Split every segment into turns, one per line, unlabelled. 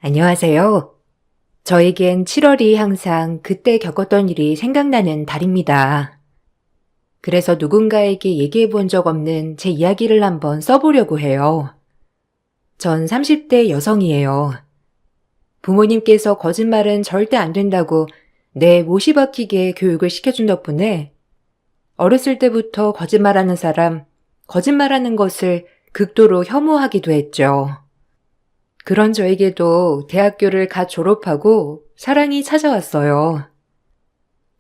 안녕하세요. 저에겐 7월이 항상 그때 겪었던 일이 생각나는 달입니다. 그래서 누군가에게 얘기해 본 적 없는 제 이야기를 한번 써보려고 해요. 전 30대 여성이에요. 부모님께서 거짓말은 절대 안 된다고 내 못이 박히게 교육을 시켜준 덕분에 어렸을 때부터 거짓말하는 사람, 거짓말하는 것을 극도로 혐오하기도 했죠. 그런 저에게도 대학교를 갓 졸업하고 사랑이 찾아왔어요.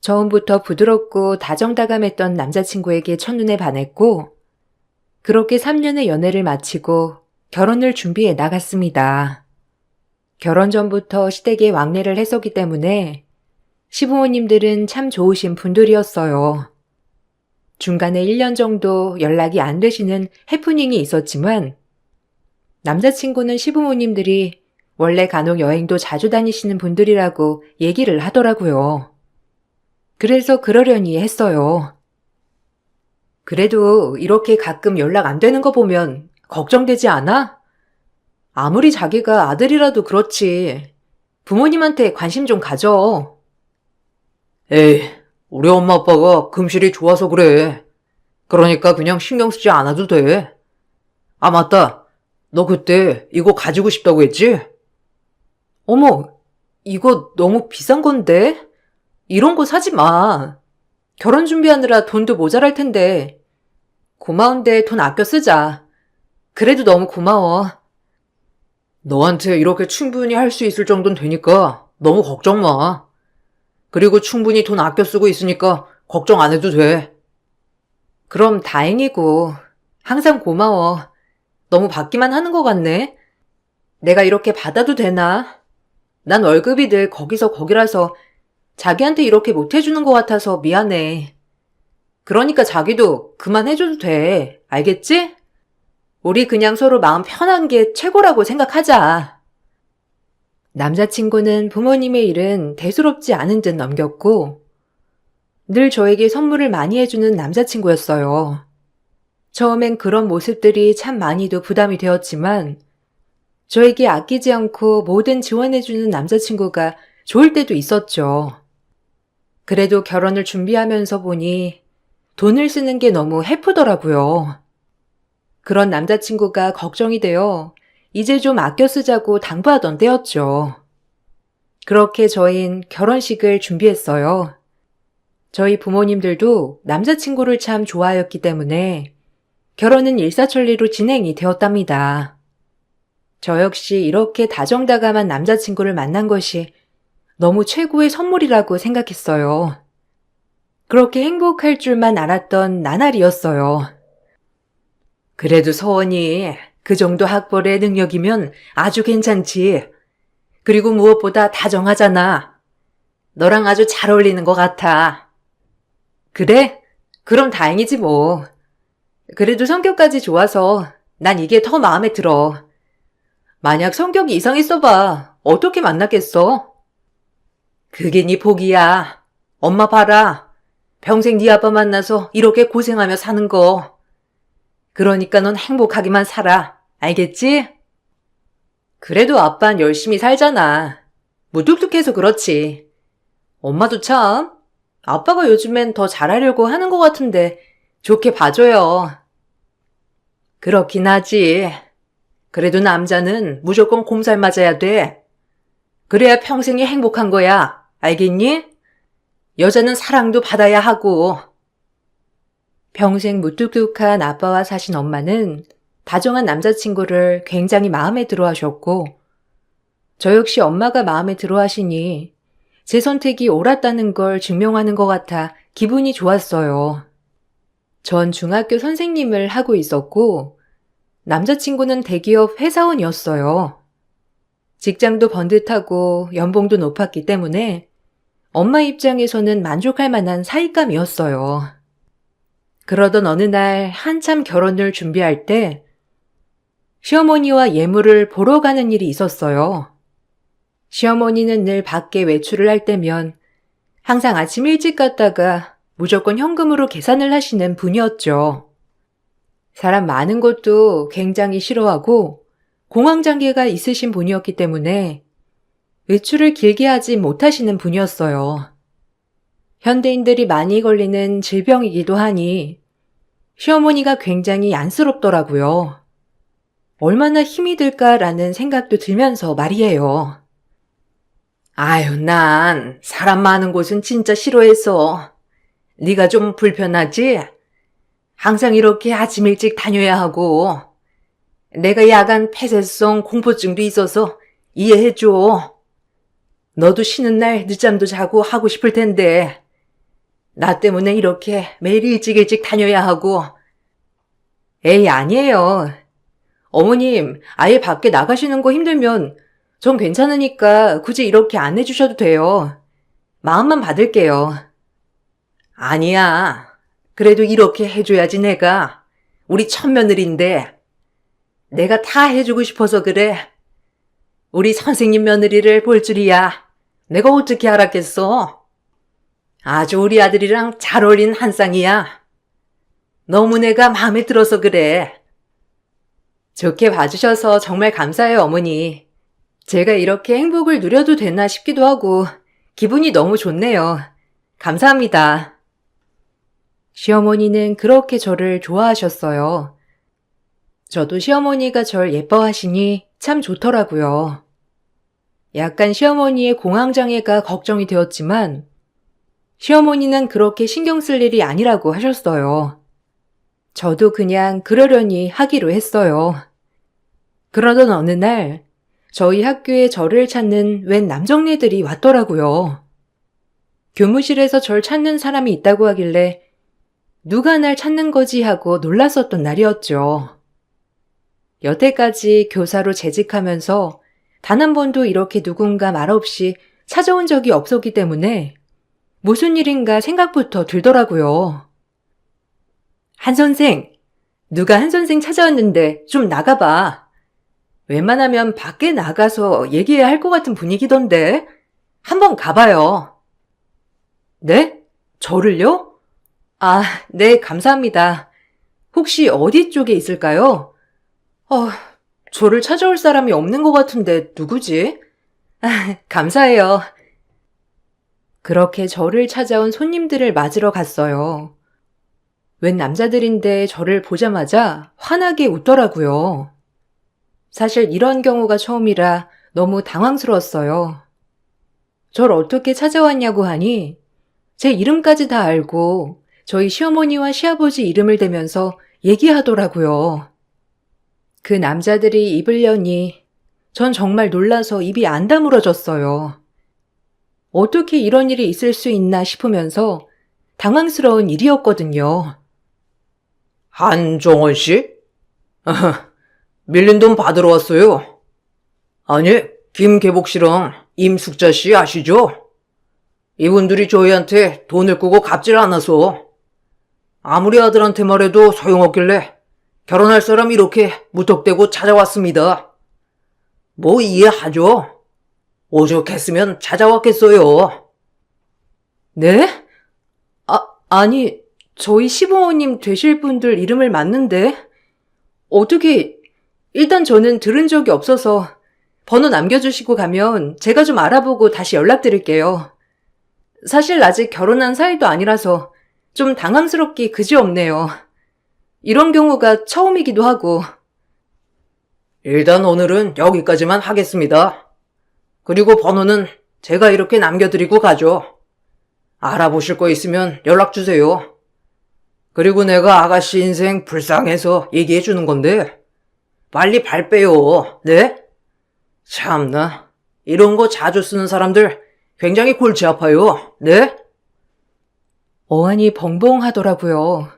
처음부터 부드럽고 다정다감했던 남자친구에게 첫눈에 반했고, 그렇게 3년의 연애를 마치고 결혼을 준비해 나갔습니다. 결혼 전부터 시댁에 왕래를 했었기 때문에 시부모님들은 참 좋으신 분들이었어요. 중간에 1년 정도 연락이 안 되시는 해프닝이 있었지만, 남자친구는 시부모님들이 원래 간혹 여행도 자주 다니시는 분들이라고 얘기를 하더라고요. 그래서 그러려니 했어요. 그래도 이렇게 가끔 연락 안 되는 거 보면 걱정되지 않아? 아무리 자기가 아들이라도 그렇지. 부모님한테 관심 좀 가져.
에이, 우리 엄마 아빠가 금실이 좋아서 그래. 그러니까 그냥 신경 쓰지 않아도 돼. 아, 맞다. 너 그때 이거 가지고 싶다고 했지?
어머, 이거 너무 비싼 건데? 이런 거 사지 마. 결혼 준비하느라 돈도 모자랄 텐데. 고마운데 돈 아껴 쓰자. 그래도 너무 고마워.
너한테 이렇게 충분히 할 수 있을 정도는 되니까 너무 걱정 마. 그리고 충분히 돈 아껴 쓰고 있으니까 걱정 안 해도 돼.
그럼 다행이고. 항상 고마워. 너무 받기만 하는 것 같네. 내가 이렇게 받아도 되나? 난 월급이 늘 거기서 거기라서 자기한테 이렇게 못 해주는 것 같아서 미안해. 그러니까 자기도 그만해줘도 돼. 알겠지? 우리 그냥 서로 마음 편한 게 최고라고 생각하자. 남자친구는 부모님의 일은 대수롭지 않은 듯 넘겼고, 늘 저에게 선물을 많이 해주는 남자친구였어요. 처음엔 그런 모습들이 참 많이도 부담이 되었지만, 저에게 아끼지 않고 뭐든 지원해주는 남자친구가 좋을 때도 있었죠. 그래도 결혼을 준비하면서 보니 돈을 쓰는 게 너무 해프더라고요. 그런 남자친구가 걱정이 되어 이제 좀 아껴 쓰자고 당부하던 때였죠. 그렇게 저흰 결혼식을 준비했어요. 저희 부모님들도 남자친구를 참 좋아했기 때문에 결혼은 일사천리로 진행이 되었답니다. 저 역시 이렇게 다정다감한 남자친구를 만난 것이 너무 최고의 선물이라고 생각했어요. 그렇게 행복할 줄만 알았던 나날이었어요. 그래도 서원이 그 정도 학벌의 능력이면 아주 괜찮지. 그리고 무엇보다 다정하잖아. 너랑 아주 잘 어울리는 것 같아. 그래? 그럼 다행이지 뭐. 그래도 성격까지 좋아서 난 이게 더 마음에 들어. 만약 성격이 이상했어봐. 어떻게 만났겠어? 그게 네 복이야. 엄마 봐라. 평생 네 아빠 만나서 이렇게 고생하며 사는 거. 그러니까 넌 행복하게만 살아. 알겠지? 그래도 아빠는 열심히 살잖아. 무뚝뚝해서 그렇지. 엄마도 참. 아빠가 요즘엔 더 잘하려고 하는 것 같은데 좋게 봐줘요. 그렇긴 하지. 그래도 남자는 무조건 곰살 맞아야 돼. 그래야 평생이 행복한 거야. 알겠니? 여자는 사랑도 받아야 하고. 평생 무뚝뚝한 아빠와 사신 엄마는 다정한 남자친구를 굉장히 마음에 들어 하셨고, 저 역시 엄마가 마음에 들어 하시니 제 선택이 옳았다는 걸 증명하는 것 같아 기분이 좋았어요. 전 중학교 선생님을 하고 있었고, 남자친구는 대기업 회사원이었어요. 직장도 번듯하고 연봉도 높았기 때문에 엄마 입장에서는 만족할 만한 사익감이었어요. 그러던 어느 날 한참 결혼을 준비할 때 시어머니와 예물을 보러 가는 일이 있었어요. 시어머니는 늘 밖에 외출을 할 때면 항상 아침 일찍 갔다가 무조건 현금으로 계산을 하시는 분이었죠. 사람 많은 것도 굉장히 싫어하고 공황장애가 있으신 분이었기 때문에 외출을 길게 하지 못하시는 분이었어요. 현대인들이 많이 걸리는 질병이기도 하니 시어머니가 굉장히 안쓰럽더라고요. 얼마나 힘이 들까라는 생각도 들면서 말이에요. 아유, 난 사람 많은 곳은 진짜 싫어해서. 네가 좀 불편하지? 항상 이렇게 아침 일찍 다녀야 하고. 내가 야간 폐쇄성 공포증도 있어서 이해해줘. 너도 쉬는 날 늦잠도 자고 하고 싶을 텐데. 나 때문에 이렇게 매일 일찍 다녀야 하고. 에이, 아니에요. 어머님, 아예 밖에 나가시는 거 힘들면 전 괜찮으니까 굳이 이렇게 안 해주셔도 돼요. 마음만 받을게요. 아니야. 그래도 이렇게 해줘야지 내가. 우리 첫 며느리인데. 내가 다 해주고 싶어서 그래. 우리 선생님 며느리를 볼 줄이야. 내가 어떻게 알았겠어? 아주 우리 아들이랑 잘 어울리는 한 쌍이야. 너무 내가 마음에 들어서 그래. 좋게 봐주셔서 정말 감사해요, 어머니. 제가 이렇게 행복을 누려도 되나 싶기도 하고 기분이 너무 좋네요. 감사합니다. 시어머니는 그렇게 저를 좋아하셨어요. 저도 시어머니가 절 예뻐하시니 참 좋더라고요. 약간 시어머니의 공황장애가 걱정이 되었지만 시어머니는 그렇게 신경 쓸 일이 아니라고 하셨어요. 저도 그냥 그러려니 하기로 했어요. 그러던 어느 날 저희 학교에 저를 찾는 웬 남정네들이 왔더라고요. 교무실에서 절 찾는 사람이 있다고 하길래 누가 날 찾는 거지 하고 놀랐었던 날이었죠. 여태까지 교사로 재직하면서 단 한 번도 이렇게 누군가 말없이 찾아온 적이 없었기 때문에 무슨 일인가 생각부터 들더라고요. 한 선생, 누가 한 선생 찾아왔는데 좀 나가봐. 웬만하면 밖에 나가서 얘기해야 할 것 같은 분위기던데 한번 가봐요. 네? 저를요? 아, 네, 감사합니다. 혹시 어디 쪽에 있을까요? 저를 찾아올 사람이 없는 것 같은데 누구지? 감사해요. 그렇게 저를 찾아온 손님들을 맞으러 갔어요. 웬 남자들인데 저를 보자마자 환하게 웃더라고요. 사실 이런 경우가 처음이라 너무 당황스러웠어요. 절 어떻게 찾아왔냐고 하니 제 이름까지 다 알고 저희 시어머니와 시아버지 이름을 대면서 얘기하더라고요. 그 남자들이 입을 여니 전 정말 놀라서 입이 안 다물어졌어요. 어떻게 이런 일이 있을 수 있나 싶으면서 당황스러운 일이었거든요.
한정원 씨? 밀린 돈 받으러 왔어요. 아니, 김계복 씨랑 임숙자 씨 아시죠? 이분들이 저희한테 돈을 꾸고 갚질 않아서 아무리 아들한테 말해도 소용없길래 결혼할 사람 이렇게 무턱대고 찾아왔습니다. 뭐 이해하죠? 오죽했으면 찾아왔겠어요.
네? 아니, 저희 시부모님 되실 분들 이름을 맞는데 어떻게, 일단 저는 들은 적이 없어서 번호 남겨주시고 가면 제가 좀 알아보고 다시 연락드릴게요. 사실 아직 결혼한 사이도 아니라서 좀 당황스럽기 그지없네요. 이런 경우가 처음이기도 하고.
일단 오늘은 여기까지만 하겠습니다. 그리고 번호는 제가 이렇게 남겨드리고 가죠. 알아보실 거 있으면 연락 주세요. 그리고 내가 아가씨 인생 불쌍해서 얘기해 주는 건데 빨리 발 빼요. 네? 참나, 이런 거 자주 쓰는 사람들 굉장히 골치 아파요. 네?
어안이 벙벙하더라고요.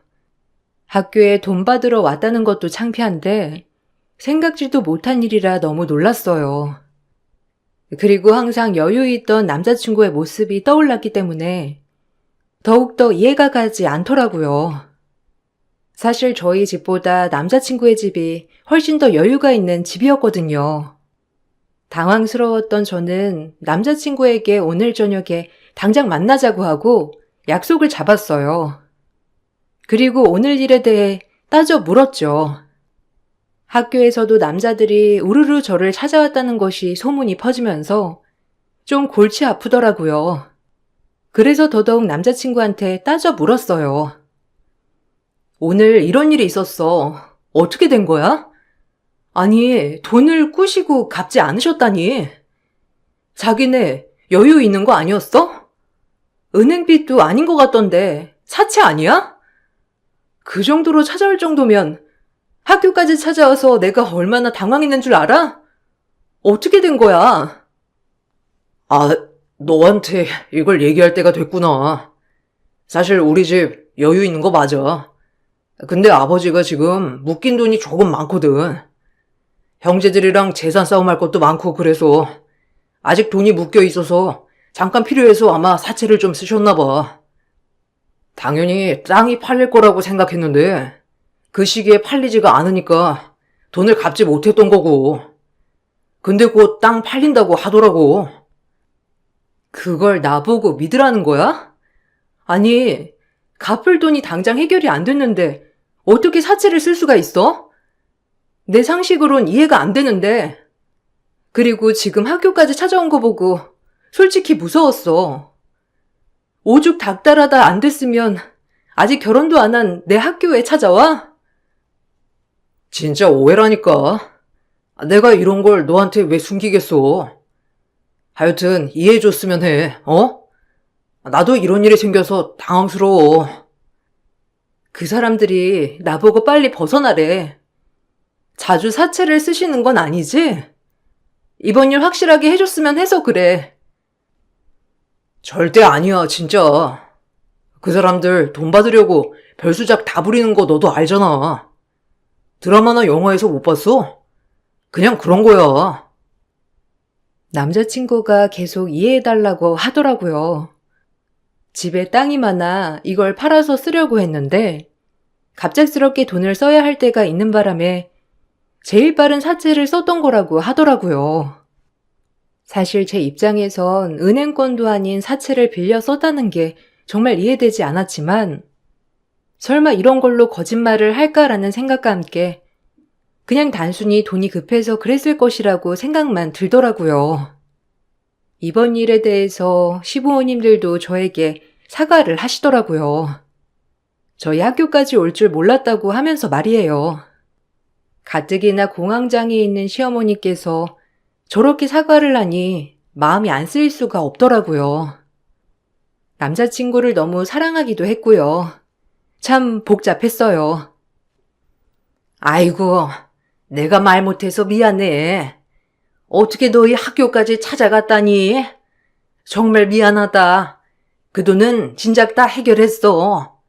학교에 돈 받으러 왔다는 것도 창피한데 생각지도 못한 일이라 너무 놀랐어요. 그리고 항상 여유 있던 남자친구의 모습이 떠올랐기 때문에 더욱더 이해가 가지 않더라고요. 사실 저희 집보다 남자친구의 집이 훨씬 더 여유가 있는 집이었거든요. 당황스러웠던 저는 남자친구에게 오늘 저녁에 당장 만나자고 하고 약속을 잡았어요. 그리고 오늘 일에 대해 따져 물었죠. 학교에서도 남자들이 우르르 저를 찾아왔다는 것이 소문이 퍼지면서 좀 골치 아프더라고요. 그래서 더더욱 남자친구한테 따져 물었어요. 오늘 이런 일이 있었어. 어떻게 된 거야? 아니, 돈을 꾸시고 갚지 않으셨다니. 자기네 여유 있는 거 아니었어? 은행빚도 아닌 것 같던데 사채 아니야? 그 정도로 찾아올 정도면 학교까지 찾아와서 내가 얼마나 당황했는 줄 알아? 어떻게 된 거야?
아, 너한테 이걸 얘기할 때가 됐구나. 사실 우리 집 여유 있는 거 맞아. 근데 아버지가 지금 묶인 돈이 조금 많거든. 형제들이랑 재산 싸움할 것도 많고 그래서 아직 돈이 묶여 있어서 잠깐 필요해서 아마 사채를 좀 쓰셨나 봐. 당연히 땅이 팔릴 거라고 생각했는데 그 시기에 팔리지가 않으니까 돈을 갚지 못했던 거고. 근데 곧 땅 팔린다고 하더라고.
그걸 나보고 믿으라는 거야? 아니, 갚을 돈이 당장 해결이 안 됐는데 어떻게 사채를 쓸 수가 있어? 내 상식으론 이해가 안 되는데. 그리고 지금 학교까지 찾아온 거 보고 솔직히 무서웠어. 오죽 닥달하다 안 됐으면 아직 결혼도 안 한 내 학교에 찾아와?
진짜 오해라니까. 내가 이런 걸 너한테 왜 숨기겠어. 하여튼 이해해줬으면 해, 어? 나도 이런 일이 생겨서 당황스러워.
그 사람들이 나보고 빨리 벗어나래. 자주 사채를 쓰시는 건 아니지? 이번 일 확실하게 해줬으면 해서 그래.
절대 아니야, 진짜. 그 사람들 돈 받으려고 별수작 다 부리는 거 너도 알잖아. 드라마나 영화에서 못 봤어? 그냥 그런 거야.
남자친구가 계속 이해해달라고 하더라고요. 집에 땅이 많아 이걸 팔아서 쓰려고 했는데 갑작스럽게 돈을 써야 할 때가 있는 바람에 제일 빠른 사채를 썼던 거라고 하더라고요. 사실 제 입장에선 은행권도 아닌 사채를 빌려 썼다는 게 정말 이해되지 않았지만 설마 이런 걸로 거짓말을 할까라는 생각과 함께 그냥 단순히 돈이 급해서 그랬을 것이라고 생각만 들더라고요. 이번 일에 대해서 시부모님들도 저에게 사과를 하시더라고요. 저희 학교까지 올 줄 몰랐다고 하면서 말이에요. 가뜩이나 공황장애 있는 시어머니께서 저렇게 사과를 하니 마음이 안 쓰일 수가 없더라고요. 남자친구를 너무 사랑하기도 했고요. 참 복잡했어요.
아이고, 내가 말 못해서 미안해. 어떻게 너희 학교까지 찾아갔다니? 정말 미안하다. 그 돈은 진작 다 해결했어.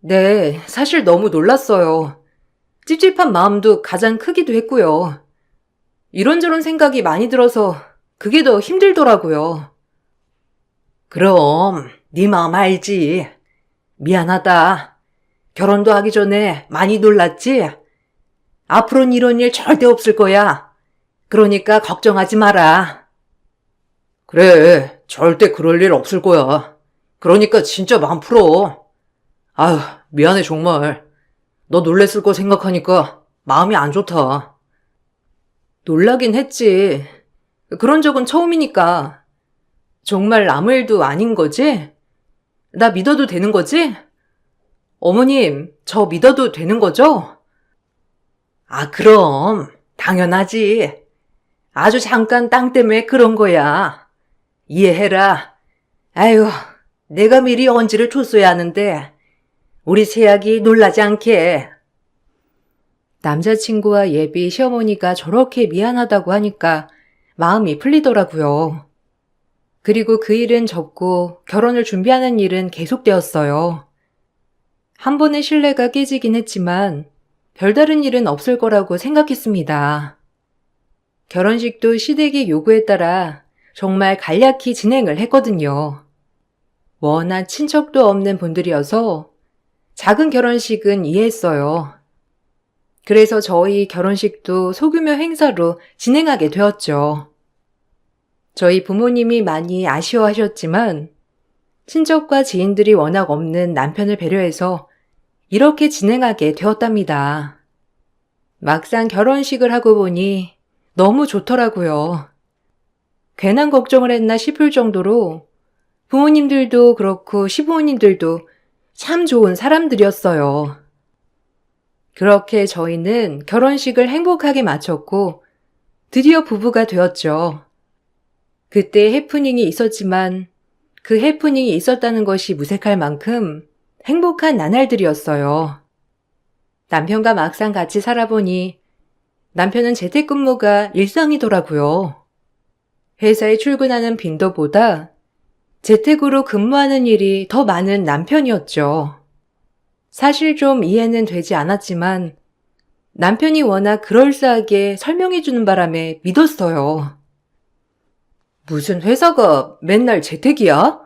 네, 사실 너무 놀랐어요. 찝찝한 마음도 가장 크기도 했고요. 이런저런 생각이 많이 들어서 그게 더 힘들더라고요.
그럼 네 마음 알지. 미안하다. 결혼도 하기 전에 많이 놀랐지? 앞으로는 이런 일 절대 없을 거야. 그러니까 걱정하지 마라. 그래, 절대 그럴 일 없을 거야. 그러니까 진짜 마음 풀어. 아휴, 미안해 정말. 너 놀랬을 거 생각하니까 마음이 안 좋다.
놀라긴 했지. 그런 적은 처음이니까. 정말 아무 일도 아닌 거지? 나 믿어도 되는 거지? 어머님, 저 믿어도 되는 거죠?
아, 그럼. 당연하지. 아주 잠깐 땅 때문에 그런 거야. 이해해라. 아유, 내가 미리 언지를 줬어야 하는데 우리 새아기 놀라지 않게.
남자친구와 예비 시어머니가 저렇게 미안하다고 하니까 마음이 풀리더라고요. 그리고 그 일은 접고 결혼을 준비하는 일은 계속되었어요. 한 번의 신뢰가 깨지긴 했지만 별다른 일은 없을 거라고 생각했습니다. 결혼식도 시댁의 요구에 따라 정말 간략히 진행을 했거든요. 워낙 친척도 없는 분들이어서 작은 결혼식은 이해했어요. 그래서 저희 결혼식도 소규모 행사로 진행하게 되었죠. 저희 부모님이 많이 아쉬워하셨지만 친척과 지인들이 워낙 없는 남편을 배려해서 이렇게 진행하게 되었답니다. 막상 결혼식을 하고 보니 너무 좋더라고요. 괜한 걱정을 했나 싶을 정도로 부모님들도 그렇고 시부모님들도 참 좋은 사람들이었어요. 그렇게 저희는 결혼식을 행복하게 마쳤고 드디어 부부가 되었죠. 그때 해프닝이 있었지만 그 해프닝이 있었다는 것이 무색할 만큼 행복한 나날들이었어요. 남편과 막상 같이 살아보니 남편은 재택근무가 일상이더라고요. 회사에 출근하는 빈도보다 재택으로 근무하는 일이 더 많은 남편이었죠. 사실 좀 이해는 되지 않았지만 남편이 워낙 그럴싸하게 설명해주는 바람에 믿었어요. 무슨 회사가 맨날 재택이야?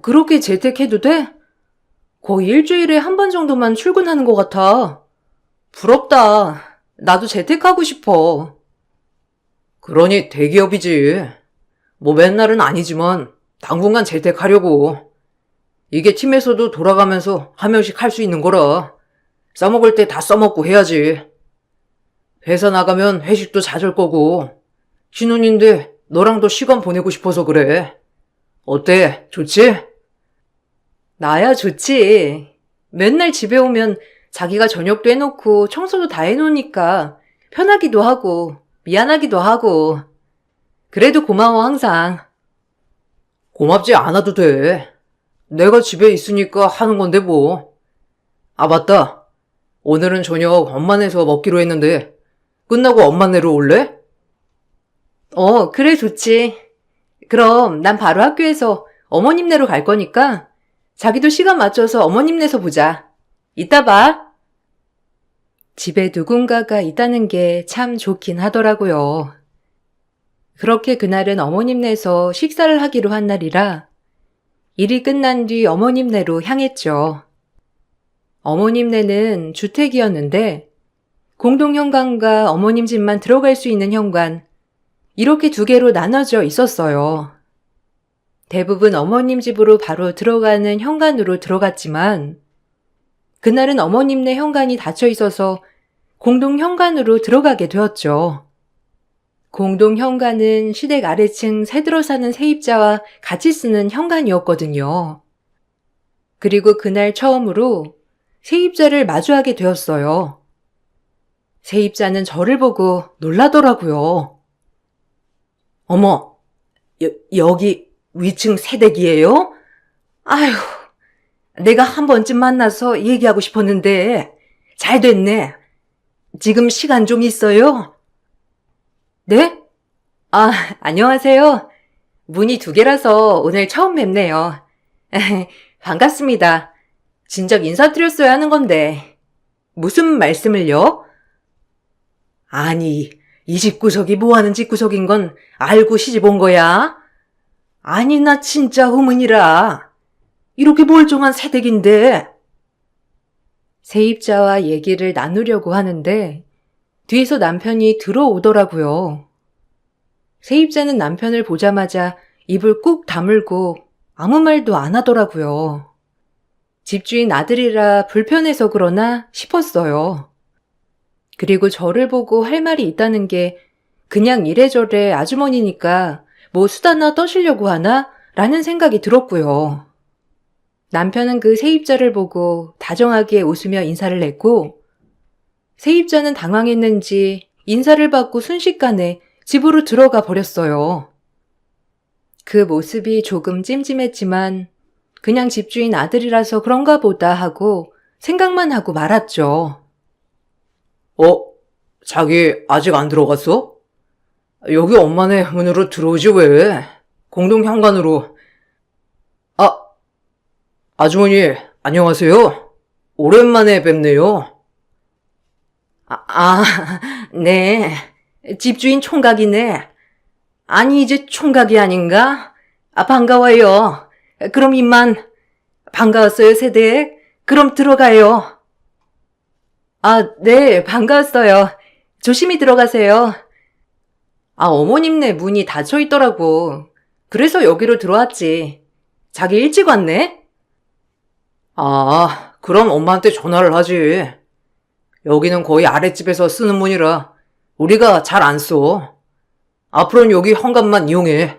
그렇게 재택해도 돼? 거의 일주일에 한 번 정도만 출근하는 것 같아. 부럽다. 나도 재택하고 싶어.
그러니 대기업이지. 뭐 맨날은 아니지만 당분간 재택하려고. 이게 팀에서도 돌아가면서 한 명씩 할 수 있는 거라. 써먹을 때 다 써먹고 해야지. 회사 나가면 회식도 잦을 거고. 신혼인데 너랑도 시간 보내고 싶어서 그래. 어때? 좋지?
나야 좋지. 맨날 집에 오면 자기가 저녁도 해놓고 청소도 다 해놓으니까 편하기도 하고 미안하기도 하고. 그래도 고마워 항상.
고맙지 않아도 돼. 내가 집에 있으니까 하는 건데 뭐. 아, 맞다. 오늘은 저녁 엄마네서 먹기로 했는데 끝나고 엄마네로 올래?
그래 좋지. 그럼 난 바로 학교에서 어머님네로 갈 거니까 자기도 시간 맞춰서 어머님네서 보자. 이따 봐. 집에 누군가가 있다는 게 참 좋긴 하더라고요. 그렇게 그날은 어머님네서 식사를 하기로 한 날이라 일이 끝난 뒤 어머님네로 향했죠. 어머님네는 주택이었는데 공동 현관과 어머님 집만 들어갈 수 있는 현관, 이렇게 두 개로 나눠져 있었어요. 대부분 어머님 집으로 바로 들어가는 현관으로 들어갔지만 그날은 어머님네 현관이 닫혀 있어서 공동 현관으로 들어가게 되었죠. 공동 현관은 시댁 아래층 새들어 사는 세입자와 같이 쓰는 현관이었거든요. 그리고 그날 처음으로 세입자를 마주하게 되었어요. 세입자는 저를 보고 놀라더라고요.
어머, 여기 위층 새댁이에요?
아휴, 내가 한 번쯤 만나서 얘기하고 싶었는데 잘 됐네. 지금 시간 좀 있어요? 네? 아, 안녕하세요. 문이 두 개라서 오늘 처음 뵙네요. 반갑습니다. 진작 인사드렸어야 하는 건데. 무슨 말씀을요? 아니, 이 집구석이 뭐하는 집구석인 건 알고 시집 온 거야? 아니, 나 진짜 의문이라. 이렇게 멀쩡한 새댁인데. 세입자와 얘기를 나누려고 하는데 뒤에서 남편이 들어오더라고요. 세입자는 남편을 보자마자 입을 꾹 다물고 아무 말도 안 하더라고요. 집주인 아들이라 불편해서 그러나 싶었어요. 그리고 저를 보고 할 말이 있다는 게 그냥 이래저래 아주머니니까 뭐 수다나 떠시려고 하나? 라는 생각이 들었고요. 남편은 그 세입자를 보고 다정하게 웃으며 인사를 했고 세입자는 당황했는지 인사를 받고 순식간에 집으로 들어가 버렸어요. 그 모습이 조금 찜찜했지만 그냥 집주인 아들이라서 그런가 보다 하고 생각만 하고 말았죠.
자기 아직 안 들어갔어? 여기 엄마네 문으로 들어오지 왜? 공동 현관으로. 아주머니, 안녕하세요. 오랜만에 뵙네요.
네. 집주인 총각이네. 아니, 이제 총각이 아닌가? 반가워요. 그럼 이만. 반가웠어요, 세댁. 그럼 들어가요. 네, 반가웠어요. 조심히 들어가세요. 어머님네 문이 닫혀 있더라고. 그래서 여기로 들어왔지. 자기 일찍 왔네?
그럼 엄마한테 전화를 하지. 여기는 거의 아랫집에서 쓰는 문이라 우리가 잘 안 써. 앞으로는 여기 현관만 이용해.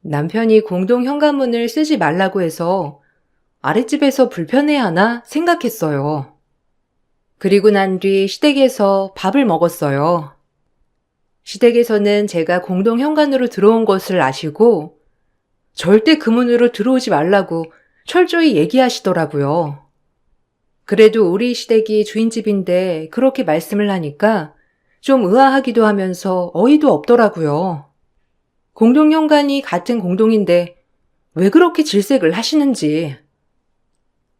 남편이 공동 현관문을 쓰지 말라고 해서 아랫집에서 불편해하나 생각했어요. 그리고 난 뒤 시댁에서 밥을 먹었어요. 시댁에서는 제가 공동 현관으로 들어온 것을 아시고 절대 그 문으로 들어오지 말라고 철저히 얘기하시더라고요. 그래도 우리 시댁이 주인집인데 그렇게 말씀을 하니까 좀 의아하기도 하면서 어이도 없더라고요. 공동 현관이 같은 공동인데 왜 그렇게 질색을 하시는지.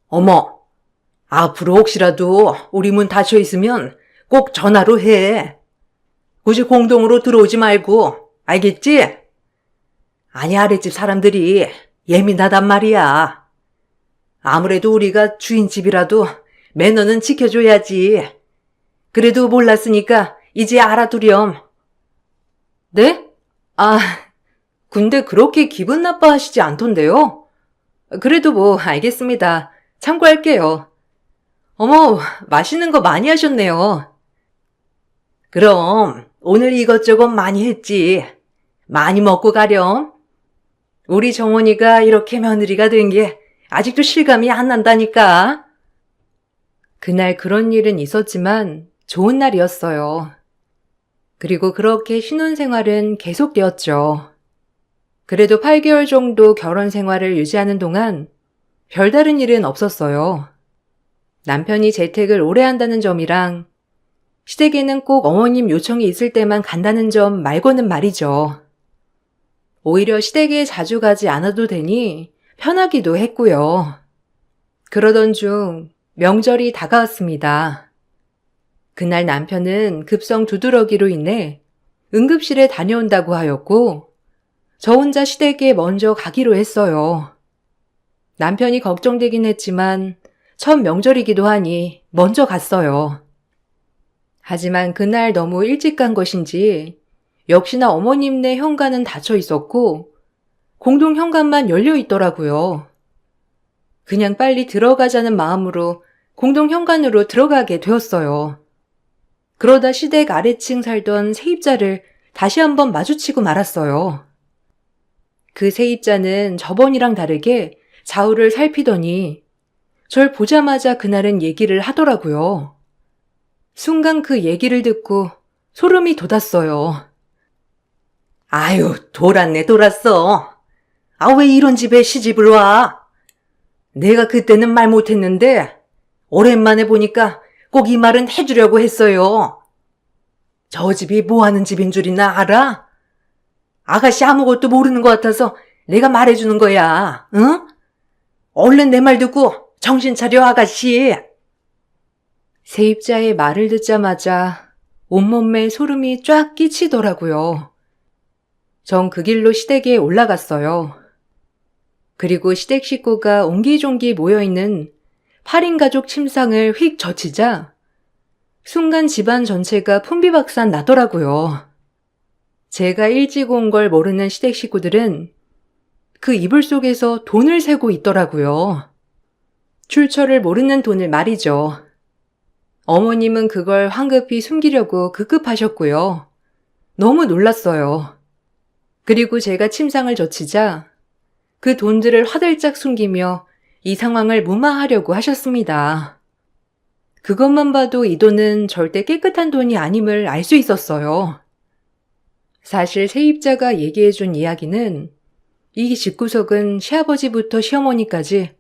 어머, 앞으로 혹시라도 우리 문 닫혀 있으면 꼭 전화로 해. 굳이 공동으로 들어오지 말고, 알겠지? 아니, 아랫집 사람들이 예민하단 말이야. 아무래도 우리가 주인집이라도 매너는 지켜줘야지. 그래도 몰랐으니까 이제 알아두렴.
네? 아, 근데 그렇게 기분 나빠하시지 않던데요? 그래도 뭐 알겠습니다. 참고할게요. 어머, 맛있는 거 많이 하셨네요.
그럼 오늘 이것저것 많이 했지. 많이 먹고 가렴. 우리 정원이가 이렇게 며느리가 된 게 아직도 실감이 안 난다니까.
그날 그런 일은 있었지만 좋은 날이었어요. 그리고 그렇게 신혼생활은 계속되었죠. 그래도 8개월 정도 결혼 생활을 유지하는 동안 별다른 일은 없었어요. 남편이 재택을 오래 한다는 점이랑 시댁에는 꼭 어머님 요청이 있을 때만 간다는 점 말고는 말이죠. 오히려 시댁에 자주 가지 않아도 되니 편하기도 했고요. 그러던 중 명절이 다가왔습니다. 그날 남편은 급성 두드러기로 인해 응급실에 다녀온다고 하였고 저 혼자 시댁에 먼저 가기로 했어요. 남편이 걱정되긴 했지만 첫 명절이기도 하니 먼저 갔어요. 하지만 그날 너무 일찍 간 것인지 역시나 어머님네 현관은 닫혀 있었고 공동 현관만 열려 있더라고요. 그냥 빨리 들어가자는 마음으로 공동 현관으로 들어가게 되었어요. 그러다 시댁 아래층 살던 세입자를 다시 한번 마주치고 말았어요. 그 세입자는 저번이랑 다르게 좌우를 살피더니 절 보자마자 그날은 얘기를 하더라고요. 순간 그 얘기를 듣고 소름이 돋았어요.
아유, 돌았네, 돌았어. 아, 왜 이런 집에 시집을 와? 내가 그때는 말 못했는데 오랜만에 보니까 꼭 이 말은 해주려고 했어요. 저 집이 뭐 하는 집인 줄이나 알아? 아가씨 아무것도 모르는 것 같아서 내가 말해주는 거야, 응? 얼른 내 말 듣고 정신 차려, 아가씨.
세입자의 말을 듣자마자 온몸에 소름이 쫙 끼치더라고요. 전 그 길로 시댁에 올라갔어요. 그리고 시댁 식구가 옹기종기 모여있는 8인 가족 침상을 휙 젖히자 순간 집안 전체가 풍비박산 나더라고요. 제가 일찍 온 걸 모르는 시댁 식구들은 그 이불 속에서 돈을 세고 있더라고요. 출처를 모르는 돈을 말이죠. 어머님은 그걸 황급히 숨기려고 급급하셨고요. 너무 놀랐어요. 그리고 제가 침상을 젖히자 그 돈들을 화들짝 숨기며 이 상황을 무마하려고 하셨습니다. 그것만 봐도 이 돈은 절대 깨끗한 돈이 아님을 알 수 있었어요. 사실 세입자가 얘기해준 이야기는 이 집구석은 시아버지부터 시어머니까지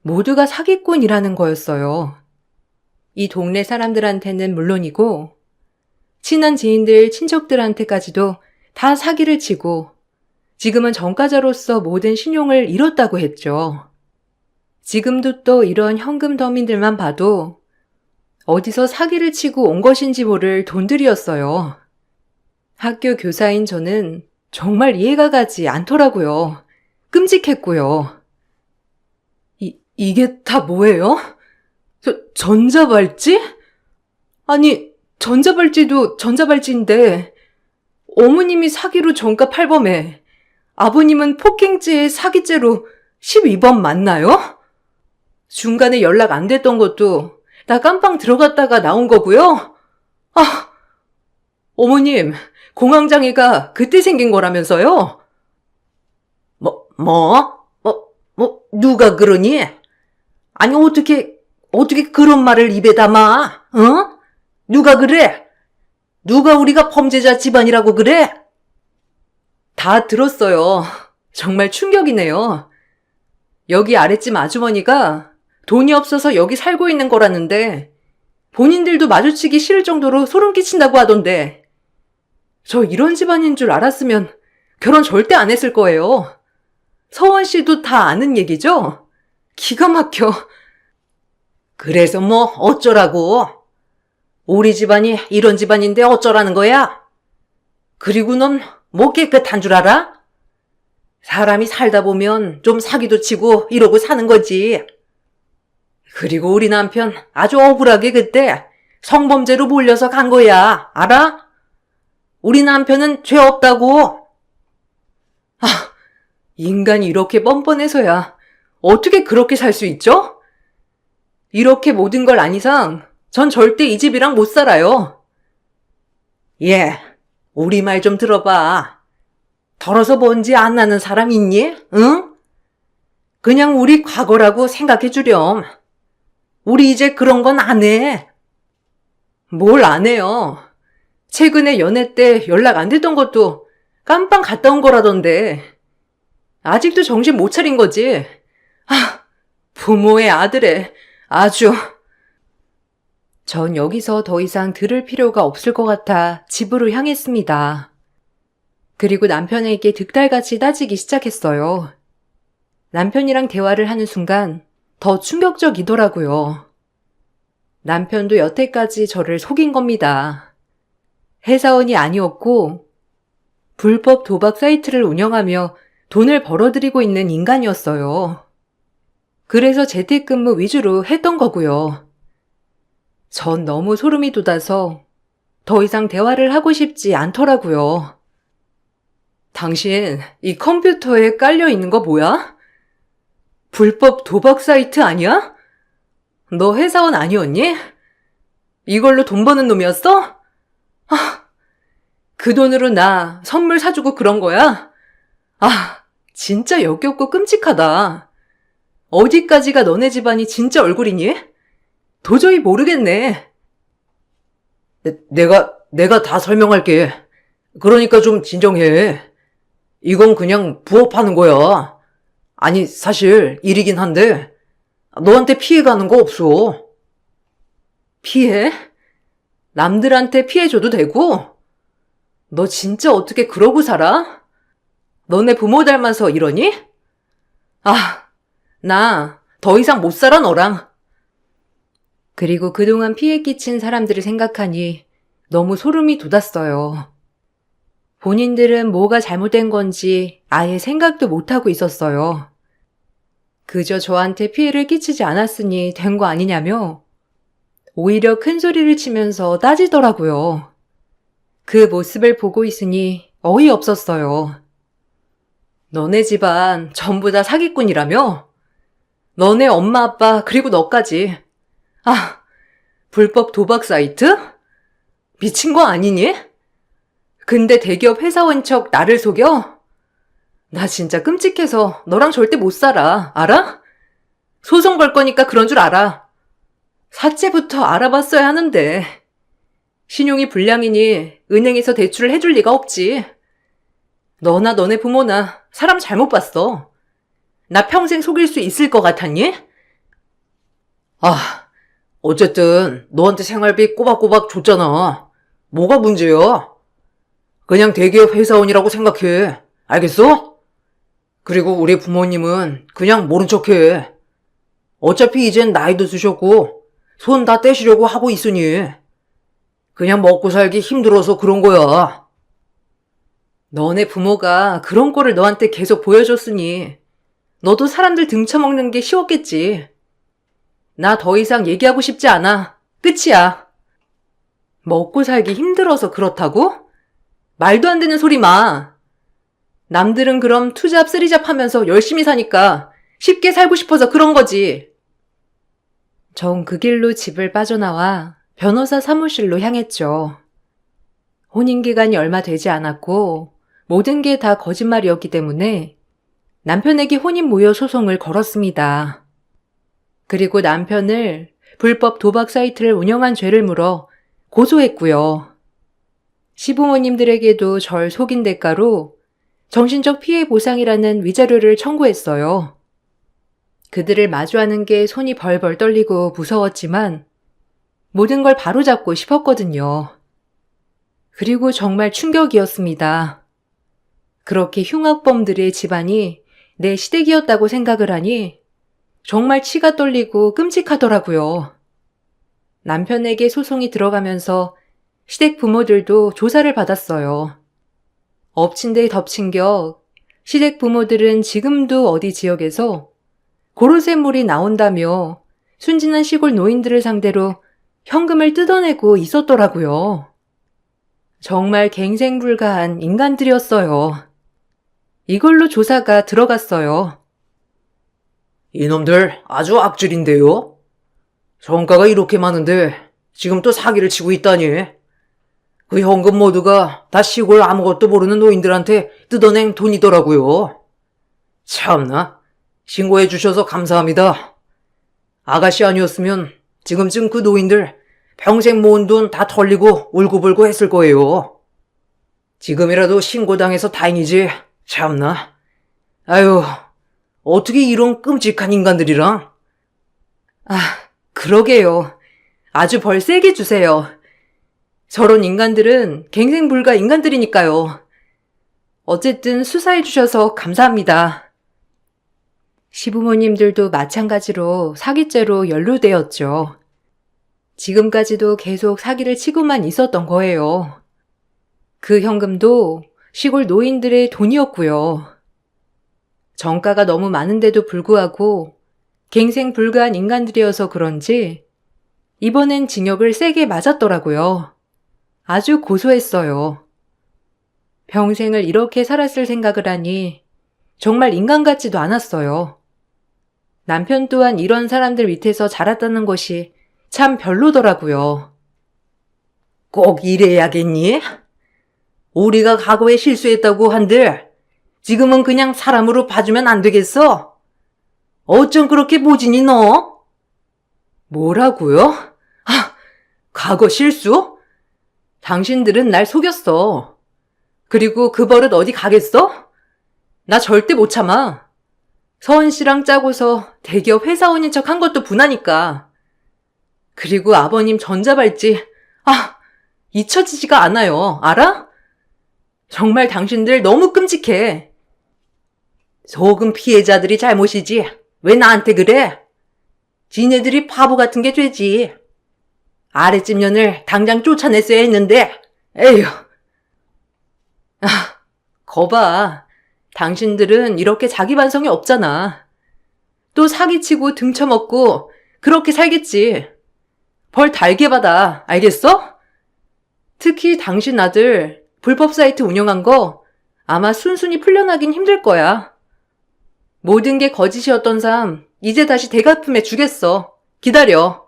모두가 사기꾼이라는 거였어요. 이 동네 사람들한테는 물론이고 친한 지인들, 친척들한테까지도 다 사기를 치고 지금은 전과자로서 모든 신용을 잃었다고 했죠. 지금도 또 이런 현금 더민들만 봐도 어디서 사기를 치고 온 것인지 모를 돈들이었어요. 학교 교사인 저는 정말 이해가 가지 않더라고요. 끔찍했고요. 이게 다 뭐예요? 전자발찌? 아니, 전자발찌도 전자발찌인데 어머님이 사기로 전가 8범에 아버님은 폭행죄에 사기죄로 12번 맞나요? 중간에 연락 안 됐던 것도 다 깜빵 들어갔다가 나온 거고요. 아, 어머님, 공황장애가 그때 생긴 거라면서요? 누가 그러니? 아니, 어떻게 그런 말을 입에 담아? 어? 누가 그래? 누가 우리가 범죄자 집안이라고 그래? 다 들었어요. 정말 충격이네요. 여기 아랫집 아주머니가 돈이 없어서 여기 살고 있는 거라는데 본인들도 마주치기 싫을 정도로 소름 끼친다고 하던데 저 이런 집안인 줄 알았으면 결혼 절대 안 했을 거예요. 서원 씨도 다 아는 얘기죠? 기가 막혀. 그래서 뭐 어쩌라고? 우리 집안이 이런 집안인데 어쩌라는 거야? 그리고 넌 뭐 깨끗한 줄 알아? 사람이 살다 보면 좀 사기도 치고 이러고 사는 거지. 그리고 우리 남편 아주 억울하게 그때 성범죄로 몰려서 간 거야. 알아? 우리 남편은 죄 없다고. 인간이 이렇게 뻔뻔해서야 어떻게 그렇게 살 수 있죠? 이렇게 모든 걸 안 이상 전 절대 이 집이랑 못 살아요. 예, 우리 말 좀 들어봐. 덜어서 뭔지 안 나는 사람 있니? 응? 그냥 우리 과거라고 생각해 주렴. 우리 이제 그런 건 안 해. 뭘 안 해요. 최근에 연애 때 연락 안 됐던 것도 깜빵 갔다 온 거라던데. 아직도 정신 못 차린 거지. 부모의 아들에 아주. 전 여기서 더 이상 들을 필요가 없을 것 같아 집으로 향했습니다. 그리고 남편에게 득달같이 따지기 시작했어요. 남편이랑 대화를 하는 순간 더 충격적이더라고요. 남편도 여태까지 저를 속인 겁니다. 회사원이 아니었고 불법 도박 사이트를 운영하며 돈을 벌어들이고 있는 인간이었어요. 그래서 재택근무 위주로 했던 거고요. 전 너무 소름이 돋아서 더 이상 대화를 하고 싶지 않더라고요. 당신 이 컴퓨터에 깔려 있는 거 뭐야? 불법 도박 사이트 아니야? 너 회사원 아니었니? 이걸로 돈 버는 놈이었어? 그 돈으로 나 선물 사주고 그런 거야? 진짜 역겹고 끔찍하다. 어디까지가 너네 집안이 진짜 얼굴이니? 도저히 모르겠네.
내가 다 설명할게. 그러니까 좀 진정해. 이건 그냥 부업하는 거야. 아니, 사실 일이긴 한데 너한테 피해 가는 거 없어.
피해? 남들한테 피해 줘도 되고? 너 진짜 어떻게 그러고 살아? 너네 부모 닮아서 이러니? 나 더 이상 못 살아 너랑. 그리고 그동안 피해 끼친 사람들을 생각하니 너무 소름이 돋았어요. 본인들은 뭐가 잘못된 건지 아예 생각도 못하고 있었어요. 그저 저한테 피해를 끼치지 않았으니 된 거 아니냐며 오히려 큰 소리를 치면서 따지더라고요. 그 모습을 보고 있으니 어이없었어요. 너네 집안 전부 다 사기꾼이라며? 너네 엄마 아빠 그리고 너까지. 불법 도박 사이트? 미친 거 아니니? 근데 대기업 회사원 척 나를 속여? 나 진짜 끔찍해서 너랑 절대 못 살아. 알아? 소송 걸 거니까 그런 줄 알아. 사채부터 알아봤어야 하는데. 신용이 불량이니 은행에서 대출을 해줄 리가 없지. 너나 너네 부모나 사람 잘못 봤어. 나 평생 속일 수 있을 것 같았니?
어쨌든 너한테 생활비 꼬박꼬박 줬잖아. 뭐가 문제야? 그냥 대기업 회사원이라고 생각해. 알겠어? 그리고 우리 부모님은 그냥 모른 척해. 어차피 이젠 나이도 드셨고 손 다 떼시려고 하고 있으니 그냥 먹고 살기 힘들어서 그런 거야.
너네 부모가 그런 꼴을 너한테 계속 보여줬으니 너도 사람들 등쳐먹는 게 쉬웠겠지. 나 더 이상 얘기하고 싶지 않아. 끝이야. 먹고 살기 힘들어서 그렇다고? 말도 안 되는 소리 마. 남들은 그럼 투잡 쓰리잡 하면서 열심히 사니까 쉽게 살고 싶어서 그런 거지. 전 그 길로 집을 빠져나와 변호사 사무실로 향했죠. 혼인기간이 얼마 되지 않았고 모든 게 다 거짓말이었기 때문에 남편에게 혼인무효 소송을 걸었습니다. 그리고 남편을 불법 도박 사이트를 운영한 죄를 물어 고소했고요. 시부모님들에게도 절 속인 대가로 정신적 피해 보상이라는 위자료를 청구했어요. 그들을 마주하는 게 손이 벌벌 떨리고 무서웠지만 모든 걸 바로잡고 싶었거든요. 그리고 정말 충격이었습니다. 그렇게 흉악범들의 집안이 내 시댁이었다고 생각을 하니 정말 치가 떨리고 끔찍하더라고요. 남편에게 소송이 들어가면서 시댁 부모들도 조사를 받았어요. 엎친 데 덮친 격 시댁 부모들은 지금도 어디 지역에서 고로쇠물이 나온다며 순진한 시골 노인들을 상대로 현금을 뜯어내고 있었더라고요. 정말 갱생불가한 인간들이었어요. 이걸로 조사가 들어갔어요.
이놈들 아주 악질인데요? 성과가 이렇게 많은데 지금 또 사기를 치고 있다니. 그 현금 모두가 다 시골 아무것도 모르는 노인들한테 뜯어낸 돈이더라고요. 참나, 신고해 주셔서 감사합니다. 아가씨 아니었으면 지금쯤 그 노인들 평생 모은 돈 다 털리고 울고불고 했을 거예요. 지금이라도 신고당해서 다행이지. 참나. 아유, 어떻게 이런 끔찍한 인간들이랑.
그러게요. 아주 벌 세게 주세요. 저런 인간들은 갱생불가 인간들이니까요. 어쨌든 수사해 주셔서 감사합니다. 시부모님들도 마찬가지로 사기죄로 연루되었죠. 지금까지도 계속 사기를 치고만 있었던 거예요. 그 현금도 시골 노인들의 돈이었고요. 정가가 너무 많은데도 불구하고 갱생불가한 인간들이어서 그런지 이번엔 징역을 세게 맞았더라고요. 아주 고소했어요. 평생을 이렇게 살았을 생각을 하니 정말 인간 같지도 않았어요. 남편 또한 이런 사람들 밑에서 자랐다는 것이 참 별로더라고요.
꼭 이래야겠니? 우리가 과거에 실수했다고 한들 지금은 그냥 사람으로 봐주면 안 되겠어? 어쩜 그렇게 모진이 너?
뭐라고요? 과거 실수? 당신들은 날 속였어. 그리고 그 버릇 어디 가겠어? 나 절대 못 참아. 서은 씨랑 짜고서 대기업 회사원인 척 한 것도 분하니까. 그리고 아버님 전자발찌, 잊혀지지가 않아요. 알아? 정말 당신들 너무 끔찍해.
속은 피해자들이 잘못이지. 왜 나한테 그래? 지네들이 바보 같은 게 죄지. 아랫집 년을 당장 쫓아냈어야 했는데, 에휴.
거봐. 당신들은 이렇게 자기 반성이 없잖아. 또 사기치고 등쳐먹고 그렇게 살겠지. 벌 달게 받아. 알겠어? 특히 당신 아들 불법 사이트 운영한 거 아마 순순히 풀려나긴 힘들 거야. 모든 게 거짓이었던 삶 이제 다시 대갚음해 주겠어. 기다려.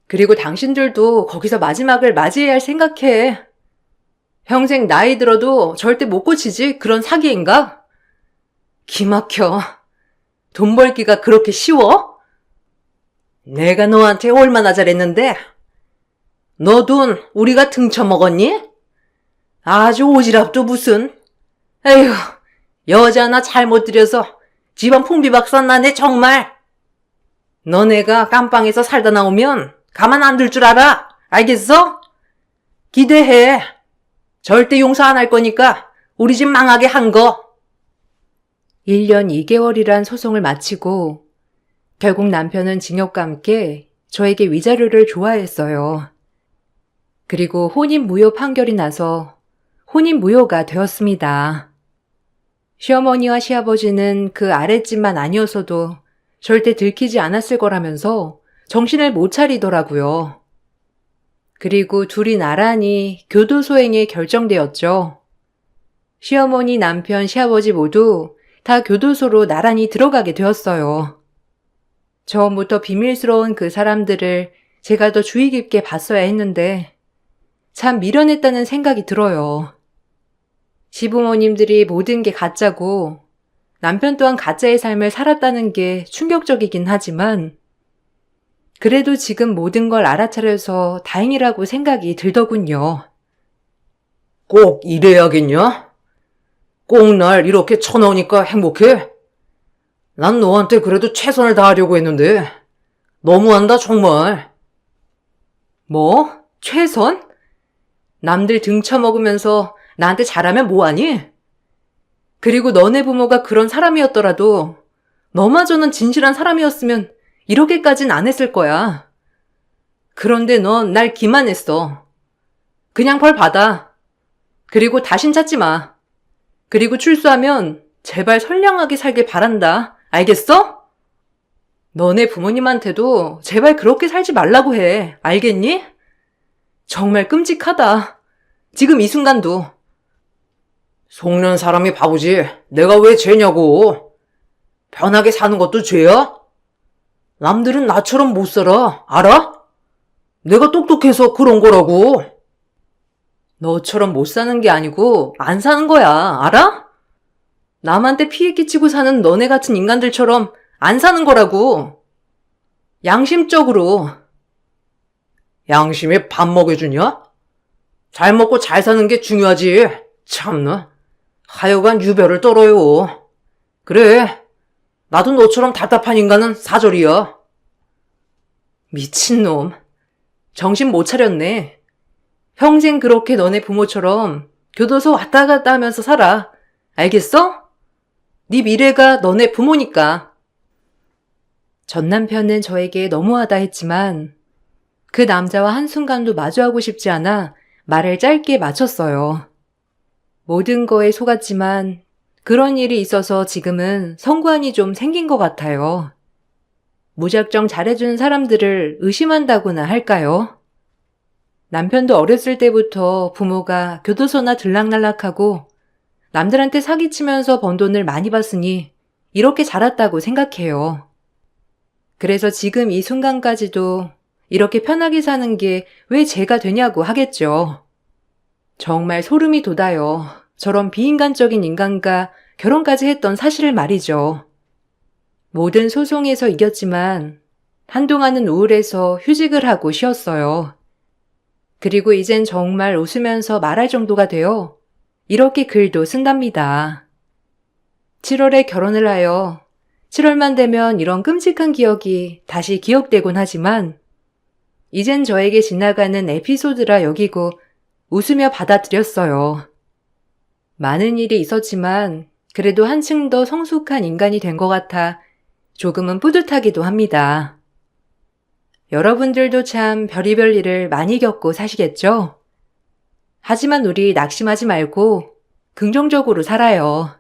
그리고 당신들도 거기서 마지막을 맞이해야 할 생각해. 평생 나이 들어도 절대 못 고치지 그런 사기인가? 기막혀. 돈 벌기가 그렇게 쉬워?
내가 너한테 얼마나 잘했는데? 너 돈 우리가 등쳐먹었니? 아주 오지랖도 무슨. 에휴, 여자 하나 잘못 들여서 집안 풍비박산 나네 정말. 너네가 깜빵에서 살다 나오면 가만 안 둘 줄 알아. 알겠어? 기대해. 절대 용서 안 할 거니까 우리 집 망하게 한 거.
1년 2개월이란 소송을 마치고 결국 남편은 징역과 함께 저에게 위자료를 조화했어요. 그리고 혼인무효 판결이 나서 혼인무효가 되었습니다. 시어머니와 시아버지는 그 아랫집만 아니었어도 절대 들키지 않았을 거라면서 정신을 못 차리더라고요. 그리고 둘이 나란히 교도소행에 결정되었죠. 시어머니, 남편, 시아버지 모두 다 교도소로 나란히 들어가게 되었어요. 처음부터 비밀스러운 그 사람들을 제가 더 주의 깊게 봤어야 했는데 참 미련했다는 생각이 들어요. 시부모님들이 모든 게 가짜고 남편 또한 가짜의 삶을 살았다는 게 충격적이긴 하지만 그래도 지금 모든 걸 알아차려서 다행이라고 생각이 들더군요.
꼭 이래야겠냐? 꼭 날 이렇게 쳐넣으니까 행복해? 난 너한테 그래도 최선을 다하려고 했는데 너무한다 정말.
뭐? 최선? 남들 등쳐먹으면서 나한테 잘하면 뭐하니? 그리고 너네 부모가 그런 사람이었더라도 너마저는 진실한 사람이었으면 이렇게까진 안 했을 거야. 그런데 넌 날 기만했어. 그냥 벌 받아. 그리고 다신 찾지 마. 그리고 출소하면 제발 선량하게 살길 바란다. 알겠어? 너네 부모님한테도 제발 그렇게 살지 말라고 해. 알겠니? 정말 끔찍하다. 지금 이 순간도.
속는 사람이 바보지. 내가 왜 죄냐고. 편하게 사는 것도 죄야? 남들은 나처럼 못 살아. 알아? 내가 똑똑해서 그런 거라고.
너처럼 못 사는 게 아니고 안 사는 거야. 알아? 남한테 피해 끼치고 사는 너네 같은 인간들처럼 안 사는 거라고. 양심적으로.
양심에 밥 먹여주냐? 잘 먹고 잘 사는 게 중요하지. 참나. 하여간 유별을 떨어요. 그래. 나도 너처럼 답답한 인간은 사절이야.
미친놈. 정신 못 차렸네. 평생 그렇게 너네 부모처럼 교도소 왔다 갔다 하면서 살아. 알겠어? 네 미래가 너네 부모니까. 전 남편은 저에게 너무하다 했지만 그 남자와 한순간도 마주하고 싶지 않아 말을 짧게 마쳤어요. 모든 거에 속았지만 그런 일이 있어서 지금은 성관이 좀 생긴 것 같아요. 무작정 잘해주는 사람들을 의심한다고나 할까요? 남편도 어렸을 때부터 부모가 교도소나 들락날락하고 남들한테 사기치면서 번 돈을 많이 받으니 이렇게 자랐다고 생각해요. 그래서 지금 이 순간까지도 이렇게 편하게 사는 게 왜 제가 되냐고 하겠죠. 정말 소름이 돋아요. 저런 비인간적인 인간과 결혼까지 했던 사실을 말이죠. 모든 소송에서 이겼지만 한동안은 우울해서 휴직을 하고 쉬었어요. 그리고 이젠 정말 웃으면서 말할 정도가 되어 이렇게 글도 쓴답니다. 7월에 결혼을 하여 7월만 되면 이런 끔찍한 기억이 다시 기억되곤 하지만 이젠 저에게 지나가는 에피소드라 여기고 웃으며 받아들였어요. 많은 일이 있었지만 그래도 한층 더 성숙한 인간이 된 것 같아 조금은 뿌듯하기도 합니다. 여러분들도 참 별의별 일을 많이 겪고 사시겠죠? 하지만 우리 낙심하지 말고 긍정적으로 살아요.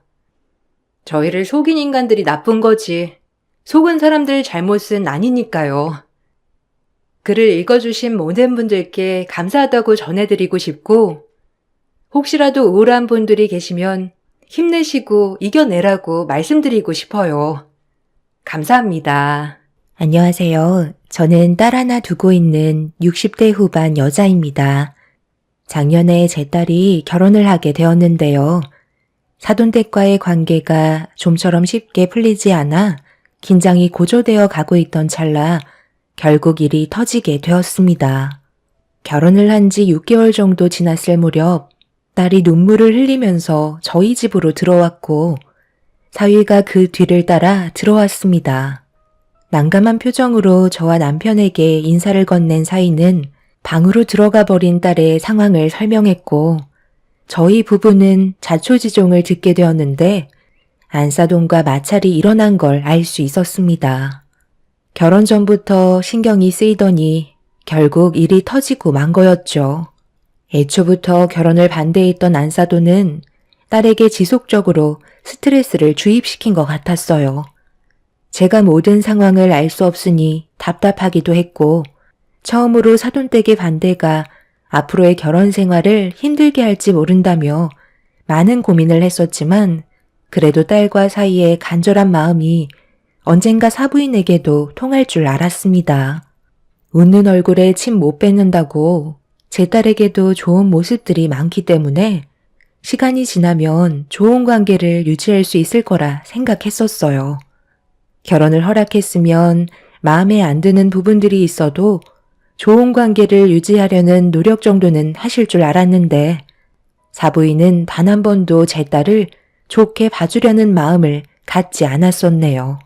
저희를 속인 인간들이 나쁜 거지 속은 사람들 잘못은 아니니까요. 글을 읽어주신 모든 분들께 감사하다고 전해드리고 싶고 혹시라도 우울한 분들이 계시면 힘내시고 이겨내라고 말씀드리고 싶어요. 감사합니다.
안녕하세요. 저는 딸 하나 두고 있는 60대 후반 여자입니다. 작년에 제 딸이 결혼을 하게 되었는데요. 사돈댁과의 관계가 좀처럼 쉽게 풀리지 않아 긴장이 고조되어 가고 있던 찰나 결국 일이 터지게 되었습니다. 결혼을 한 지 6개월 정도 지났을 무렵 딸이 눈물을 흘리면서 저희 집으로 들어왔고 사위가 그 뒤를 따라 들어왔습니다. 난감한 표정으로 저와 남편에게 인사를 건넨 사위는 방으로 들어가 버린 딸의 상황을 설명했고 저희 부부는 자초지종을 듣게 되었는데 안사돈과 마찰이 일어난 걸 알 수 있었습니다. 결혼 전부터 신경이 쓰이더니 결국 일이 터지고 만 거였죠. 애초부터 결혼을 반대했던 안사돈은 딸에게 지속적으로 스트레스를 주입시킨 것 같았어요. 제가 모든 상황을 알 수 없으니 답답하기도 했고 처음으로 사돈댁의 반대가 앞으로의 결혼 생활을 힘들게 할지 모른다며 많은 고민을 했었지만 그래도 딸과 사이의 간절한 마음이 언젠가 사부인에게도 통할 줄 알았습니다. 웃는 얼굴에 침 못 뱉는다고 제 딸에게도 좋은 모습들이 많기 때문에 시간이 지나면 좋은 관계를 유지할 수 있을 거라 생각했었어요. 결혼을 허락했으면 마음에 안 드는 부분들이 있어도 좋은 관계를 유지하려는 노력 정도는 하실 줄 알았는데 사부인은 단 한 번도 제 딸을 좋게 봐주려는 마음을 갖지 않았었네요.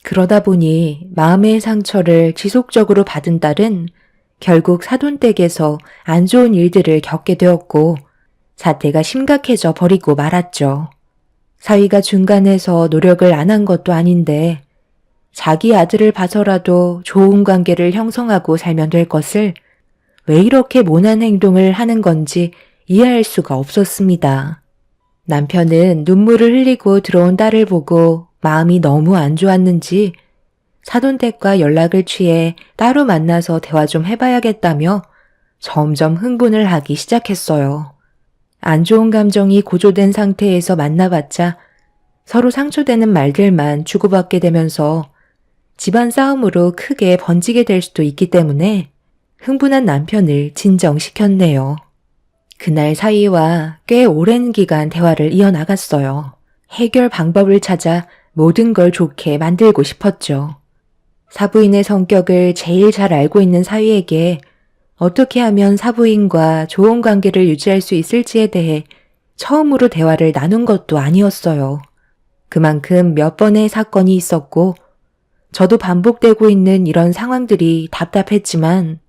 그러다 보니 마음의 상처를 지속적으로 받은 딸은 결국 사돈댁에서 안 좋은 일들을 겪게 되었고 사태가 심각해져 버리고 말았죠. 사위가 중간에서 노력을 안 한 것도 아닌데 자기 아들을 봐서라도 좋은 관계를 형성하고 살면 될 것을 왜 이렇게 모난 행동을 하는 건지 이해할 수가 없었습니다. 남편은 눈물을 흘리고 들어온 딸을 보고 마음이 너무 안 좋았는지 사돈댁과 연락을 취해 따로 만나서 대화 좀 해봐야겠다며 점점 흥분을 하기 시작했어요. 안 좋은 감정이 고조된 상태에서 만나봤자 서로 상처되는 말들만 주고받게 되면서 집안 싸움으로 크게 번지게 될 수도 있기 때문에 흥분한 남편을 진정시켰네요. 그날 사이와 꽤 오랜 기간 대화를 이어나갔어요. 해결 방법을 찾아 모든 걸 좋게 만들고 싶었죠. 사부인의 성격을 제일 잘 알고 있는 사위에게 어떻게 하면 사부인과 좋은 관계를 유지할 수 있을지에 대해 처음으로 대화를 나눈 것도 아니었어요. 그만큼 몇 번의 사건이 있었고 저도 반복되고 있는 이런 상황들이 답답했지만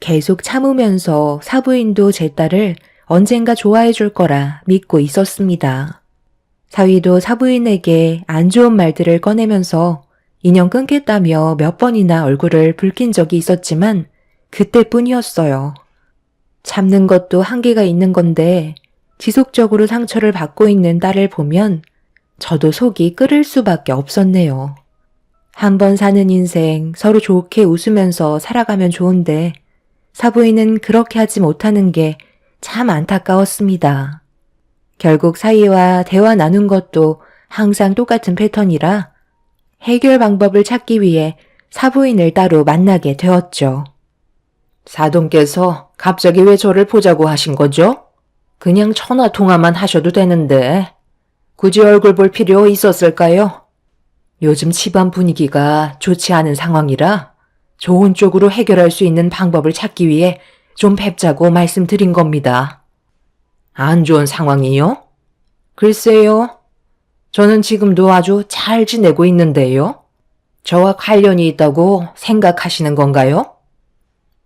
계속 참으면서 사부인도 제 딸을 언젠가 좋아해 줄 거라 믿고 있었습니다. 사위도 사부인에게 안 좋은 말들을 꺼내면서 인연 끊겠다며 몇 번이나 얼굴을 붉힌 적이 있었지만 그때뿐이었어요. 참는 것도 한계가 있는 건데 지속적으로 상처를 받고 있는 딸을 보면 저도 속이 끓을 수밖에 없었네요. 한 번 사는 인생 서로 좋게 웃으면서 살아가면 좋은데 사부인은 그렇게 하지 못하는 게 참 안타까웠습니다. 결국 사위와 대화 나눈 것도 항상 똑같은 패턴이라 해결 방법을 찾기 위해 사부인을 따로 만나게 되었죠.
사돈께서 갑자기 왜 저를 보자고 하신 거죠? 그냥 전화 통화만 하셔도 되는데 굳이 얼굴 볼 필요 있었을까요? 요즘 집안 분위기가 좋지 않은 상황이라 좋은 쪽으로 해결할 수 있는 방법을 찾기 위해 좀 뵙자고 말씀드린 겁니다. 안 좋은 상황이요? 글쎄요. 저는 지금도 아주 잘 지내고 있는데요. 저와 관련이 있다고 생각하시는 건가요?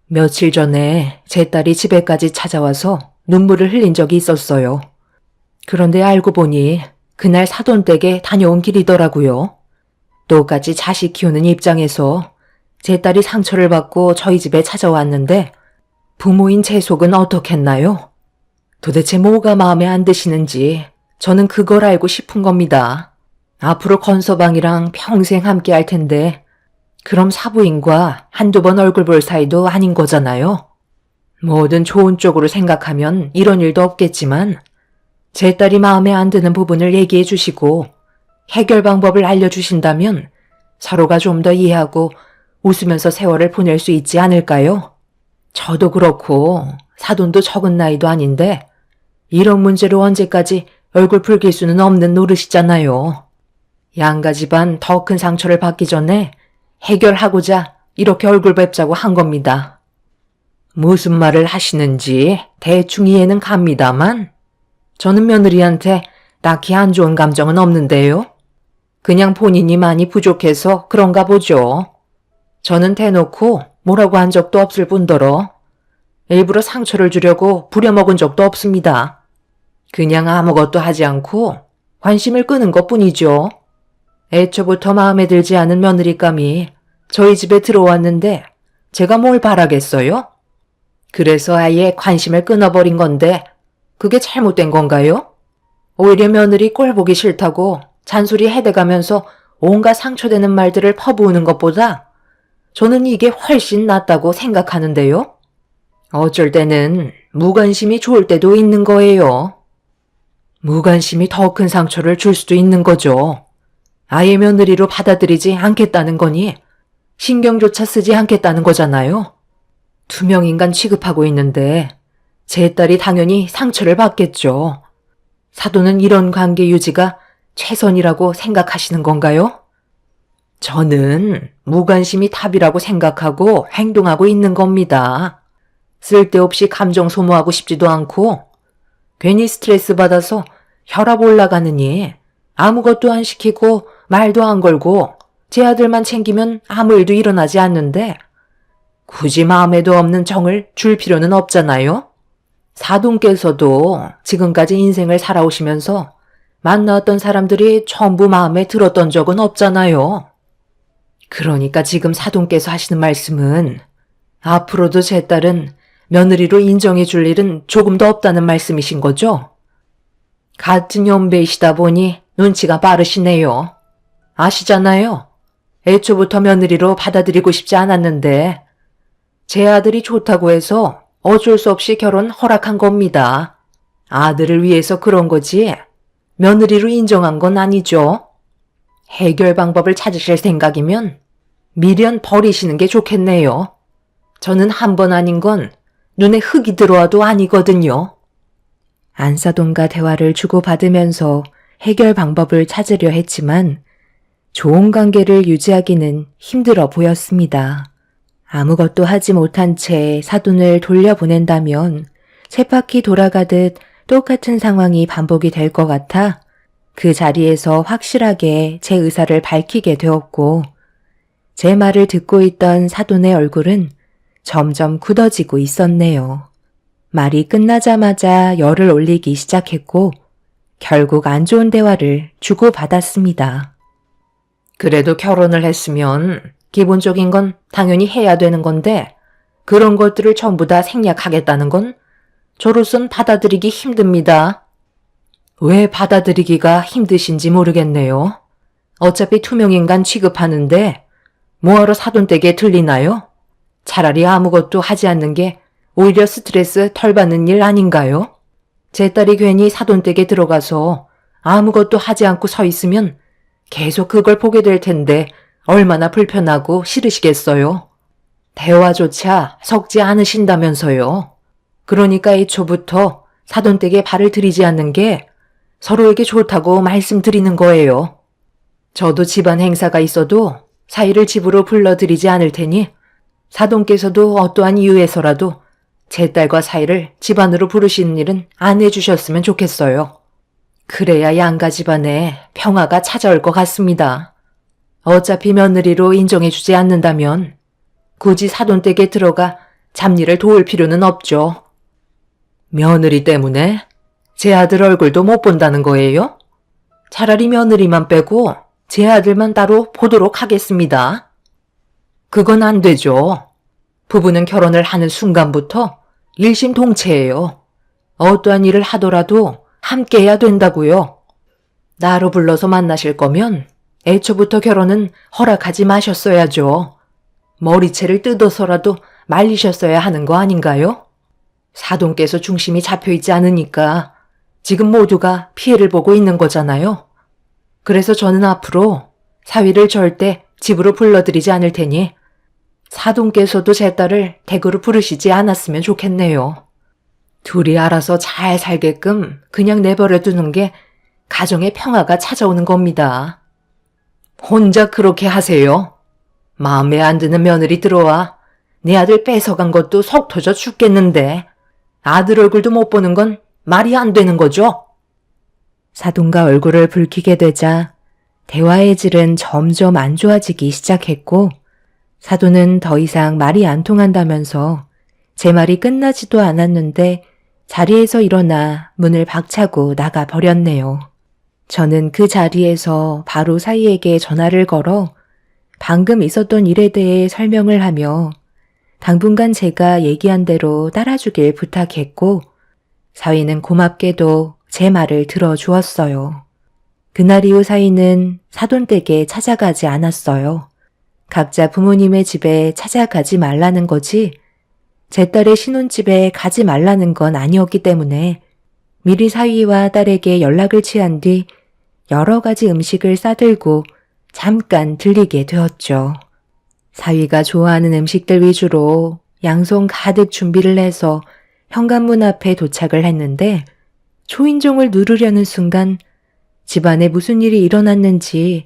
며칠 전에 제 딸이 집에까지 찾아와서 눈물을 흘린 적이 있었어요. 그런데 알고 보니 그날 사돈댁에 다녀온 길이더라고요. 똑같이 자식 키우는 입장에서 제 딸이 상처를 받고 저희 집에 찾아왔는데 부모인 제 속은 어떻겠나요? 도대체 뭐가 마음에 안 드시는지 저는 그걸 알고 싶은 겁니다. 앞으로 건서방이랑 평생 함께 할 텐데 그럼 사부인과 한두 번 얼굴 볼 사이도 아닌 거잖아요. 뭐든 좋은 쪽으로 생각하면 이런 일도 없겠지만 제 딸이 마음에 안 드는 부분을 얘기해 주시고 해결 방법을 알려주신다면 서로가 좀 더 이해하고 웃으면서 세월을 보낼 수 있지 않을까요? 저도 그렇고 사돈도 적은 나이도 아닌데 이런 문제로 언제까지 얼굴 붉힐 수는 없는 노릇이잖아요. 양가 집안 더 큰 상처를 받기 전에 해결하고자 이렇게 얼굴 뵙자고 한 겁니다. 무슨 말을 하시는지 대충 이해는 갑니다만 저는 며느리한테 딱히 안 좋은 감정은 없는데요. 그냥 본인이 많이 부족해서 그런가 보죠. 저는 대놓고 뭐라고 한 적도 없을 뿐더러 일부러 상처를 주려고 부려먹은 적도 없습니다. 그냥 아무것도 하지 않고 관심을 끄는 것뿐이죠. 애초부터 마음에 들지 않은 며느리감이 저희 집에 들어왔는데 제가 뭘 바라겠어요? 그래서 아예 관심을 끊어버린 건데 그게 잘못된 건가요? 오히려 며느리 꼴 보기 싫다고 잔소리 해대가면서 온갖 상처되는 말들을 퍼부으는 것보다 저는 이게 훨씬 낫다고 생각하는데요. 어쩔 때는 무관심이 좋을 때도 있는 거예요. 무관심이 더 큰 상처를 줄 수도 있는 거죠. 아예 며느리로 받아들이지 않겠다는 거니 신경조차 쓰지 않겠다는 거잖아요. 투명인간 취급하고 있는데
제 딸이 당연히 상처를 받겠죠. 사돈은 이런 관계 유지가 최선이라고 생각하시는 건가요? 저는 무관심이 답이라고 생각하고 행동하고 있는 겁니다. 쓸데없이 감정 소모하고 싶지도 않고 괜히 스트레스 받아서 혈압 올라가느니 아무것도 안 시키고 말도 안 걸고 제 아들만 챙기면 아무 일도 일어나지 않는데 굳이 마음에도 없는 정을 줄 필요는 없잖아요. 사돈께서도 지금까지 인생을 살아오시면서 만나왔던 사람들이 전부 마음에 들었던 적은 없잖아요. 그러니까 지금 사돈께서 하시는 말씀은 앞으로도 제 딸은 며느리로 인정해 줄 일은 조금도 없다는 말씀이신 거죠? 같은 연배이시다 보니 눈치가 빠르시네요. 아시잖아요. 애초부터 며느리로 받아들이고 싶지 않았는데 제 아들이 좋다고 해서 어쩔 수 없이 결혼 허락한 겁니다. 아들을 위해서 그런 거지 며느리로 인정한 건 아니죠. 해결 방법을 찾으실 생각이면 미련 버리시는 게 좋겠네요. 저는 한 번 아닌 건 눈에 흙이 들어와도 아니거든요.
안사돈과 대화를 주고받으면서 해결 방법을 찾으려 했지만 좋은 관계를 유지하기는 힘들어 보였습니다. 아무것도 하지 못한 채 사돈을 돌려보낸다면 쳇바퀴 돌아가듯 똑같은 상황이 반복이 될 것 같아 그 자리에서 확실하게 제 의사를 밝히게 되었고 제 말을 듣고 있던 사돈의 얼굴은 점점 굳어지고 있었네요. 말이 끝나자마자 열을 올리기 시작했고 결국 안 좋은 대화를 주고받았습니다.
그래도 결혼을 했으면 기본적인 건 당연히 해야 되는 건데 그런 것들을 전부 다 생략하겠다는 건 저로선 받아들이기 힘듭니다. 왜 받아들이기가 힘드신지 모르겠네요. 어차피 투명인간 취급하는데 뭐하러 사돈댁에 들리나요? 차라리 아무것도 하지 않는 게 오히려 스트레스 덜 받는 일 아닌가요? 제 딸이 괜히 사돈댁에 들어가서 아무것도 하지 않고 서 있으면 계속 그걸 보게 될 텐데 얼마나 불편하고 싫으시겠어요? 대화조차 섞지 않으신다면서요. 그러니까 애초부터 사돈댁에 발을 들이지 않는 게 서로에게 좋다고 말씀드리는 거예요. 저도 집안 행사가 있어도 사이를 집으로 불러드리지 않을 테니 사돈께서도 어떠한 이유에서라도 제 딸과 사이를 집안으로 부르시는 일은 안 해주셨으면 좋겠어요. 그래야 양가 집안에 평화가 찾아올 것 같습니다. 어차피 며느리로 인정해주지 않는다면 굳이 사돈댁에 들어가 잡일을 도울 필요는 없죠. 며느리 때문에 제 아들 얼굴도 못 본다는 거예요? 차라리 며느리만 빼고 제 아들만 따로 보도록 하겠습니다. 그건 안 되죠. 부부는 결혼을 하는 순간부터 일심동체예요. 어떠한 일을 하더라도 함께 해야 된다고요. 나로 불러서 만나실 거면 애초부터 결혼은 허락하지 마셨어야죠. 머리채를 뜯어서라도 말리셨어야 하는 거 아닌가요? 사돈께서 중심이 잡혀있지 않으니까 지금 모두가 피해를 보고 있는 거잖아요. 그래서 저는 앞으로 사위를 절대 집으로 불러들이지 않을 테니 사돈께서도 제 딸을 댁으로 부르시지 않았으면 좋겠네요. 둘이 알아서 잘 살게끔 그냥 내버려 두는 게 가정의 평화가 찾아오는 겁니다. 혼자 그렇게 하세요. 마음에 안 드는 며느리 들어와 내 아들 뺏어간 것도 속 터져 죽겠는데 아들 얼굴도 못 보는 건 말이 안 되는 거죠?
사돈과 얼굴을 붉히게 되자 대화의 질은 점점 안 좋아지기 시작했고 사돈은 더 이상 말이 안 통한다면서 제 말이 끝나지도 않았는데 자리에서 일어나 문을 박차고 나가 버렸네요. 저는 그 자리에서 바로 사위에게 전화를 걸어 방금 있었던 일에 대해 설명을 하며 당분간 제가 얘기한 대로 따라주길 부탁했고 사위는 고맙게도 제 말을 들어주었어요. 그날 이후 사위는 사돈댁에 찾아가지 않았어요. 각자 부모님의 집에 찾아가지 말라는 거지 제 딸의 신혼집에 가지 말라는 건 아니었기 때문에 미리 사위와 딸에게 연락을 취한 뒤 여러 가지 음식을 싸들고 잠깐 들리게 되었죠. 사위가 좋아하는 음식들 위주로 양손 가득 준비를 해서 현관문 앞에 도착을 했는데 초인종을 누르려는 순간 집안에 무슨 일이 일어났는지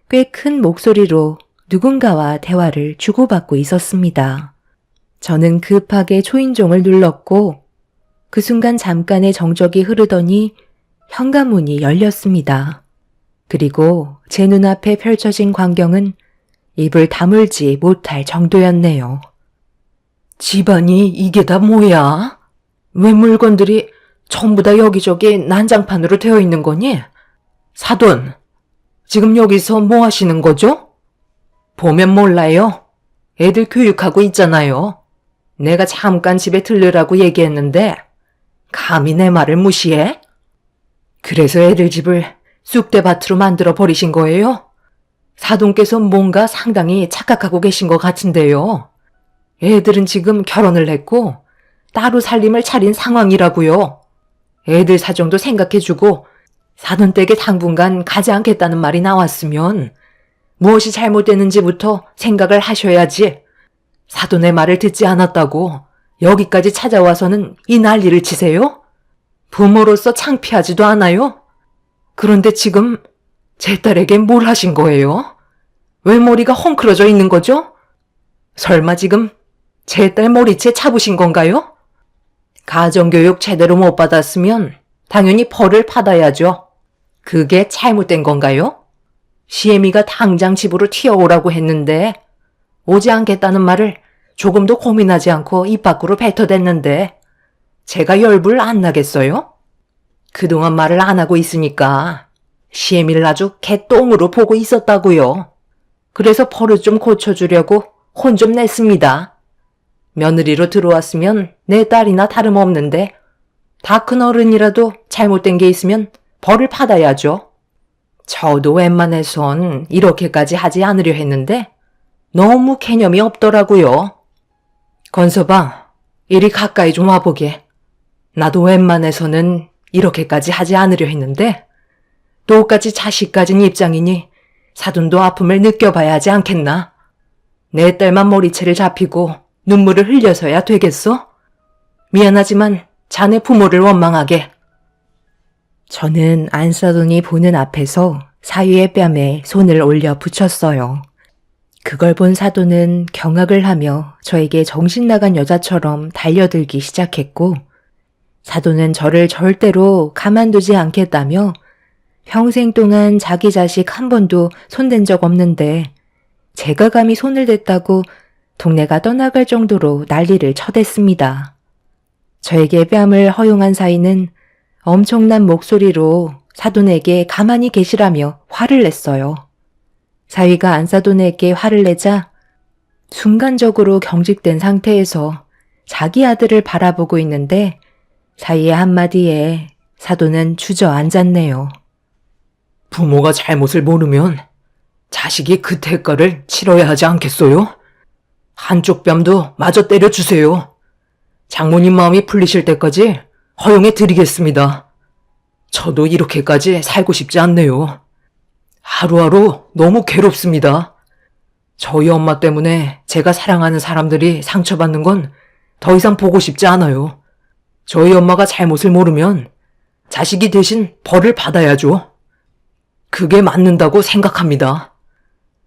꽤 큰 목소리로 누군가와 대화를 주고받고 있었습니다. 저는 급하게 초인종을 눌렀고 그 순간 잠깐의 정적이 흐르더니 현관문이 열렸습니다. 그리고 제 눈앞에 펼쳐진 광경은 입을 다물지 못할 정도였네요.
집안이 이게 다 뭐야? 왜 물건들이 전부 다 여기저기 난장판으로 되어 있는 거니? 사돈, 지금 여기서 뭐 하시는 거죠? 보면 몰라요. 애들 교육하고 있잖아요. 내가 잠깐 집에 들르라고 얘기했는데 감히 내 말을 무시해? 그래서 애들 집을 쑥대밭으로 만들어 버리신 거예요? 사돈께서 뭔가 상당히 착각하고 계신 것 같은데요. 애들은 지금 결혼을 했고 따로 살림을 차린 상황이라고요. 애들 사정도 생각해주고 사돈 댁에 당분간 가지 않겠다는 말이 나왔으면 무엇이 잘못됐는지부터 생각을 하셔야지. 사돈의 말을 듣지 않았다고 여기까지 찾아와서는 이 난리를 치세요? 부모로서 창피하지도 않아요? 그런데 지금 제 딸에게 뭘 하신 거예요? 왜 머리가 헝클어져 있는 거죠? 설마 지금 제 딸 머리채 잡으신 건가요? 가정교육 제대로 못 받았으면 당연히 벌을 받아야죠. 그게 잘못된 건가요? 시애미가 당장 집으로 튀어오라고 했는데 오지 않겠다는 말을 조금도 고민하지 않고 입 밖으로 뱉어댔는데 제가 열불 안 나겠어요? 그동안 말을 안 하고 있으니까 시애미를 아주 개똥으로 보고 있었다고요. 그래서 버릇 좀 고쳐주려고 혼 좀 냈습니다. 며느리로 들어왔으면 내 딸이나 다름없는데 다 큰 어른이라도 잘못된 게 있으면 벌을 받아야죠. 저도 웬만해선 이렇게까지 하지 않으려 했는데 너무 개념이 없더라고요. 건서방, 이리 가까이 좀 와보게. 나도 웬만해서는 이렇게까지 하지 않으려 했는데 똑같이 자식 가진 입장이니 사돈도 아픔을 느껴봐야 하지 않겠나? 내 딸만 머리채를 잡히고 눈물을 흘려서야 되겠어? 미안하지만 자네 부모를 원망하게.
저는 안사돈이 보는 앞에서 사위의 뺨에 손을 올려 붙였어요. 그걸 본 사돈은 경악을 하며 저에게 정신 나간 여자처럼 달려들기 시작했고 사돈은 저를 절대로 가만두지 않겠다며 평생 동안 자기 자식 한 번도 손댄 적 없는데 제가 감히 손을 댔다고 동네가 떠나갈 정도로 난리를 쳐댔습니다. 저에게 뺨을 허용한 사위는 엄청난 목소리로 사돈에게 가만히 계시라며 화를 냈어요. 사위가 안사돈에게 화를 내자 순간적으로 경직된 상태에서 자기 아들을 바라보고 있는데 사위의 한마디에 사돈은 주저앉았네요.
부모가 잘못을 모르면 자식이 그 대가를 치러야 하지 않겠어요? 한쪽 뺨도 마저 때려주세요. 장모님 마음이 풀리실 때까지 허용해 드리겠습니다. 저도 이렇게까지 살고 싶지 않네요. 하루하루 너무 괴롭습니다. 저희 엄마 때문에 제가 사랑하는 사람들이 상처받는 건 더 이상 보고 싶지 않아요. 저희 엄마가 잘못을 모르면 자식이 대신 벌을 받아야죠. 그게 맞는다고 생각합니다.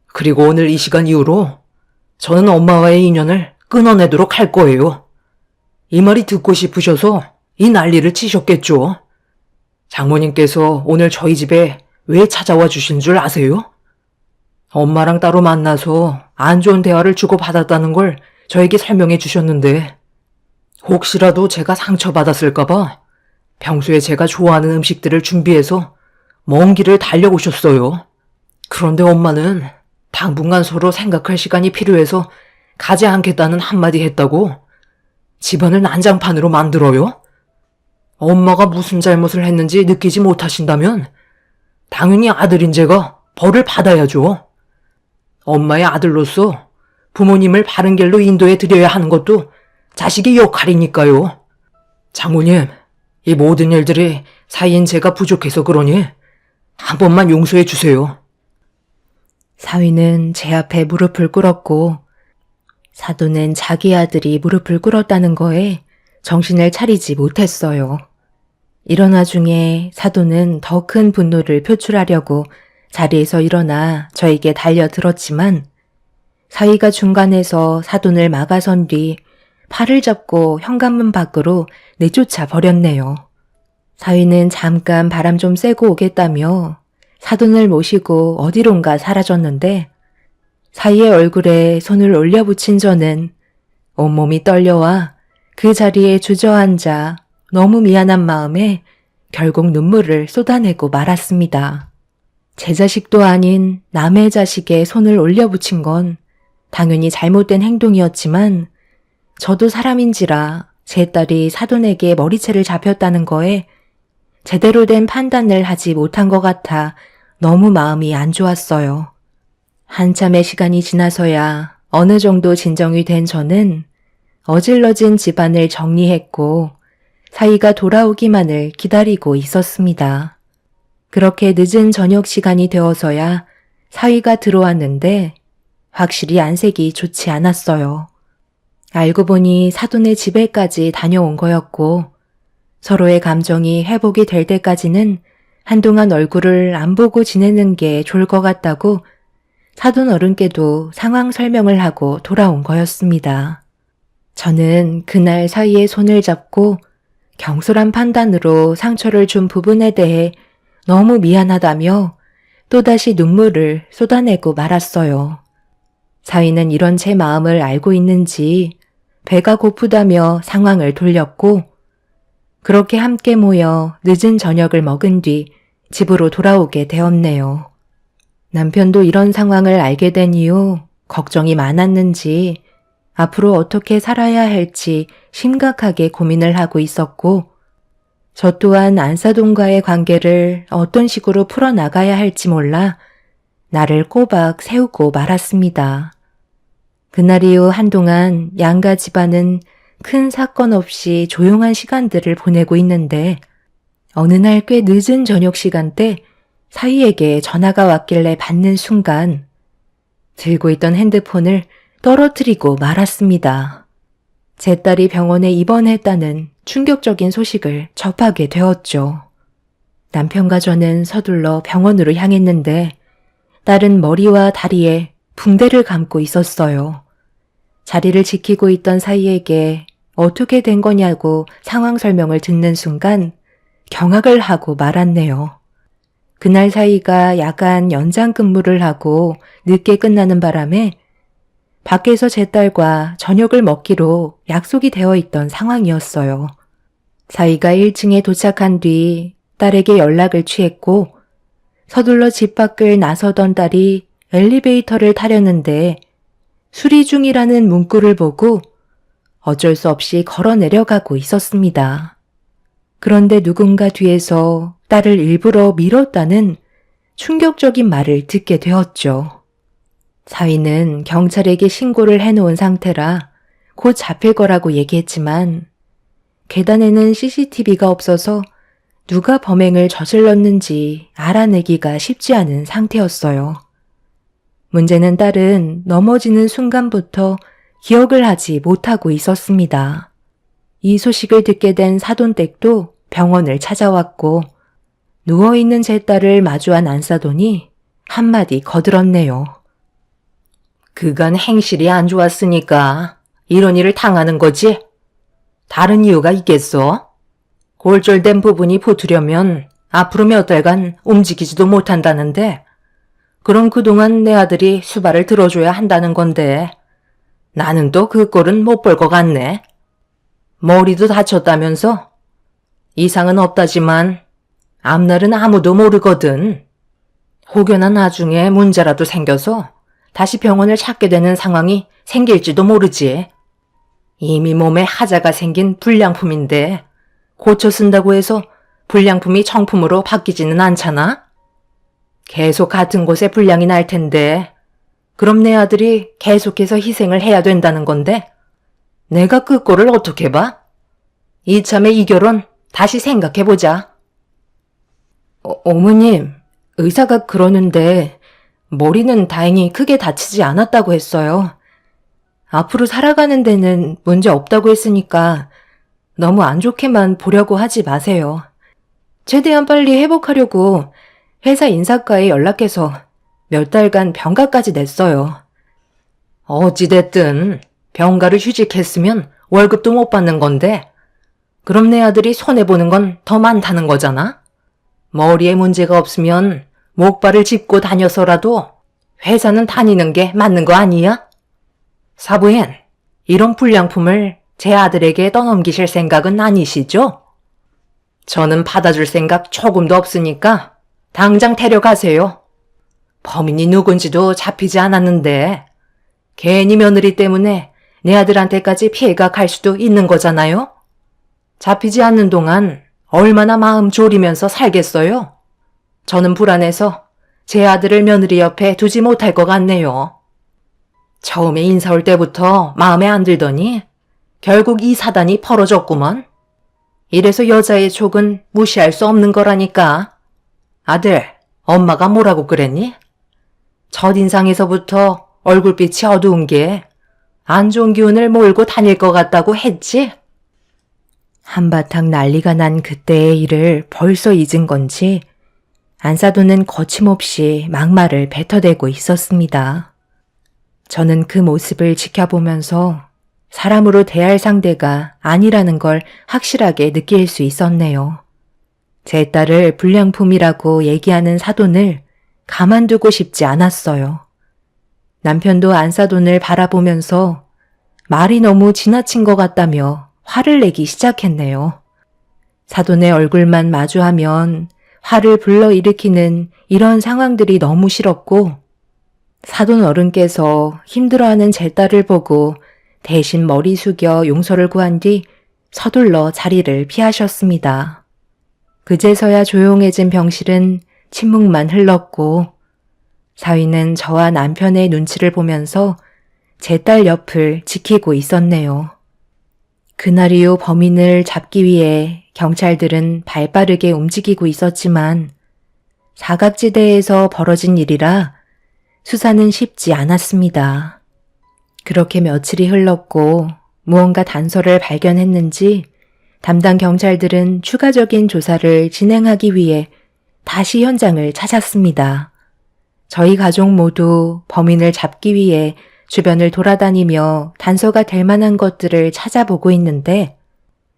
그리고 오늘 이 시간 이후로 저는 엄마와의 인연을 끊어내도록 할 거예요. 이 말이 듣고 싶으셔서 이 난리를 치셨겠죠. 장모님께서 오늘 저희 집에 왜 찾아와 주신 줄 아세요? 엄마랑 따로 만나서 안 좋은 대화를 주고받았다는 걸 저에게 설명해 주셨는데 혹시라도 제가 상처받았을까봐 평소에 제가 좋아하는 음식들을 준비해서 먼 길을 달려오셨어요. 그런데 엄마는 당분간 서로 생각할 시간이 필요해서 가지 않겠다는 한마디 했다고 집안을 난장판으로 만들어요? 엄마가 무슨 잘못을 했는지 느끼지 못하신다면 당연히 아들인 제가 벌을 받아야죠. 엄마의 아들로서 부모님을 바른 길로 인도해 드려야 하는 것도 자식의 역할이니까요. 장모님, 이 모든 일들이 사이인 제가 부족해서 그러니 한 번만 용서해 주세요.
사위는 제 앞에 무릎을 꿇었고 사돈은 자기 아들이 무릎을 꿇었다는 거에 정신을 차리지 못했어요. 일어나 중에 사돈은 더 큰 분노를 표출하려고 자리에서 일어나 저에게 달려들었지만 사위가 중간에서 사돈을 막아선 뒤 팔을 잡고 현관문 밖으로 내쫓아 버렸네요. 사위는 잠깐 바람 좀 쐬고 오겠다며 사돈을 모시고 어디론가 사라졌는데 사위의 얼굴에 손을 올려붙인 저는 온몸이 떨려와 그 자리에 주저앉아 너무 미안한 마음에 결국 눈물을 쏟아내고 말았습니다. 제 자식도 아닌 남의 자식에 손을 올려붙인 건 당연히 잘못된 행동이었지만 저도 사람인지라 제 딸이 사돈에게 머리채를 잡혔다는 거에 제대로 된 판단을 하지 못한 것 같아 너무 마음이 안 좋았어요. 한참의 시간이 지나서야 어느 정도 진정이 된 저는 어질러진 집안을 정리했고 사위가 돌아오기만을 기다리고 있었습니다. 그렇게 늦은 저녁 시간이 되어서야 사위가 들어왔는데 확실히 안색이 좋지 않았어요. 알고 보니 사돈의 집에까지 다녀온 거였고 서로의 감정이 회복이 될 때까지는 한동안 얼굴을 안 보고 지내는 게 좋을 것 같다고 사돈 어른께도 상황 설명을 하고 돌아온 거였습니다. 저는 그날 사위의 손을 잡고 경솔한 판단으로 상처를 준 부분에 대해 너무 미안하다며 또다시 눈물을 쏟아내고 말았어요. 사위는 이런 제 마음을 알고 있는지 배가 고프다며 상황을 돌렸고 그렇게 함께 모여 늦은 저녁을 먹은 뒤 집으로 돌아오게 되었네요. 남편도 이런 상황을 알게 된 이후 걱정이 많았는지 앞으로 어떻게 살아야 할지 심각하게 고민을 하고 있었고 저 또한 안사돈과의 관계를 어떤 식으로 풀어나가야 할지 몰라 나를 꼬박 세우고 말았습니다. 그날 이후 한동안 양가 집안은 큰 사건 없이 조용한 시간들을 보내고 있는데 어느 날 꽤 늦은 저녁 시간대 사위에게 전화가 왔길래 받는 순간 들고 있던 핸드폰을 떨어뜨리고 말았습니다. 제 딸이 병원에 입원했다는 충격적인 소식을 접하게 되었죠. 남편과 저는 서둘러 병원으로 향했는데 딸은 머리와 다리에 붕대를 감고 있었어요. 자리를 지키고 있던 사위에게 어떻게 된 거냐고 상황 설명을 듣는 순간 경악을 하고 말았네요. 그날 사위가 야간 연장 근무를 하고 늦게 끝나는 바람에 밖에서 제 딸과 저녁을 먹기로 약속이 되어 있던 상황이었어요. 사위가 1층에 도착한 뒤 딸에게 연락을 취했고 서둘러 집 밖을 나서던 딸이 엘리베이터를 타려는데 수리 중이라는 문구를 보고 어쩔 수 없이 걸어 내려가고 있었습니다. 그런데 누군가 뒤에서 딸을 일부러 밀었다는 충격적인 말을 듣게 되었죠. 사위는 경찰에게 신고를 해놓은 상태라 곧 잡힐 거라고 얘기했지만 계단에는 CCTV가 없어서 누가 범행을 저질렀는지 알아내기가 쉽지 않은 상태였어요. 문제는 딸은 넘어지는 순간부터 기억을 하지 못하고 있었습니다. 이 소식을 듣게 된 사돈댁도 병원을 찾아왔고 누워있는 제 딸을 마주한 안사돈이 한마디 거들었네요.
그간 행실이 안 좋았으니까 이런 일을 당하는 거지? 다른 이유가 있겠어? 골절된 부분이 붙으려면 앞으로 몇 달간 움직이지도 못한다는데 그럼 그동안 내 아들이 수발을 들어줘야 한다는 건데 나는 또 그 꼴은 못 볼 것 같네. 머리도 다쳤다면서? 이상은 없다지만 앞날은 아무도 모르거든. 혹여나 나중에 문제라도 생겨서 다시 병원을 찾게 되는 상황이 생길지도 모르지. 이미 몸에 하자가 생긴 불량품인데 고쳐 쓴다고 해서 불량품이 정품으로 바뀌지는 않잖아? 계속 같은 곳에 불량이 날 텐데 그럼 내 아들이 계속해서 희생을 해야 된다는 건데 내가 그 꼴을 어떻게 봐? 이참에 이 결혼 다시 생각해보자.
어머님, 의사가 그러는데 머리는 다행히 크게 다치지 않았다고 했어요. 앞으로 살아가는 데는 문제 없다고 했으니까 너무 안 좋게만 보려고 하지 마세요. 최대한 빨리 회복하려고 회사 인사과에 연락해서 몇 달간 병가까지 냈어요.
어찌됐든 병가를 휴직했으면 월급도 못 받는 건데 그럼 내 아들이 손해보는 건 더 많다는 거잖아? 머리에 문제가 없으면 목발을 짚고 다녀서라도 회사는 다니는 게 맞는 거 아니야? 사부인, 이런 불량품을 제 아들에게 떠넘기실 생각은 아니시죠? 저는 받아줄 생각 조금도 없으니까 당장 데려가세요. 범인이 누군지도 잡히지 않았는데 괜히 며느리 때문에 내 아들한테까지 피해가 갈 수도 있는 거잖아요? 잡히지 않는 동안 얼마나 마음 졸이면서 살겠어요? 저는 불안해서 제 아들을 며느리 옆에 두지 못할 것 같네요. 처음에 인사 올 때부터 마음에 안 들더니 결국 이 사단이 벌어졌구먼. 이래서 여자의 촉은 무시할 수 없는 거라니까. 아들, 엄마가 뭐라고 그랬니? 첫인상에서부터 얼굴빛이 어두운 게 안 좋은 기운을 몰고 다닐 것 같다고 했지?
한바탕 난리가 난 그때의 일을 벌써 잊은 건지 안사돈은 거침없이 막말을 뱉어대고 있었습니다. 저는 그 모습을 지켜보면서 사람으로 대할 상대가 아니라는 걸 확실하게 느낄 수 있었네요. 제 딸을 불량품이라고 얘기하는 사돈을 가만두고 싶지 않았어요. 남편도 안사돈을 바라보면서 말이 너무 지나친 것 같다며 화를 내기 시작했네요. 사돈의 얼굴만 마주하면 화를 불러일으키는 이런 상황들이 너무 싫었고 사돈 어른께서 힘들어하는 제 딸을 보고 대신 머리 숙여 용서를 구한 뒤 서둘러 자리를 피하셨습니다. 그제서야 조용해진 병실은 침묵만 흘렀고 사위는 저와 남편의 눈치를 보면서 제 딸 옆을 지키고 있었네요. 그날 이후 범인을 잡기 위해 경찰들은 발빠르게 움직이고 있었지만 사각지대에서 벌어진 일이라 수사는 쉽지 않았습니다. 그렇게 며칠이 흘렀고 무언가 단서를 발견했는지 담당 경찰들은 추가적인 조사를 진행하기 위해 다시 현장을 찾았습니다. 저희 가족 모두 범인을 잡기 위해 주변을 돌아다니며 단서가 될 만한 것들을 찾아보고 있는데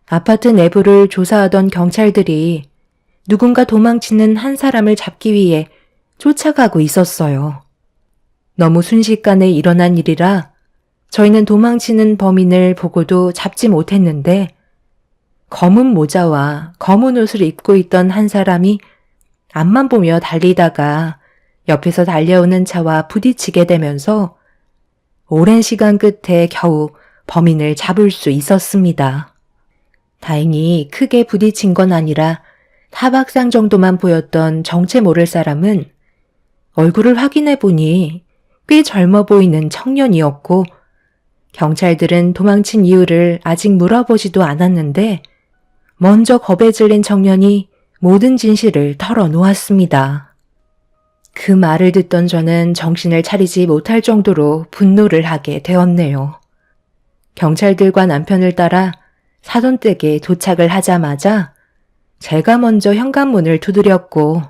아파트 내부를 조사하던 경찰들이 누군가 도망치는 한 사람을 잡기 위해 쫓아가고 있었어요. 너무 순식간에 일어난 일이라 저희는 도망치는 범인을 보고도 잡지 못했는데 검은 모자와 검은 옷을 입고 있던 한 사람이 앞만 보며 달리다가 옆에서 달려오는 차와 부딪히게 되면서 오랜 시간 끝에 겨우 범인을 잡을 수 있었습니다. 다행히 크게 부딪힌 건 아니라 타박상 정도만 보였던 정체 모를 사람은 얼굴을 확인해 보니 꽤 젊어 보이는 청년이었고 경찰들은 도망친 이유를 아직 물어보지도 않았는데 먼저 겁에 질린 청년이 모든 진실을 털어놓았습니다. 그 말을 듣던 저는 정신을 차리지 못할 정도로 분노를 하게 되었네요. 경찰들과 남편을 따라 사돈댁에 도착을 하자마자 제가 먼저 현관문을 두드렸고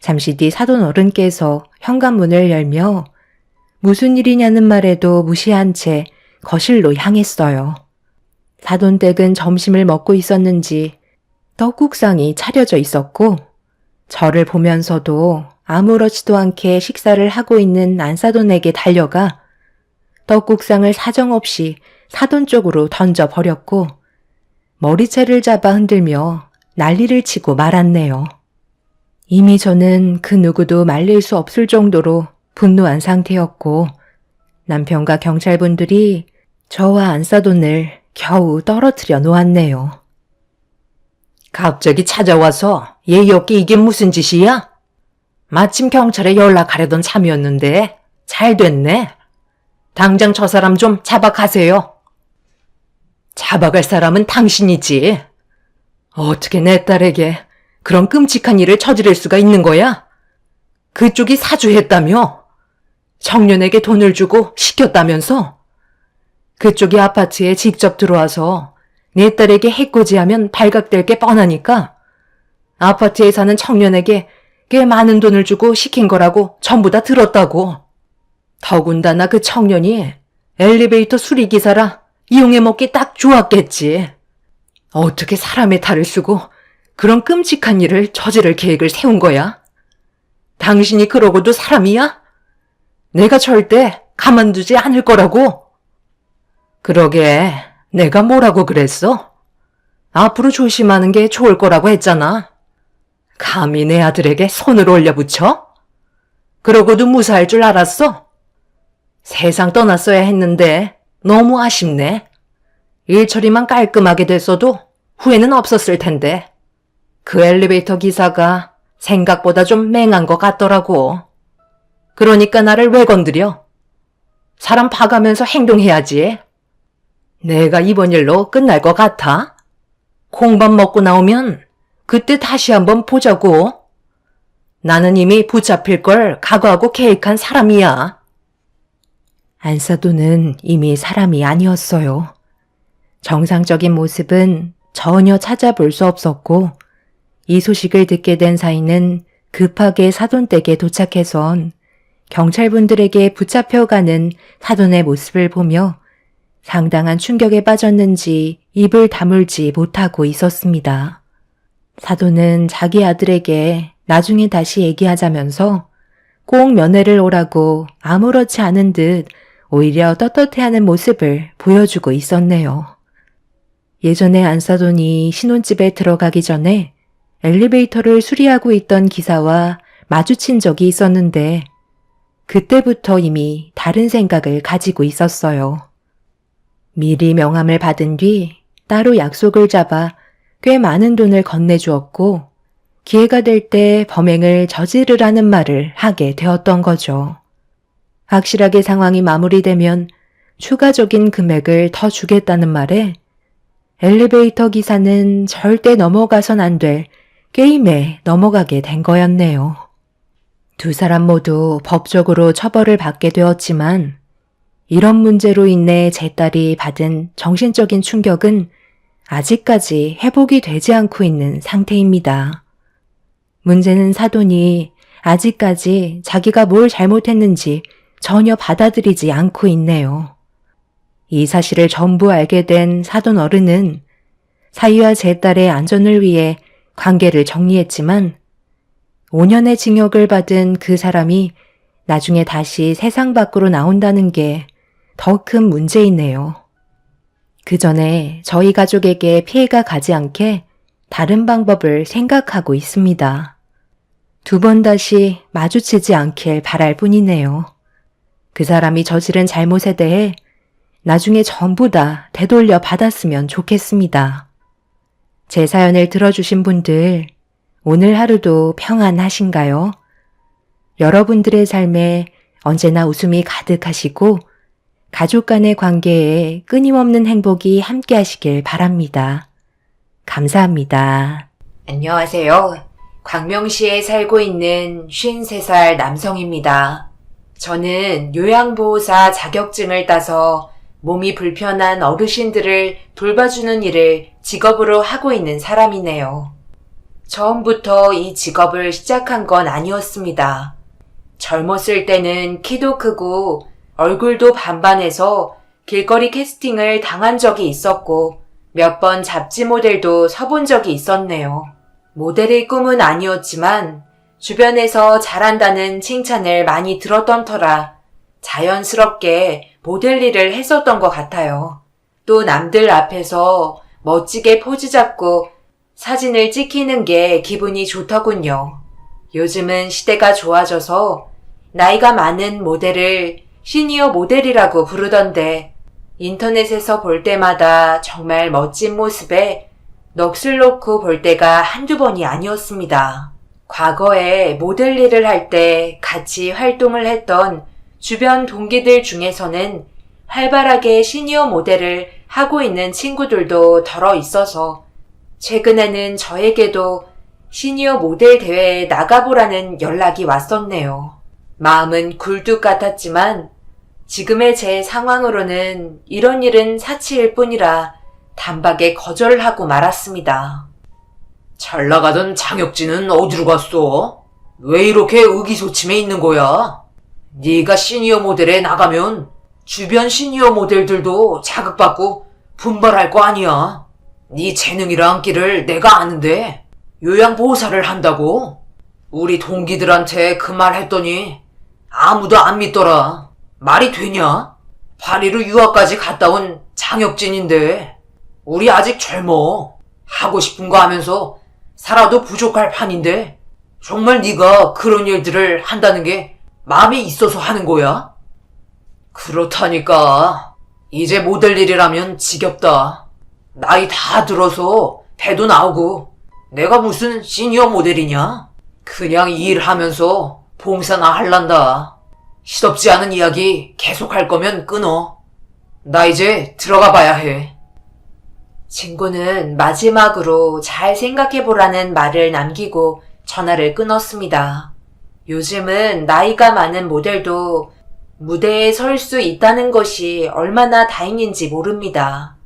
잠시 뒤 사돈 어른께서 현관문을 열며 무슨 일이냐는 말에도 무시한 채 거실로 향했어요. 사돈댁은 점심을 먹고 있었는지 떡국상이 차려져 있었고 저를 보면서도 아무렇지도 않게 식사를 하고 있는 안사돈에게 달려가 떡국상을 사정없이 사돈 쪽으로 던져버렸고 머리채를 잡아 흔들며 난리를 치고 말았네요. 이미 저는 그 누구도 말릴 수 없을 정도로 분노한 상태였고 남편과 경찰분들이 저와 안사돈을 겨우 떨어뜨려 놓았네요.
갑자기 찾아와서 예의 없게 이게 무슨 짓이야? 마침 경찰에 연락하려던 참이었는데 잘 됐네. 당장 저 사람 좀 잡아가세요. 잡아갈 사람은 당신이지. 어떻게 내 딸에게 그런 끔찍한 일을 저지를 수가 있는 거야? 그쪽이 사주했다며? 청년에게 돈을 주고 시켰다면서? 그쪽이 아파트에 직접 들어와서
내 딸에게 해코지하면 발각될 게 뻔하니까 아파트에 사는 청년에게 꽤 많은 돈을 주고 시킨 거라고 전부 다 들었다고. 더군다나 그 청년이 엘리베이터 수리기사라 이용해 먹기 딱 좋았겠지. 어떻게 사람의 탈을 쓰고 그런 끔찍한 일을 저지를 계획을 세운 거야? 당신이 그러고도 사람이야? 내가 절대 가만두지 않을 거라고. 그러게, 내가 뭐라고 그랬어? 앞으로 조심하는 게 좋을 거라고 했잖아. 감히 내 아들에게 손을 올려붙여? 그러고도 무사할 줄 알았어? 세상 떠났어야 했는데 너무 아쉽네. 일 처리만 깔끔하게 됐어도 후회는 없었을 텐데. 그 엘리베이터 기사가 생각보다 좀 맹한 것 같더라고. 그러니까 나를 왜 건드려? 사람 봐가면서 행동해야지. 내가 이번 일로 끝날 것 같아? 콩밥 먹고 나오면 그때 다시 한번 보자고. 나는 이미 붙잡힐 걸 각오하고 계획한 사람이야.
안사돈은 이미 사람이 아니었어요. 정상적인 모습은 전혀 찾아볼 수 없었고 이 소식을 듣게 된 사이는 급하게 사돈댁에 도착해선 경찰분들에게 붙잡혀가는 사돈의 모습을 보며 상당한 충격에 빠졌는지 입을 다물지 못하고 있었습니다. 사돈은 자기 아들에게 나중에 다시 얘기하자면서 꼭 면회를 오라고 아무렇지 않은 듯 오히려 떳떳해하는 모습을 보여주고 있었네요. 예전에 안사돈이 신혼집에 들어가기 전에 엘리베이터를 수리하고 있던 기사와 마주친 적이 있었는데 그때부터 이미 다른 생각을 가지고 있었어요. 미리 명함을 받은 뒤 따로 약속을 잡아 꽤 많은 돈을 건네주었고 기회가 될 때 범행을 저지르라는 말을 하게 되었던 거죠. 확실하게 상황이 마무리되면 추가적인 금액을 더 주겠다는 말에 엘리베이터 기사는 절대 넘어가선 안 될 게임에 넘어가게 된 거였네요. 두 사람 모두 법적으로 처벌을 받게 되었지만 이런 문제로 인해 제 딸이 받은 정신적인 충격은 아직까지 회복이 되지 않고 있는 상태입니다. 문제는 사돈이 아직까지 자기가 뭘 잘못했는지 전혀 받아들이지 않고 있네요. 이 사실을 전부 알게 된 사돈 어른은 사위와 제 딸의 안전을 위해 관계를 정리했지만 5년의 징역을 받은 그 사람이 나중에 다시 세상 밖으로 나온다는 게 더 큰 문제이네요. 그 전에 저희 가족에게 피해가 가지 않게 다른 방법을 생각하고 있습니다. 두 번 다시 마주치지 않길 바랄 뿐이네요. 그 사람이 저지른 잘못에 대해 나중에 전부 다 되돌려 받았으면 좋겠습니다. 제 사연을 들어주신 분들, 오늘 하루도 평안하신가요? 여러분들의 삶에 언제나 웃음이 가득하시고 가족 간의 관계에 끊임없는 행복이 함께 하시길 바랍니다. 감사합니다.
안녕하세요. 광명시에 살고 있는 53살 남성입니다. 저는 요양보호사 자격증을 따서 몸이 불편한 어르신들을 돌봐주는 일을 직업으로 하고 있는 사람이네요. 처음부터 이 직업을 시작한 건 아니었습니다. 젊었을 때는 키도 크고 얼굴도 반반해서 길거리 캐스팅을 당한 적이 있었고 몇 번 잡지 모델도 서본 적이 있었네요. 모델의 꿈은 아니었지만 주변에서 잘한다는 칭찬을 많이 들었던 터라 자연스럽게 모델 일을 했었던 것 같아요. 또 남들 앞에서 멋지게 포즈 잡고 사진을 찍히는 게 기분이 좋더군요. 요즘은 시대가 좋아져서 나이가 많은 모델을 시니어 모델이라고 부르던데 인터넷에서 볼 때마다 정말 멋진 모습에 넋을 놓고 볼 때가 한두 번이 아니었습니다. 과거에 모델 일을 할 때 같이 활동을 했던 주변 동기들 중에서는 활발하게 시니어 모델을 하고 있는 친구들도 덜어 있어서 최근에는 저에게도 시니어 모델 대회에 나가보라는 연락이 왔었네요. 마음은 굴뚝 같았지만 지금의 제 상황으로는 이런 일은 사치일 뿐이라 단박에 거절하고 말았습니다.
잘 나가던 장혁진은 어디로 갔어? 왜 이렇게 의기소침해 있는 거야? 네가 시니어 모델에 나가면 주변 시니어 모델들도 자극받고 분발할 거 아니야. 네 재능이랑 끼를 내가 아는데 요양보호사를 한다고? 우리 동기들한테 그 말 했더니 아무도 안 믿더라. 말이 되냐? 파리로 유학까지 갔다 온 장혁진인데 우리 아직 젊어. 하고 싶은 거 하면서 살아도 부족할 판인데 정말 네가 그런 일들을 한다는 게 마음에 있어서 하는 거야? 그렇다니까. 이제 모델 일이라면 지겹다. 나이 다 들어서 배도 나오고 내가 무슨 시니어 모델이냐? 그냥 일하면서 봉사나 할란다. 시덥지 않은 이야기 계속 할 거면 끊어. 나 이제 들어가 봐야 해.
친구는 마지막으로 잘 생각해보라는 말을 남기고 전화를 끊었습니다. 요즘은 나이가 많은 모델도 무대에 설 수 있다는 것이 얼마나 다행인지 모릅니다.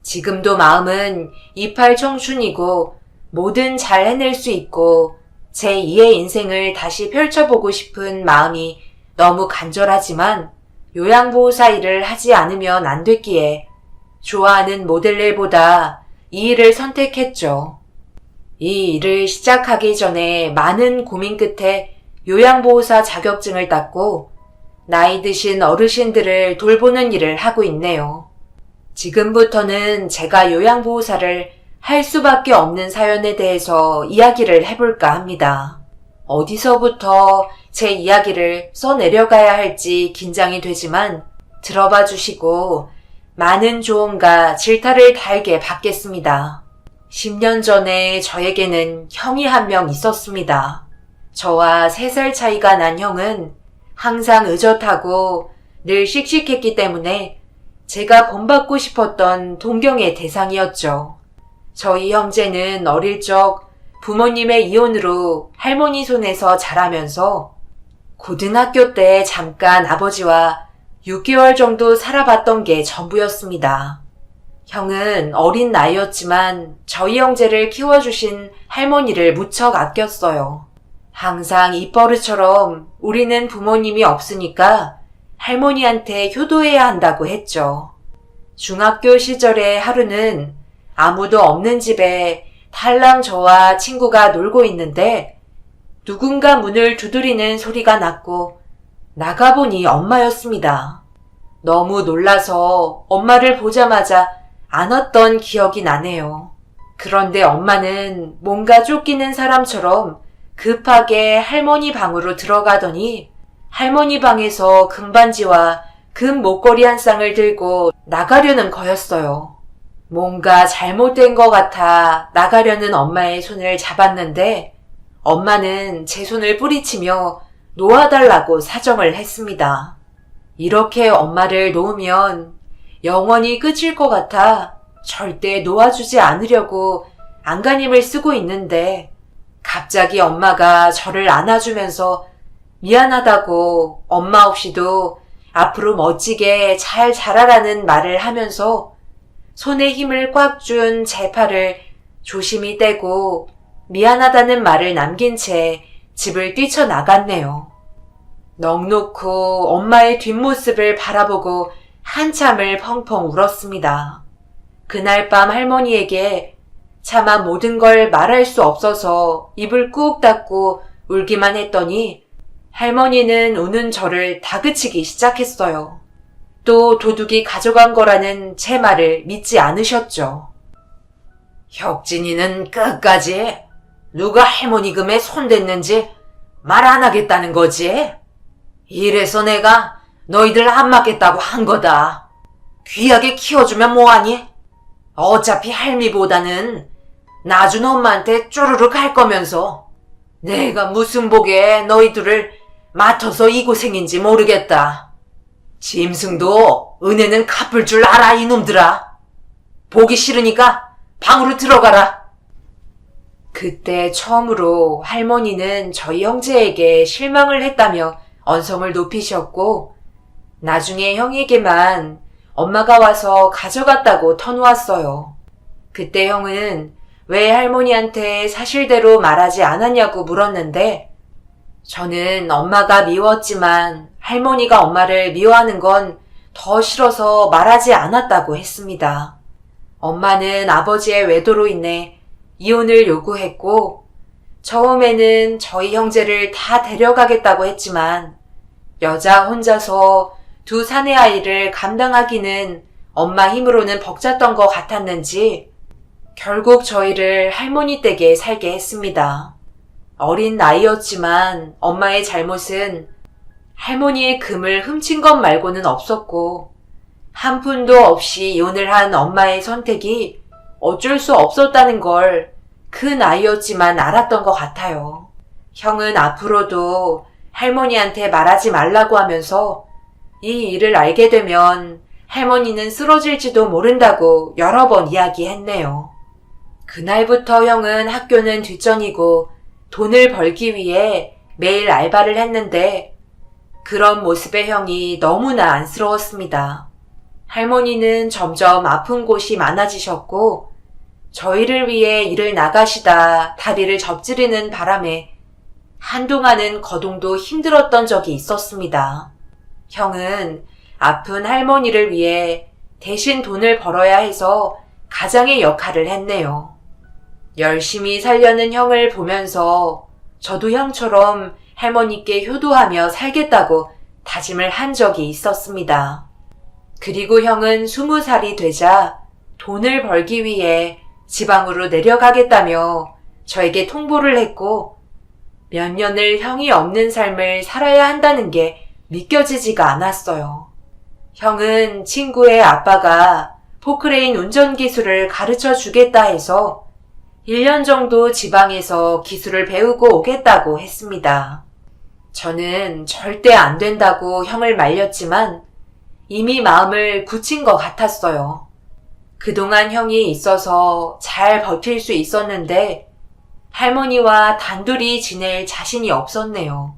지금도 마음은 이팔 청춘이고 뭐든 잘 해낼 수 있고 제2의 인생을 다시 펼쳐보고 싶은 마음이 너무 간절하지만 요양보호사 일을 하지 않으면 안 됐기에 좋아하는 모델 일보다 이 일을 선택했죠. 이 일을 시작하기 전에 많은 고민 끝에 요양보호사 자격증을 땄고 나이 드신 어르신들을 돌보는 일을 하고 있네요. 지금부터는 제가 요양보호사를 할 수밖에 없는 사연에 대해서 이야기를 해볼까 합니다. 어디서부터 제 이야기를 써내려가야 할지 긴장이 되지만 들어봐 주시고 많은 조언과 질타를 달게 받겠습니다. 10년 전에 저에게는 형이 한 명 있었습니다. 저와 3살 차이가 난 형은 항상 의젓하고 늘 씩씩했기 때문에 제가 본받고 싶었던 동경의 대상이었죠. 저희 형제는 어릴 적 부모님의 이혼으로 할머니 손에서 자라면서 고등학교 때 잠깐 아버지와 6개월 정도 살아봤던 게 전부였습니다. 형은 어린 나이였지만 저희 형제를 키워주신 할머니를 무척 아꼈어요. 항상 입버릇처럼 우리는 부모님이 없으니까 할머니한테 효도해야 한다고 했죠. 중학교 시절의 하루는 아무도 없는 집에 달랑 저와 친구가 놀고 있는데 누군가 문을 두드리는 소리가 났고 나가보니 엄마였습니다. 너무 놀라서 엄마를 보자마자 안았던 기억이 나네요. 그런데 엄마는 뭔가 쫓기는 사람처럼 급하게 할머니 방으로 들어가더니 할머니 방에서 금반지와 금 목걸이 한 쌍을 들고 나가려는 거였어요. 뭔가 잘못된 것 같아 나가려는 엄마의 손을 잡았는데 엄마는 제 손을 뿌리치며 놓아달라고 사정을 했습니다. 이렇게 엄마를 놓으면 영원히 끝일 것 같아 절대 놓아주지 않으려고 안간힘을 쓰고 있는데 갑자기 엄마가 저를 안아주면서 미안하다고 엄마 없이도 앞으로 멋지게 잘 자라라는 말을 하면서 손에 힘을 꽉 준 제 팔을 조심히 떼고 미안하다는 말을 남긴 채 집을 뛰쳐나갔네요. 넋놓고 엄마의 뒷모습을 바라보고 한참을 펑펑 울었습니다. 그날 밤 할머니에게 차마 모든 걸 말할 수 없어서 입을 꾹 닫고 울기만 했더니 할머니는 우는 저를 다그치기 시작했어요. 또 도둑이 가져간 거라는 제 말을 믿지 않으셨죠. 혁진이는 끝까지 누가 할머니 금에 손댔는지 말 안 하겠다는 거지? 이래서 내가 너희들 안 맞겠다고 한 거다. 귀하게 키워주면 뭐하니? 어차피 할미보다는 나준 엄마한테 쪼르륵 할 거면서 내가 무슨 복에 너희들을 맡아서 이 고생인지 모르겠다. 짐승도 은혜는 갚을 줄 알아 이놈들아. 보기 싫으니까 방으로 들어가라. 그때 처음으로 할머니는 저희 형제에게 실망을 했다며 언성을 높이셨고 나중에 형에게만 엄마가 와서 가져갔다고 터놓았어요. 그때 형은 왜 할머니한테 사실대로 말하지 않았냐고 물었는데 저는 엄마가 미웠지만 할머니가 엄마를 미워하는 건 더 싫어서 말하지 않았다고 했습니다. 엄마는 아버지의 외도로 인해 이혼을 요구했고 처음에는 저희 형제를 다 데려가겠다고 했지만 여자 혼자서 두 사내 아이를 감당하기는 엄마 힘으로는 벅찼던 것 같았는지 결국 저희를 할머니 댁에 살게 했습니다. 어린 나이였지만 엄마의 잘못은 할머니의 금을 훔친 것 말고는 없었고 한 푼도 없이 이혼을 한 엄마의 선택이 어쩔 수 없었다는 걸 그 나이였지만 알았던 것 같아요. 형은 앞으로도 할머니한테 말하지 말라고 하면서 이 일을 알게 되면 할머니는 쓰러질지도 모른다고 여러 번 이야기했네요. 그날부터 형은 학교는 뒷전이고 돈을 벌기 위해 매일 알바를 했는데 그런 모습의 형이 너무나 안쓰러웠습니다. 할머니는 점점 아픈 곳이 많아지셨고 저희를 위해 일을 나가시다 다리를 접지르는 바람에 한동안은 거동도 힘들었던 적이 있었습니다. 형은 아픈 할머니를 위해 대신 돈을 벌어야 해서 가장의 역할을 했네요. 열심히 살려는 형을 보면서 저도 형처럼 할머니께 효도하며 살겠다고 다짐을 한 적이 있었습니다. 그리고 형은 20살이 되자 돈을 벌기 위해 지방으로 내려가겠다며 저에게 통보를 했고 몇 년을 형이 없는 삶을 살아야 한다는 게 믿겨지지가 않았어요. 형은 친구의 아빠가 포크레인 운전 기술을 가르쳐 주겠다 해서 1년 정도 지방에서 기술을 배우고 오겠다고 했습니다. 저는 절대 안 된다고 형을 말렸지만 이미 마음을 굳힌 것 같았어요. 그동안 형이 있어서 잘 버틸 수 있었는데 할머니와 단둘이 지낼 자신이 없었네요.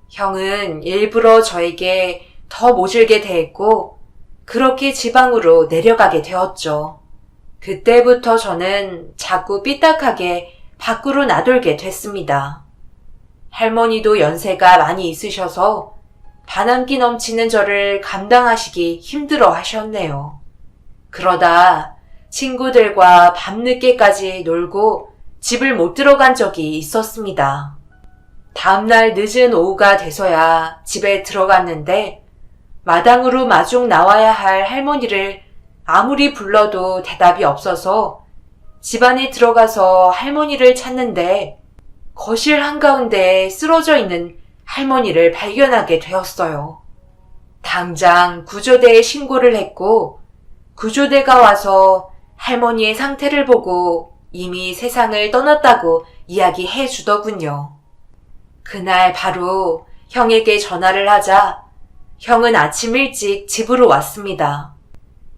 형은 일부러 저에게 더 모질게 대했고 그렇게 지방으로 내려가게 되었죠. 그때부터 저는 자꾸 삐딱하게 밖으로 나돌게 됐습니다. 할머니도 연세가 많이 있으셔서 반항기 넘치는 저를 감당하시기 힘들어 하셨네요. 그러다 친구들과 밤늦게까지 놀고 집을 못 들어간 적이 있었습니다. 다음날 늦은 오후가 돼서야 집에 들어갔는데 마당으로 마중 나와야 할 할머니를 아무리 불러도 대답이 없어서 집 안에 들어가서 할머니를 찾는데 거실 한가운데 쓰러져 있는 할머니를 발견하게 되었어요. 당장 구조대에 신고를 했고 구조대가 와서 할머니의 상태를 보고 이미 세상을 떠났다고 이야기해 주더군요. 그날 바로 형에게 전화를 하자 형은 아침 일찍 집으로 왔습니다.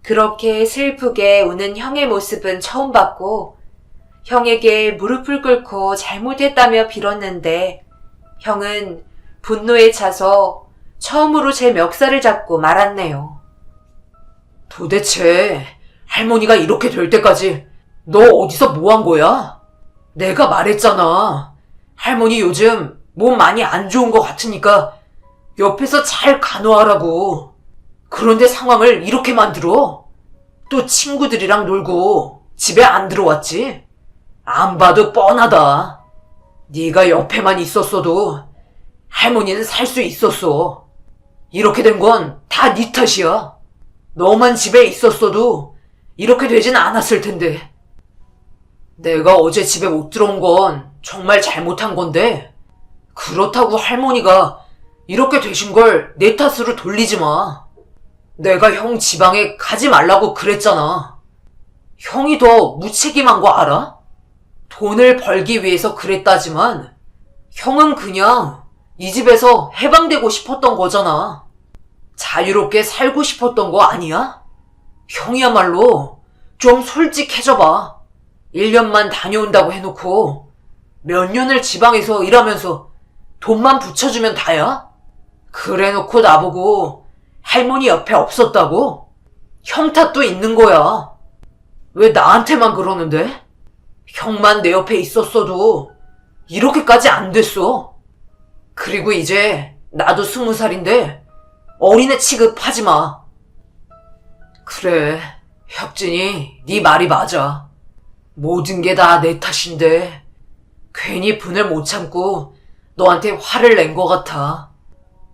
그렇게 슬프게 우는 형의 모습은 처음 봤고 형에게 무릎을 꿇고 잘못했다며 빌었는데 형은 분노에 차서 처음으로 제 멱살을 잡고 말았네요.
도대체 할머니가 이렇게 될 때까지 너 어디서 뭐 한 거야? 내가 말했잖아. 할머니 요즘 몸 많이 안 좋은 것 같으니까 옆에서 잘 간호하라고. 그런데 상황을 이렇게 만들어? 또 친구들이랑 놀고 집에 안 들어왔지? 안 봐도 뻔하다. 네가 옆에만 있었어도 할머니는 살 수 있었어. 이렇게 된 건 다 네 탓이야. 너만 집에 있었어도 이렇게 되진 않았을 텐데. 내가 어제 집에 못 들어온 건 정말 잘못한 건데 그렇다고 할머니가 이렇게 되신 걸 내 탓으로 돌리지 마. 내가 형 지방에 가지 말라고 그랬잖아. 형이 더 무책임한 거 알아? 돈을 벌기 위해서 그랬다지만 형은 그냥 이 집에서 해방되고 싶었던 거잖아. 자유롭게 살고 싶었던 거 아니야? 형이야말로 좀 솔직해져 봐. 1년만 다녀온다고 해놓고 몇 년을 지방에서 일하면서 돈만 붙여주면 다야? 그래놓고 나보고 할머니 옆에 없었다고? 형 탓도 있는 거야. 왜 나한테만 그러는데? 형만 내 옆에 있었어도 이렇게까지 안 됐어. 그리고 이제 나도 20살인데 어린애 취급하지 마. 그래, 혁진이 네 말이 맞아. 모든 게 다 내 탓인데 괜히 분을 못 참고 너한테 화를 낸 것 같아.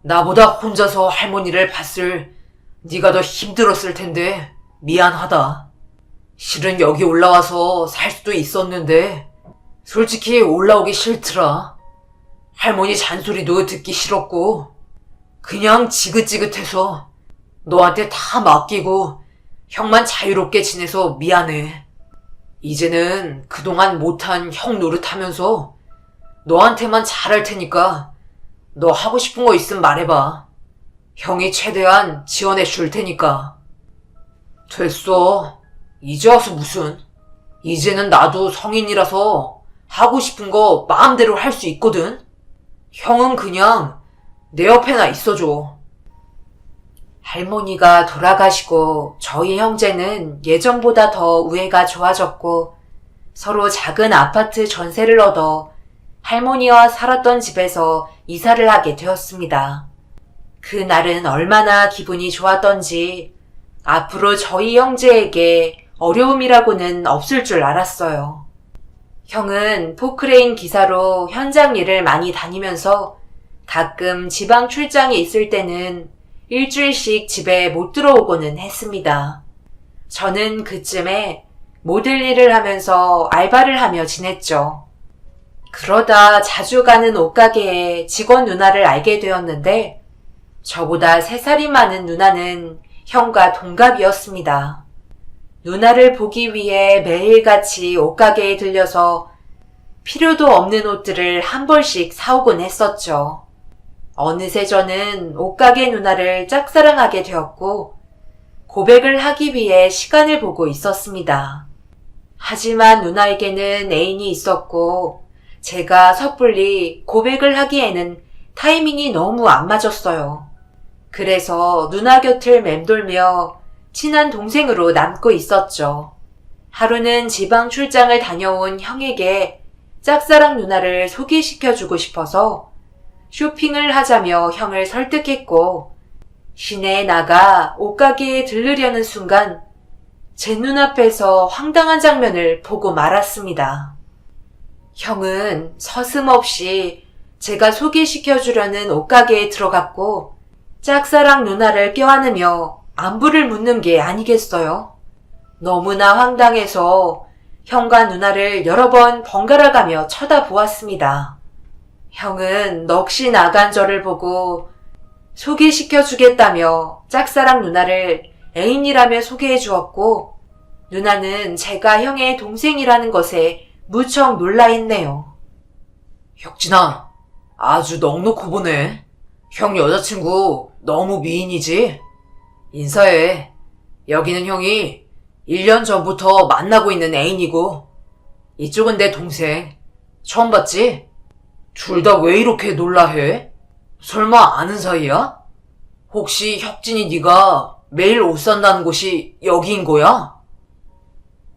나보다 혼자서 할머니를 봤을 네가 더 힘들었을 텐데 미안하다. 실은 여기 올라와서 살 수도 있었는데 솔직히 올라오기 싫더라. 할머니 잔소리도 듣기 싫었고 그냥 지긋지긋해서 너한테 다 맡기고 형만 자유롭게 지내서 미안해. 이제는 그동안 못한 형 노릇하면서 너한테만 잘할 테니까 너 하고 싶은 거 있으면 말해봐. 형이 최대한 지원해 줄 테니까. 됐어. 이제 와서 무슨. 이제는 나도 성인이라서 하고 싶은 거 마음대로 할 수 있거든. 형은 그냥 내 옆에나 있어줘.
할머니가 돌아가시고 저희 형제는 예전보다 더 우애가 좋아졌고 서로 작은 아파트 전세를 얻어 할머니와 살았던 집에서 이사를 하게 되었습니다. 그날은 얼마나 기분이 좋았던지 앞으로 저희 형제에게 어려움이라고는 없을 줄 알았어요. 형은 포크레인 기사로 현장 일을 많이 다니면서 가끔 지방 출장에 있을 때는 일주일씩 집에 못 들어오고는 했습니다. 저는 그쯤에 모델 일을 하면서 알바를 하며 지냈죠. 그러다 자주 가는 옷가게에 직원 누나를 알게 되었는데 저보다 3살이 많은 누나는 형과 동갑이었습니다. 누나를 보기 위해 매일같이 옷가게에 들려서 필요도 없는 옷들을 한 벌씩 사오곤 했었죠. 어느새 저는 옷가게 누나를 짝사랑하게 되었고 고백을 하기 위해 시간을 보고 있었습니다. 하지만 누나에게는 애인이 있었고 제가 섣불리 고백을 하기에는 타이밍이 너무 안 맞았어요. 그래서 누나 곁을 맴돌며 친한 동생으로 남고 있었죠. 하루는 지방 출장을 다녀온 형에게 짝사랑 누나를 소개시켜주고 싶어서 쇼핑을 하자며 형을 설득했고 시내에 나가 옷가게에 들르려는 순간 제 눈앞에서 황당한 장면을 보고 말았습니다. 형은 서슴없이 제가 소개시켜주려는 옷가게에 들어갔고 짝사랑 누나를 껴안으며 안부를 묻는 게 아니겠어요? 너무나 황당해서 형과 누나를 여러 번 번갈아가며 쳐다보았습니다. 형은 넋이 나간 저를 보고 소개시켜주겠다며 짝사랑 누나를 애인이라며 소개해 주었고 누나는 제가 형의 동생이라는 것에 무척 놀라했네요.
혁진아, 아주 넉넉히 보네. 형 여자친구 너무 미인이지? 인사해. 여기는 형이 1년 전부터 만나고 있는 애인이고 이쪽은 내 동생. 처음 봤지? 둘 다 왜 이렇게 놀라해? 설마 아는 사이야? 혹시 혁진이 네가 매일 옷 산다는 곳이 여기인 거야?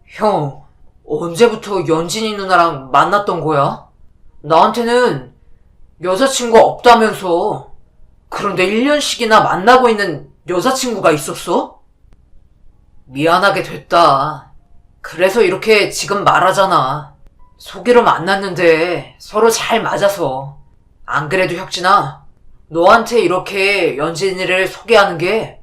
형, 언제부터 연진이 누나랑 만났던 거야? 나한테는 여자친구 없다면서. 그런데 1년씩이나 만나고 있는 여자친구가 있었어? 미안하게 됐다. 그래서 이렇게 지금 말하잖아. 소개로 만났는데 서로 잘 맞아서. 안 그래도 혁진아, 너한테 이렇게 연진이를 소개하는 게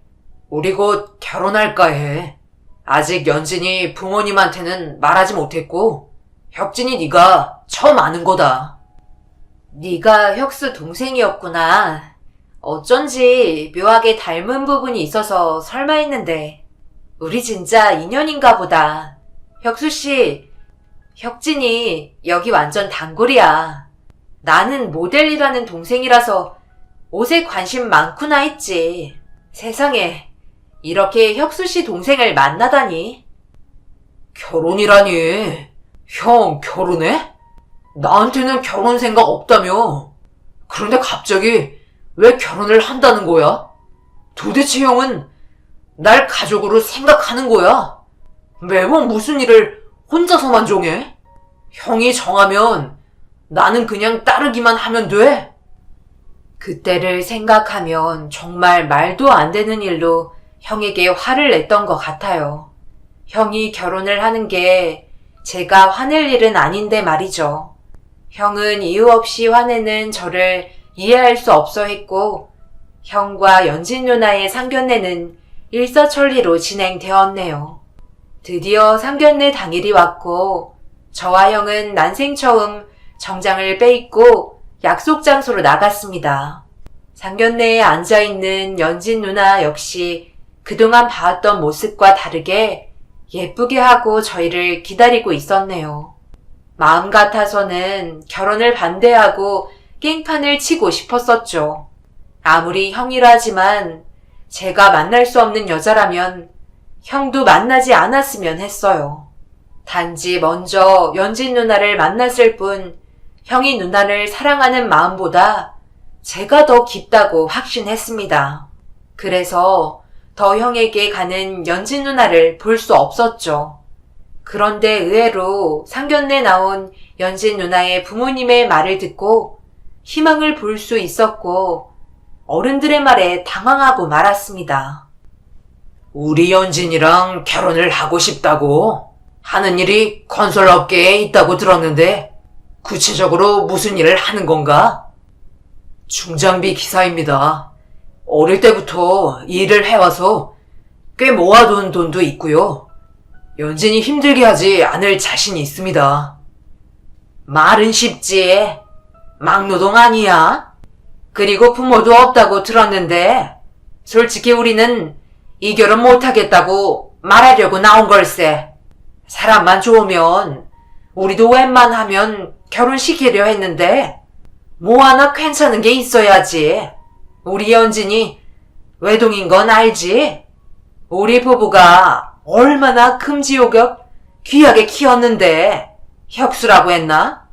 우리 곧 결혼할까 해. 아직 연진이 부모님한테는 말하지 못했고 혁진이 네가 처음 아는 거다.
네가 혁수 동생이었구나. 어쩐지 묘하게 닮은 부분이 있어서 설마 했는데 우리 진짜 인연인가 보다. 혁수씨, 혁진이 여기 완전 단골이야. 나는 모델이라는 동생이라서 옷에 관심 많구나 했지. 세상에 이렇게 혁수씨 동생을 만나다니.
결혼이라니. 형 결혼해? 나한테는 결혼 생각 없다며. 그런데 갑자기 왜 결혼을 한다는 거야? 도대체 형은 날 가족으로 생각하는 거야? 매번 무슨 일을 혼자서만 정해? 형이 정하면 나는 그냥 따르기만 하면 돼?
그때를 생각하면 정말 말도 안 되는 일로 형에게 화를 냈던 것 같아요. 형이 결혼을 하는 게 제가 화낼 일은 아닌데 말이죠. 형은 이유 없이 화내는 저를 이해할 수 없어 했고, 형과 연진 누나의 상견례는 일사천리로 진행되었네요. 드디어 상견례 당일이 왔고, 저와 형은 난생 처음 정장을 빼입고 약속 장소로 나갔습니다. 상견례에 앉아있는 연진 누나 역시 그동안 봐왔던 모습과 다르게 예쁘게 하고 저희를 기다리고 있었네요. 마음 같아서는 결혼을 반대하고 깽판을 치고 싶었었죠. 아무리 형이라지만 제가 만날 수 없는 여자라면 형도 만나지 않았으면 했어요. 단지 먼저 연진 누나를 만났을 뿐 형이 누나를 사랑하는 마음보다 제가 더 깊다고 확신했습니다. 그래서 더 형에게 가는 연진 누나를 볼 수 없었죠. 그런데 의외로 상견례 나온 연진 누나의 부모님의 말을 듣고 희망을 볼 수 있었고 어른들의 말에 당황하고 말았습니다.
우리 연진이랑 결혼을 하고 싶다고? 하는 일이 건설 업계에 있다고 들었는데 구체적으로 무슨 일을 하는 건가? 중장비 기사입니다. 어릴 때부터 이 일을 해와서 꽤 모아둔 돈도 있고요. 연진이 힘들게 하지 않을 자신이 있습니다. 말은 쉽지. 막노동 아니야? 그리고 부모도 없다고 들었는데 솔직히 우리는 이 결혼 못하겠다고 말하려고 나온 걸세. 사람만 좋으면 우리도 웬만하면 결혼시키려 했는데 뭐 하나 괜찮은 게 있어야지. 우리 연진이 외동인 건 알지? 우리 부부가 얼마나 금지옥엽 귀하게 키웠는데 혁수라고 했나?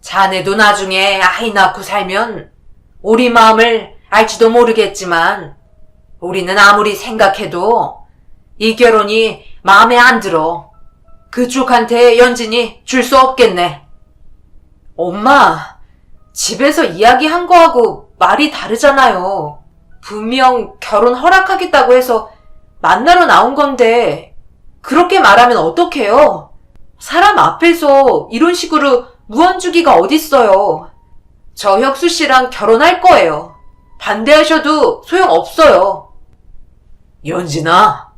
자네도 나중에 아이 낳고 살면 우리 마음을 알지도 모르겠지만 우리는 아무리 생각해도 이 결혼이 마음에 안 들어. 그쪽한테 연진이 줄 수 없겠네. 엄마, 집에서 이야기한 거하고 말이 다르잖아요. 분명 결혼 허락하겠다고 해서 만나러 나온 건데 그렇게 말하면 어떡해요? 사람 앞에서 이런 식으로 무언주기가 어딨어요. 저 혁수 씨랑 결혼할 거예요. 반대하셔도 소용없어요. 연진아,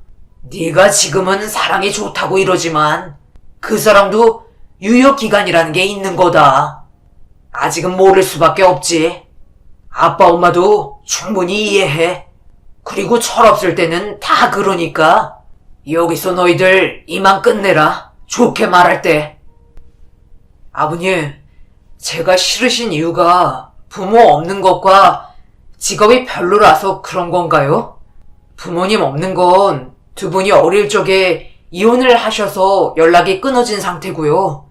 네가 지금은 사랑이 좋다고 이러지만 그 사랑도 유효기간이라는 게 있는 거다. 아직은 모를 수밖에 없지. 아빠 엄마도 충분히 이해해. 그리고 철없을 때는 다 그러니까 여기서 너희들 이만 끝내라. 좋게 말할 때. 아버님, 제가 싫으신 이유가 부모 없는 것과 직업이 별로라서 그런 건가요? 부모님 없는 건 두 분이 어릴 적에 이혼을 하셔서 연락이 끊어진 상태고요.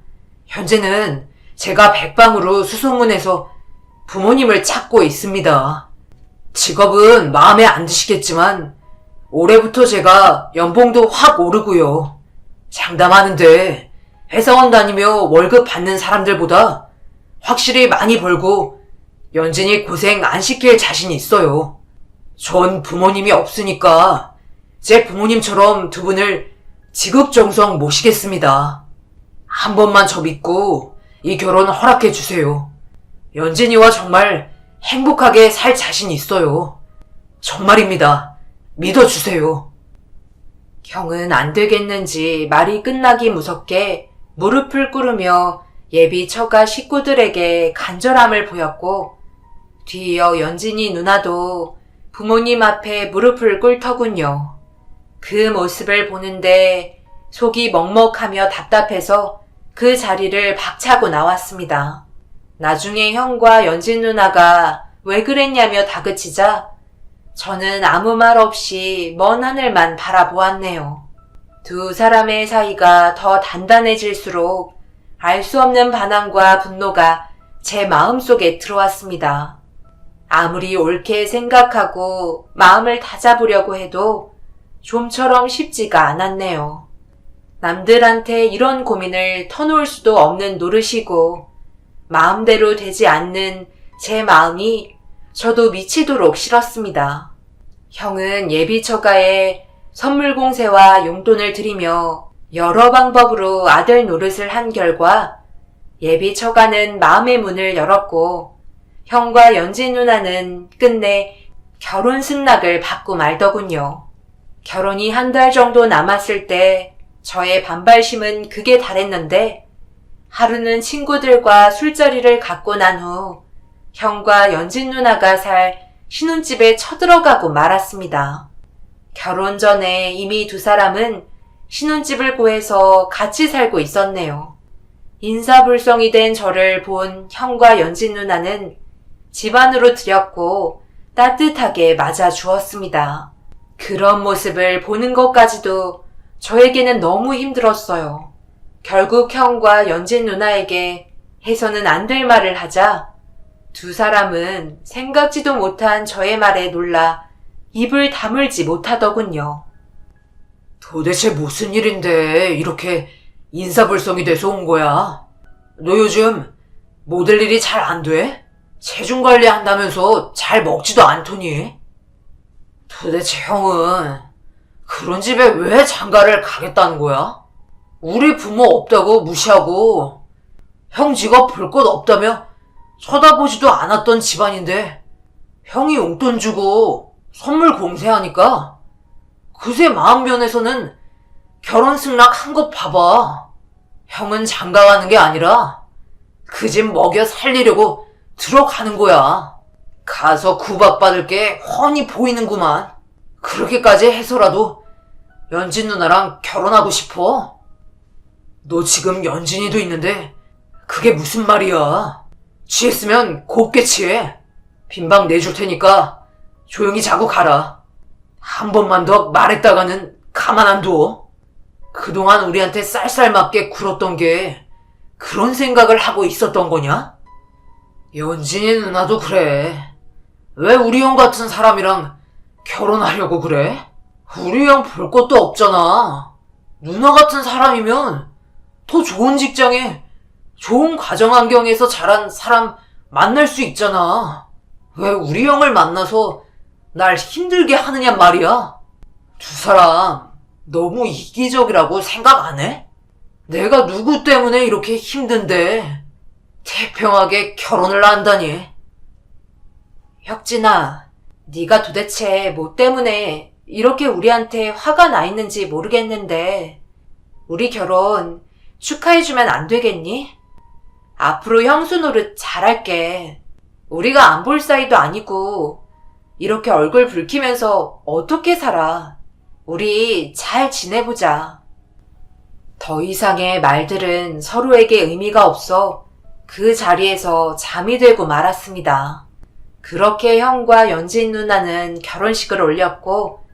현재는 제가 백방으로 수소문해서 부모님을 찾고 있습니다. 직업은 마음에 안 드시겠지만 올해부터 제가 연봉도 확 오르고요. 장담하는데 회사원 다니며 월급 받는 사람들보다 확실히 많이 벌고 연진이 고생 안 시킬 자신이 있어요. 전 부모님이 없으니까 제 부모님처럼 두 분을 지극정성 모시겠습니다. 한 번만 저 믿고 이 결혼 허락해 주세요. 연진이와 정말 행복하게 살 자신이 있어요. 정말입니다. 믿어주세요.
형은 안 되겠는지 말이 끝나기 무섭게 무릎을 꿇으며 예비 처가 식구들에게 간절함을 보였고 뒤이어 연진이 누나도 부모님 앞에 무릎을 꿇더군요. 그 모습을 보는데 속이 먹먹하며 답답해서 그 자리를 박차고 나왔습니다. 나중에 형과 연진 누나가 왜 그랬냐며 다그치자 저는 아무 말 없이 먼 하늘만 바라보았네요. 두 사람의 사이가 더 단단해질수록 알 수 없는 반항과 분노가 제 마음속에 들어왔습니다. 아무리 옳게 생각하고 마음을 다잡으려고 해도 좀처럼 쉽지가 않았네요. 남들한테 이런 고민을 터놓을 수도 없는 노릇이고 마음대로 되지 않는 제 마음이 저도 미치도록 싫었습니다. 형은 예비 처가에 선물 공세와 용돈을 드리며 여러 방법으로 아들 노릇을 한 결과 예비 처가는 마음의 문을 열었고 형과 연진 누나는 끝내 결혼 승낙을 받고 말더군요. 결혼이 한 달 정도 남았을 때 저의 반발심은 극에 달했는데 하루는 친구들과 술자리를 갖고 난 후 형과 연진 누나가 살 신혼집에 쳐들어가고 말았습니다. 결혼 전에 이미 두 사람은 신혼집을 구해서 같이 살고 있었네요. 인사불성이 된 저를 본 형과 연진 누나는 집안으로 들였고 따뜻하게 맞아주었습니다. 그런 모습을 보는 것까지도 저에게는 너무 힘들었어요. 결국 형과 연진 누나에게 해서는 안 될 말을 하자 두 사람은 생각지도 못한 저의 말에 놀라 입을 다물지 못하더군요.
도대체 무슨 일인데 이렇게 인사불성이 돼서 온 거야? 너 요즘 모델 일이 잘 안 돼? 체중 관리한다면서 잘 먹지도 않더니? 도대체 형은 그런 집에 왜 장가를 가겠다는 거야? 우리 부모 없다고 무시하고 형 직업 볼 것 없다며 쳐다보지도 않았던 집안인데 형이 용돈 주고 선물 공세하니까 그새 마음 변해서는 결혼 승낙한 것 봐봐. 형은 장가 가는 게 아니라 그 집 먹여 살리려고 들어가는 거야. 가서 구박받을 게 훤히 보이는구만. 그렇게까지 해서라도 연진 누나랑 결혼하고 싶어? 너 지금 연진이도 있는데 그게 무슨 말이야? 취했으면 곱게 취해. 빈방 내줄 테니까 조용히 자고 가라. 한 번만 더 말했다가는 가만 안 둬. 그동안 우리한테 쌀쌀맞게 굴었던 게 그런 생각을 하고 있었던 거냐? 연진이 누나도 그래. 왜 우리 형 같은 사람이랑 결혼하려고 그래? 우리 형 볼 것도 없잖아. 누나 같은 사람이면 더 좋은 직장에 좋은 가정 환경에서 자란 사람 만날 수 있잖아. 왜 우리 형을 만나서 날 힘들게 하느냐 말이야. 두 사람 너무 이기적이라고 생각 안 해? 내가 누구 때문에 이렇게 힘든데 태평하게 결혼을 한다니.
혁진아, 네가 도대체 뭐 때문에 이렇게 우리한테 화가 나 있는지 모르겠는데 우리 결혼 축하해주면 안 되겠니? 앞으로 형수 노릇 잘할게. 우리가 안 볼 사이도 아니고 이렇게 얼굴 붉히면서 어떻게 살아. 우리 잘 지내보자. 더 이상의 말들은 서로에게 의미가 없어 그 자리에서 잠이 들고 말았습니다. 그렇게 형과 연진 누나는 결혼식을 올렸고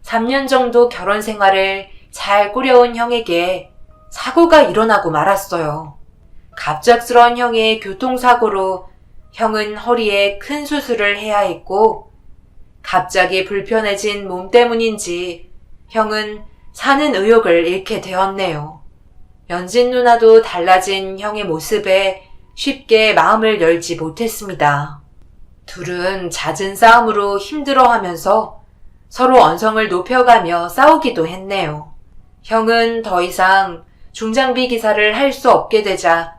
3년 정도 결혼 생활을 잘 꾸려온 형에게 사고가 일어나고 말았어요. 갑작스러운 형의 교통사고로 형은 허리에 큰 수술을 해야 했고 갑자기 불편해진 몸 때문인지 형은 사는 의욕을 잃게 되었네요. 연진 누나도 달라진 형의 모습에 쉽게 마음을 열지 못했습니다. 둘은 잦은 싸움으로 힘들어하면서 서로 언성을 높여가며 싸우기도 했네요. 형은 더 이상 중장비 기사를 할 수 없게 되자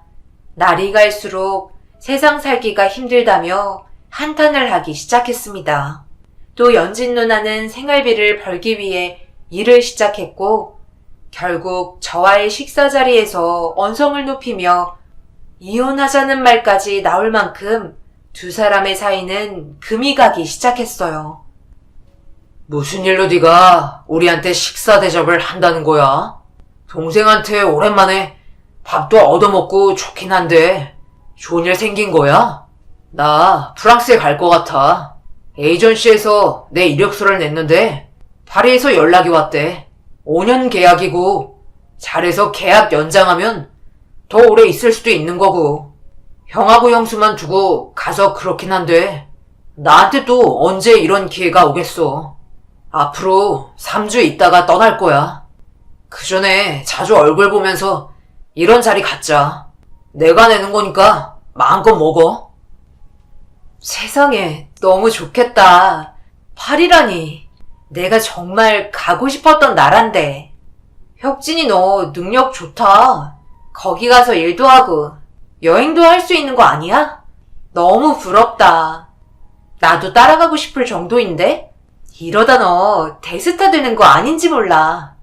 날이 갈수록 세상 살기가 힘들다며 한탄을 하기 시작했습니다. 또 연진 누나는 생활비를 벌기 위해 일을 시작했고 결국 저와의 식사 자리에서 언성을 높이며 이혼하자는 말까지 나올 만큼 두 사람의 사이는 금이 가기 시작했어요.
무슨 일로 네가 우리한테 식사 대접을 한다는 거야? 동생한테 오랜만에 밥도 얻어먹고 좋긴 한데 좋은 일 생긴 거야? 나 프랑스에 갈 것 같아. 에이전시에서 내 이력서를 냈는데 파리에서 연락이 왔대. 5년 계약이고 잘해서 계약 연장하면 더 오래 있을 수도 있는 거고 형하고 형수만 두고 가서 그렇긴 한데 나한테 또 언제 이런 기회가 오겠어. 앞으로 3주 있다가 떠날 거야. 그 전에 자주 얼굴 보면서 이런 자리 갖자. 내가 내는 거니까 마음껏 먹어.
세상에, 너무 좋겠다. 파리라니. 내가 정말 가고 싶었던 나란데. 혁진이 너 능력 좋다. 거기 가서 일도 하고 여행도 할 수 있는 거 아니야? 너무 부럽다. 나도 따라가고 싶을 정도인데? 이러다 너 대스타 되는 거 아닌지 몰라.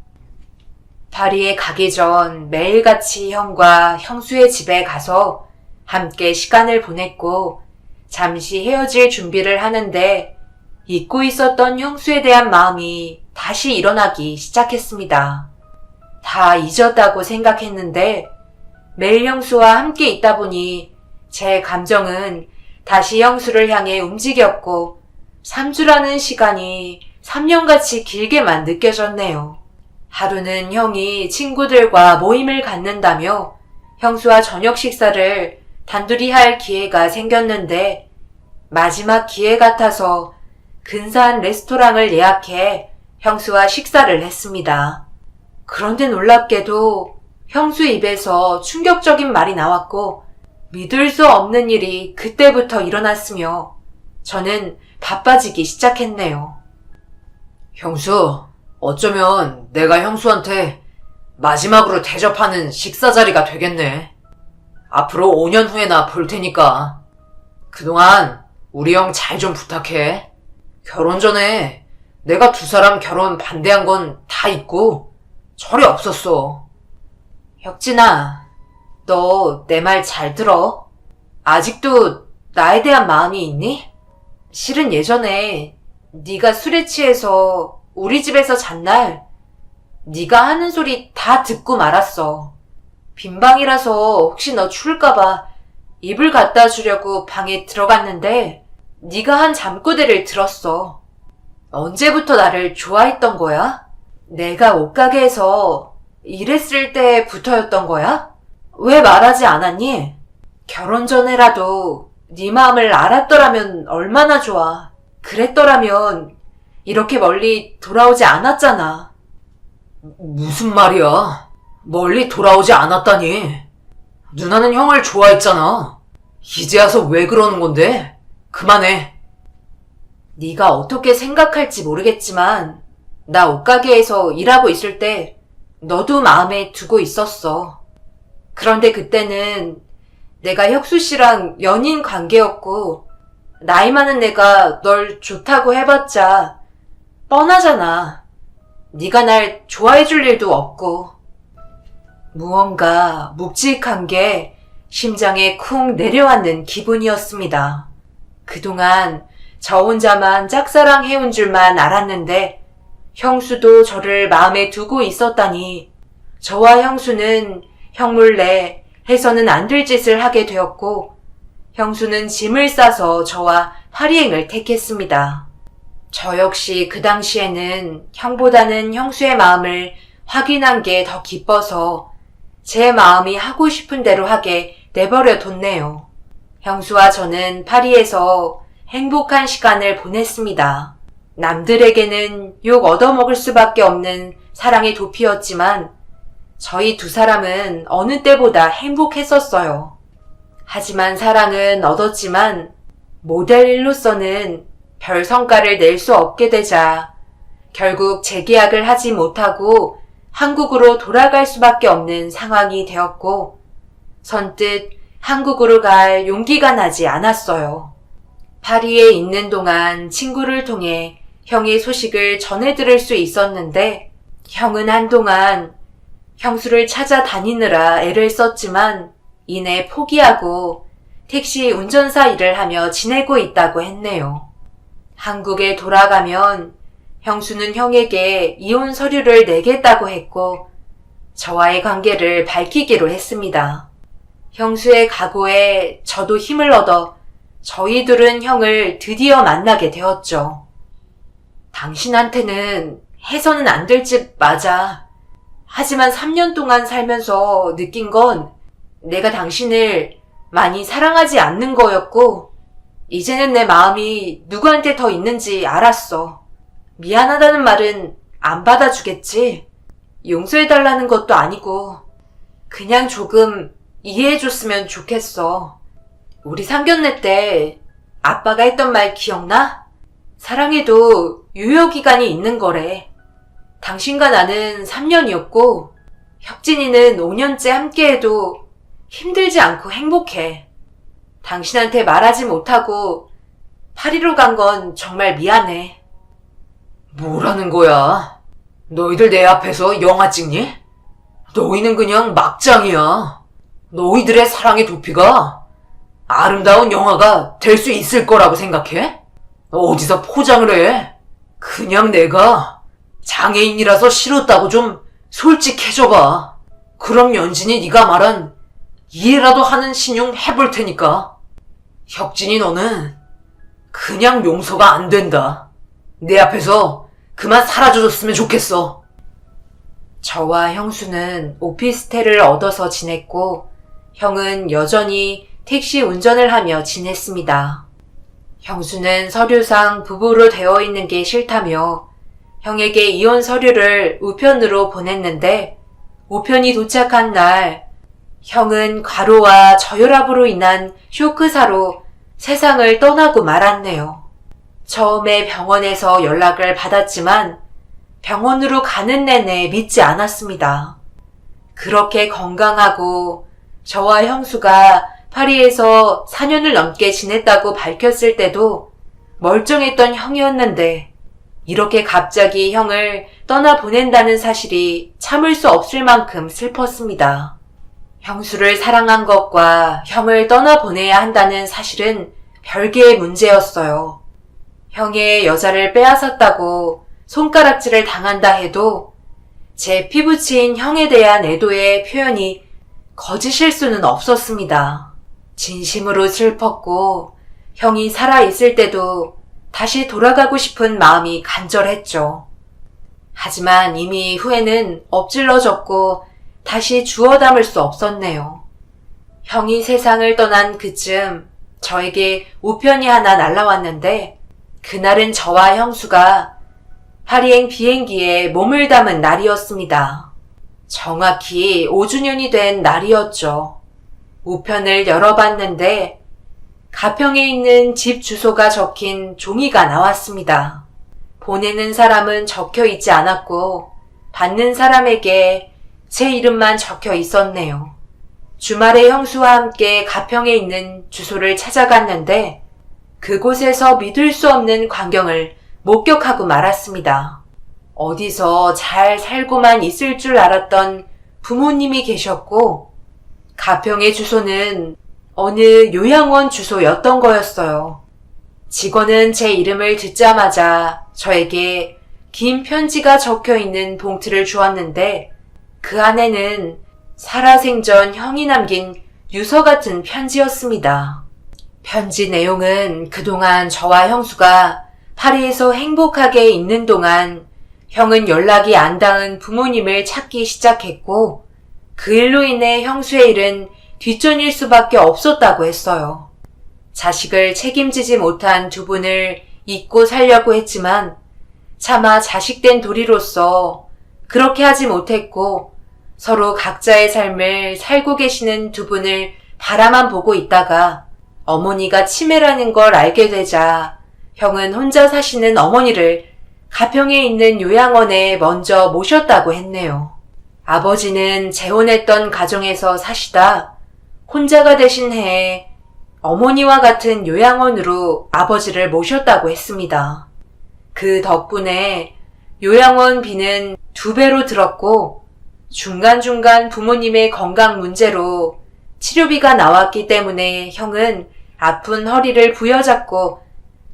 파리에 가기 전 매일같이 형과 형수의 집에 가서 함께 시간을 보냈고 잠시 헤어질 준비를 하는데 잊고 있었던 형수에 대한 마음이 다시 일어나기 시작했습니다. 다 잊었다고 생각했는데 매일 형수와 함께 있다 보니 제 감정은 다시 형수를 향해 움직였고 3주라는 시간이 3년같이 길게만 느껴졌네요. 하루는 형이 친구들과 모임을 갖는다며 형수와 저녁 식사를 단둘이 할 기회가 생겼는데 마지막 기회 같아서 근사한 레스토랑을 예약해 형수와 식사를 했습니다. 그런데 놀랍게도 형수 입에서 충격적인 말이 나왔고 믿을 수 없는 일이 그때부터 일어났으며 저는 바빠지기 시작했네요.
형수, 어쩌면 내가 형수한테 마지막으로 대접하는 식사 자리가 되겠네. 앞으로 5년 후에나 볼 테니까. 그동안 우리 형 잘 좀 부탁해. 결혼 전에 내가 두 사람 결혼 반대한 건 다 있고 철이 없었어.
혁진아, 너 내 말 잘 들어? 아직도 나에 대한 마음이 있니? 실은 예전에 네가 술에 취해서 우리 집에서 잔 날 네가 하는 소리 다 듣고 말았어. 빈 방이라서 혹시 너 추울까봐 이불 갖다 주려고 방에 들어갔는데 네가 한 잠꼬대를 들었어. 언제부터 나를 좋아했던 거야? 내가 옷가게에서 일했을 때부터였던 거야? 왜 말하지 않았니? 결혼 전에라도 네 마음을 알았더라면 얼마나 좋아. 그랬더라면 이렇게 멀리 돌아오지 않았잖아.
무슨 말이야? 멀리 돌아오지 않았다니. 누나는 형을 좋아했잖아. 이제 와서 왜 그러는 건데? 그만해.
네가 어떻게 생각할지 모르겠지만 나 옷가게에서 일하고 있을 때 너도 마음에 두고 있었어. 그런데 그때는 내가 혁수 씨랑 연인 관계였고 나이 많은 내가 널 좋다고 해봤자 뻔하잖아. 네가 날 좋아해줄 일도 없고 무언가 묵직한 게 심장에 쿵 내려앉는 기분이었습니다. 그동안 저 혼자만 짝사랑해온 줄만 알았는데 형수도 저를 마음에 두고 있었다니 저와 형수는 형 몰래 해서는 안 될 짓을 하게 되었고 형수는 짐을 싸서 저와 파리행을 택했습니다. 저 역시 그 당시에는 형보다는 형수의 마음을 확인한 게 더 기뻐서 제 마음이 하고 싶은 대로 하게 내버려 뒀네요. 형수와 저는 파리에서 행복한 시간을 보냈습니다. 남들에게는 욕 얻어먹을 수밖에 없는 사랑의 도피였지만 저희 두 사람은 어느 때보다 행복했었어요. 하지만 사랑은 얻었지만 모델 일로서는 별 성과를 낼 수 없게 되자 결국 재계약을 하지 못하고 한국으로 돌아갈 수밖에 없는 상황이 되었고 선뜻 한국으로 갈 용기가 나지 않았어요. 파리에 있는 동안 친구를 통해 형의 소식을 전해 들을 수 있었는데 형은 한동안 형수를 찾아다니느라 애를 썼지만 이내 포기하고 택시 운전사 일을 하며 지내고 있다고 했네요. 한국에 돌아가면 형수는 형에게 이혼 서류를 내겠다고 했고 저와의 관계를 밝히기로 했습니다. 형수의 각오에 저도 힘을 얻어 저희 둘은 형을 드디어 만나게 되었죠. 당신한테는 해서는 안 될 짓 맞아. 하지만 3년 동안 살면서 느낀 건 내가 당신을 많이 사랑하지 않는 거였고 이제는 내 마음이 누구한테 더 있는지 알았어. 미안하다는 말은 안 받아주겠지? 용서해달라는 것도 아니고 그냥 조금 이해해줬으면 좋겠어. 우리 상견례 때 아빠가 했던 말 기억나? 사랑해도 유효기간이 있는 거래. 당신과 나는 3년이었고 혁진이는 5년째 함께해도 힘들지 않고 행복해. 당신한테 말하지 못하고 파리로 간 건 정말 미안해.
뭐라는 거야? 너희들 내 앞에서 영화 찍니? 너희는 그냥 막장이야. 너희들의 사랑의 도피가 아름다운 영화가 될 수 있을 거라고 생각해? 어디서 포장을 해? 그냥 내가 장애인이라서 싫었다고 좀 솔직해져봐. 그럼 연진이 네가 말한 이해라도 하는 신용 해볼 테니까. 혁진이 너는 그냥 용서가 안 된다. 내 앞에서 그만 사라져줬으면 좋겠어.
저와 형수는 오피스텔을 얻어서 지냈고 형은 여전히 택시 운전을 하며 지냈습니다. 형수는 서류상 부부로 되어 있는 게 싫다며 형에게 이혼 서류를 우편으로 보냈는데 우편이 도착한 날 형은 과로와 저혈압으로 인한 쇼크사로 세상을 떠나고 말았네요. 처음에 병원에서 연락을 받았지만 병원으로 가는 내내 믿지 않았습니다. 그렇게 건강하고 저와 형수가 파리에서 4년을 넘게 지냈다고 밝혔을 때도 멀쩡했던 형이었는데 이렇게 갑자기 형을 떠나보낸다는 사실이 참을 수 없을 만큼 슬펐습니다. 형수를 사랑한 것과 형을 떠나보내야 한다는 사실은 별개의 문제였어요. 형의 여자를 빼앗았다고 손가락질을 당한다 해도 제 피부치인 형에 대한 애도의 표현이 거짓일 수는 없었습니다. 진심으로 슬펐고 형이 살아있을 때도 다시 돌아가고 싶은 마음이 간절했죠. 하지만 이미 후회는 엎질러졌고 다시 주워 담을 수 없었네요. 형이 세상을 떠난 그쯤 저에게 우편이 하나 날라왔는데 그날은 저와 형수가 파리행 비행기에 몸을 담은 날이었습니다. 정확히 5주년이 된 날이었죠. 우편을 열어봤는데 가평에 있는 집 주소가 적힌 종이가 나왔습니다. 보내는 사람은 적혀 있지 않았고 받는 사람에게 제 이름만 적혀 있었네요. 주말에 형수와 함께 가평에 있는 주소를 찾아갔는데 그곳에서 믿을 수 없는 광경을 목격하고 말았습니다. 어디서 잘 살고만 있을 줄 알았던 부모님이 계셨고 가평의 주소는 어느 요양원 주소였던 거였어요. 직원은 제 이름을 듣자마자 저에게 긴 편지가 적혀 있는 봉투를 주었는데 그 안에는 살아생전 형이 남긴 유서 같은 편지였습니다. 편지 내용은 그동안 저와 형수가 파리에서 행복하게 있는 동안 형은 연락이 안 닿은 부모님을 찾기 시작했고 그 일로 인해 형수의 일은 뒷전일 수밖에 없었다고 했어요. 자식을 책임지지 못한 두 분을 잊고 살려고 했지만 차마 자식된 도리로서 그렇게 하지 못했고 서로 각자의 삶을 살고 계시는 두 분을 바라만 보고 있다가 어머니가 치매라는 걸 알게 되자 형은 혼자 사시는 어머니를 가평에 있는 요양원에 먼저 모셨다고 했네요. 아버지는 재혼했던 가정에서 사시다 혼자가 되신 해에 어머니와 같은 요양원으로 아버지를 모셨다고 했습니다. 그 덕분에 요양원 비는 2배로 들었고 중간중간 부모님의 건강 문제로 치료비가 나왔기 때문에 형은 아픈 허리를 부여잡고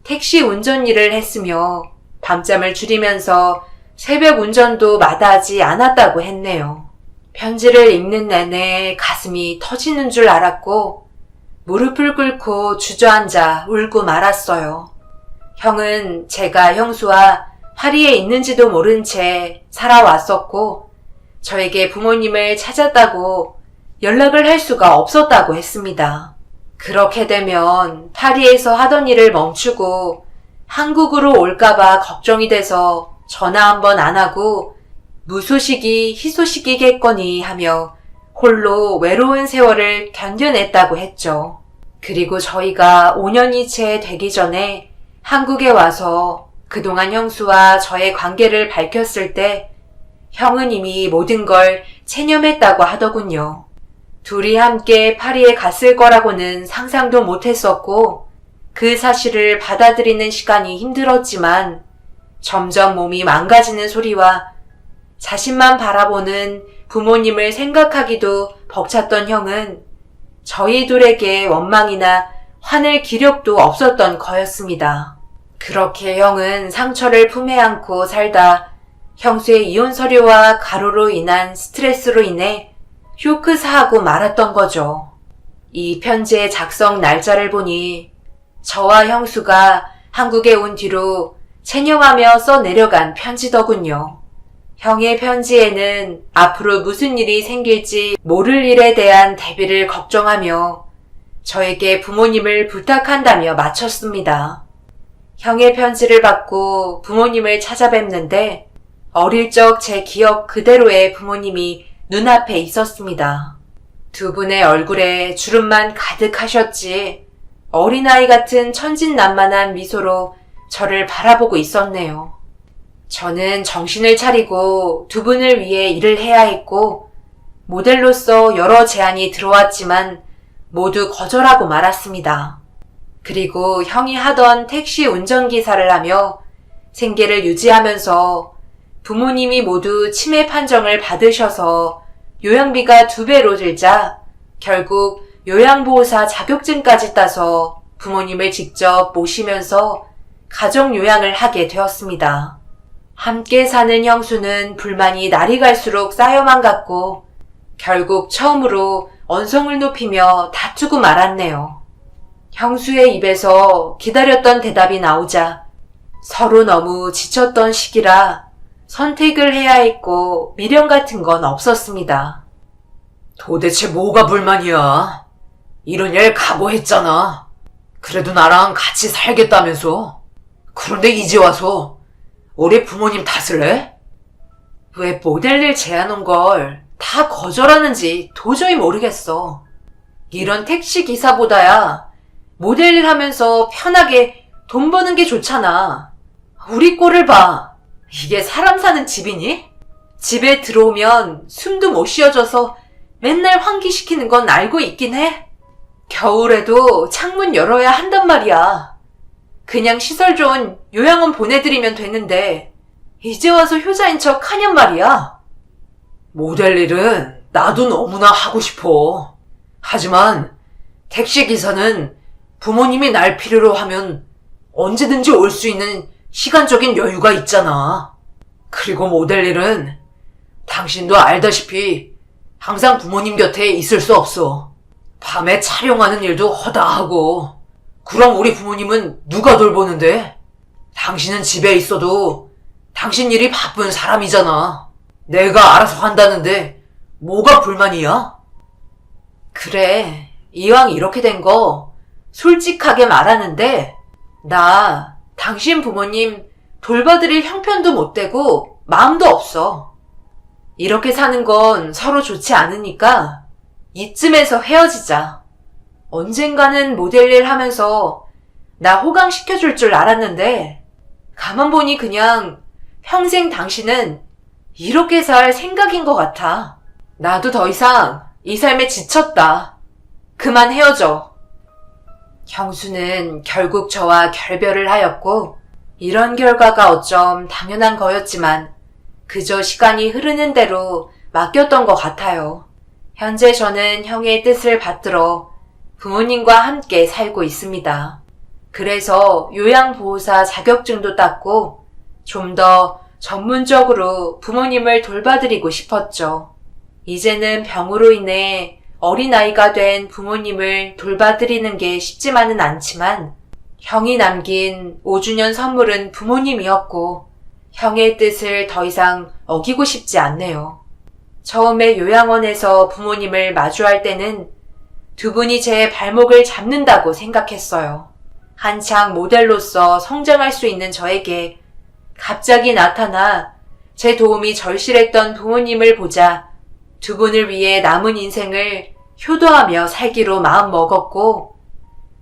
택시 운전 일을 했으며 밤잠을 줄이면서 새벽 운전도 마다하지 않았다고 했네요. 편지를 읽는 내내 가슴이 터지는 줄 알았고 무릎을 꿇고 주저앉아 울고 말았어요. 형은 제가 형수와 파리에 있는지도 모른 채 살아왔었고 저에게 부모님을 찾았다고 연락을 할 수가 없었다고 했습니다. 그렇게 되면 파리에서 하던 일을 멈추고 한국으로 올까봐 걱정이 돼서 전화 한 번 안 하고 무소식이 희소식이겠거니 하며 홀로 외로운 세월을 견뎌냈다고 했죠. 그리고 저희가 5년이 채 되기 전에 한국에 와서 그동안 형수와 저의 관계를 밝혔을 때 형은 이미 모든 걸 체념했다고 하더군요. 둘이 함께 파리에 갔을 거라고는 상상도 못했었고 그 사실을 받아들이는 시간이 힘들었지만 점점 몸이 망가지는 소리와 자신만 바라보는 부모님을 생각하기도 벅찼던 형은 저희 둘에게 원망이나 화낼 기력도 없었던 거였습니다. 그렇게 형은 상처를 품에 안고 살다 형수의 이혼 서류와 가로로 인한 스트레스로 인해 쇼크사하고 말았던 거죠. 이 편지의 작성 날짜를 보니 저와 형수가 한국에 온 뒤로 체념하며 써내려간 편지더군요. 형의 편지에는 앞으로 무슨 일이 생길지 모를 일에 대한 대비를 걱정하며 저에게 부모님을 부탁한다며 마쳤습니다. 형의 편지를 받고 부모님을 찾아뵙는데 어릴 적 제 기억 그대로의 부모님이 눈앞에 있었습니다. 두 분의 얼굴에 주름만 가득하셨지 어린아이 같은 천진난만한 미소로 저를 바라보고 있었네요. 저는 정신을 차리고 두 분을 위해 일을 해야 했고 모델로서 여러 제안이 들어왔지만 모두 거절하고 말았습니다. 그리고 형이 하던 택시 운전기사를 하며 생계를 유지하면서 부모님이 모두 치매 판정을 받으셔서 요양비가 2배로 들자 결국 요양보호사 자격증까지 따서 부모님을 직접 모시면서 가족 요양을 하게 되었습니다. 함께 사는 형수는 불만이 날이 갈수록 쌓여만 갔고 결국 처음으로 언성을 높이며 다투고 말았네요. 형수의 입에서 기다렸던 대답이 나오자 서로 너무 지쳤던 시기라 선택을 해야 했고 미련 같은 건 없었습니다.
도대체 뭐가 불만이야? 이런 일 각오했잖아. 그래도 나랑 같이 살겠다면서. 그런데 이제 와서 우리 부모님 탓을 해?
왜 모델일 제안 온 걸 다 거절하는지 도저히 모르겠어. 이런 택시 기사보다야 모델일 하면서 편하게 돈 버는 게 좋잖아. 우리 꼴을 봐. 이게 사람 사는 집이니? 집에 들어오면 숨도 못 쉬어져서 맨날 환기시키는 건 알고 있긴 해. 겨울에도 창문 열어야 한단 말이야. 그냥 시설 좋은 요양원 보내드리면 되는데 이제 와서 효자인 척 하냔 말이야.
모델 일은 나도 너무나 하고 싶어. 하지만 택시기사는 부모님이 날 필요로 하면 언제든지 올 수 있는 시간적인 여유가 있잖아. 그리고 모델 일은 당신도 알다시피 항상 부모님 곁에 있을 수 없어. 밤에 촬영하는 일도 허다하고. 그럼 우리 부모님은 누가 돌보는데? 당신은 집에 있어도 당신 일이 바쁜 사람이잖아. 내가 알아서 한다는데 뭐가 불만이야?
그래, 이왕 이렇게 된 거 솔직하게 말하는데 나 당신 부모님 돌봐드릴 형편도 못 되고 마음도 없어. 이렇게 사는 건 서로 좋지 않으니까 이쯤에서 헤어지자. 언젠가는 모델 일 하면서 나 호강시켜줄 줄 알았는데 가만 보니 그냥 평생 당신은 이렇게 살 생각인 것 같아. 나도 더 이상 이 삶에 지쳤다. 그만 헤어져. 형수는 결국 저와 결별을 하였고 이런 결과가 어쩜 당연한 거였지만 그저 시간이 흐르는 대로 맡겼던 것 같아요. 현재 저는 형의 뜻을 받들어 부모님과 함께 살고 있습니다. 그래서 요양보호사 자격증도 땄고 좀 더 전문적으로 부모님을 돌봐드리고 싶었죠. 이제는 병으로 인해 어린아이가 된 부모님을 돌봐드리는 게 쉽지만은 않지만 형이 남긴 5주년 선물은 부모님이었고 형의 뜻을 더 이상 어기고 싶지 않네요. 처음에 요양원에서 부모님을 마주할 때는 두 분이 제 발목을 잡는다고 생각했어요. 한창 모델로서 성장할 수 있는 저에게 갑자기 나타나 제 도움이 절실했던 부모님을 보자 두 분을 위해 남은 인생을 효도하며 살기로 마음먹었고,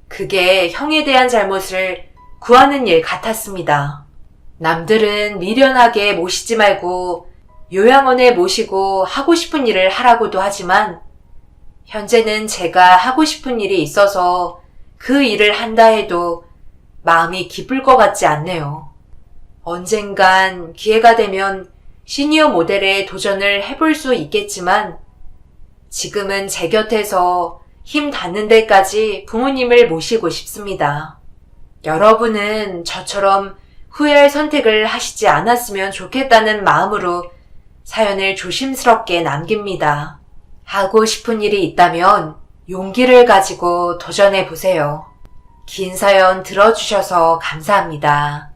그게 형에 대한 잘못을 구하는 일 같았습니다. 남들은 미련하게 모시지 말고 요양원에 모시고 하고 싶은 일을 하라고도 하지만, 현재는 제가 하고 싶은 일이 있어서 그 일을 한다 해도 마음이 기쁠 것 같지 않네요. 언젠간 기회가 되면 시니어 모델에 도전을 해볼 수 있겠지만, 지금은 제 곁에서 힘 닿는 데까지 부모님을 모시고 싶습니다. 여러분은 저처럼 후회할 선택을 하시지 않았으면 좋겠다는 마음으로 사연을 조심스럽게 남깁니다. 하고 싶은 일이 있다면 용기를 가지고 도전해 보세요. 긴 사연 들어주셔서 감사합니다.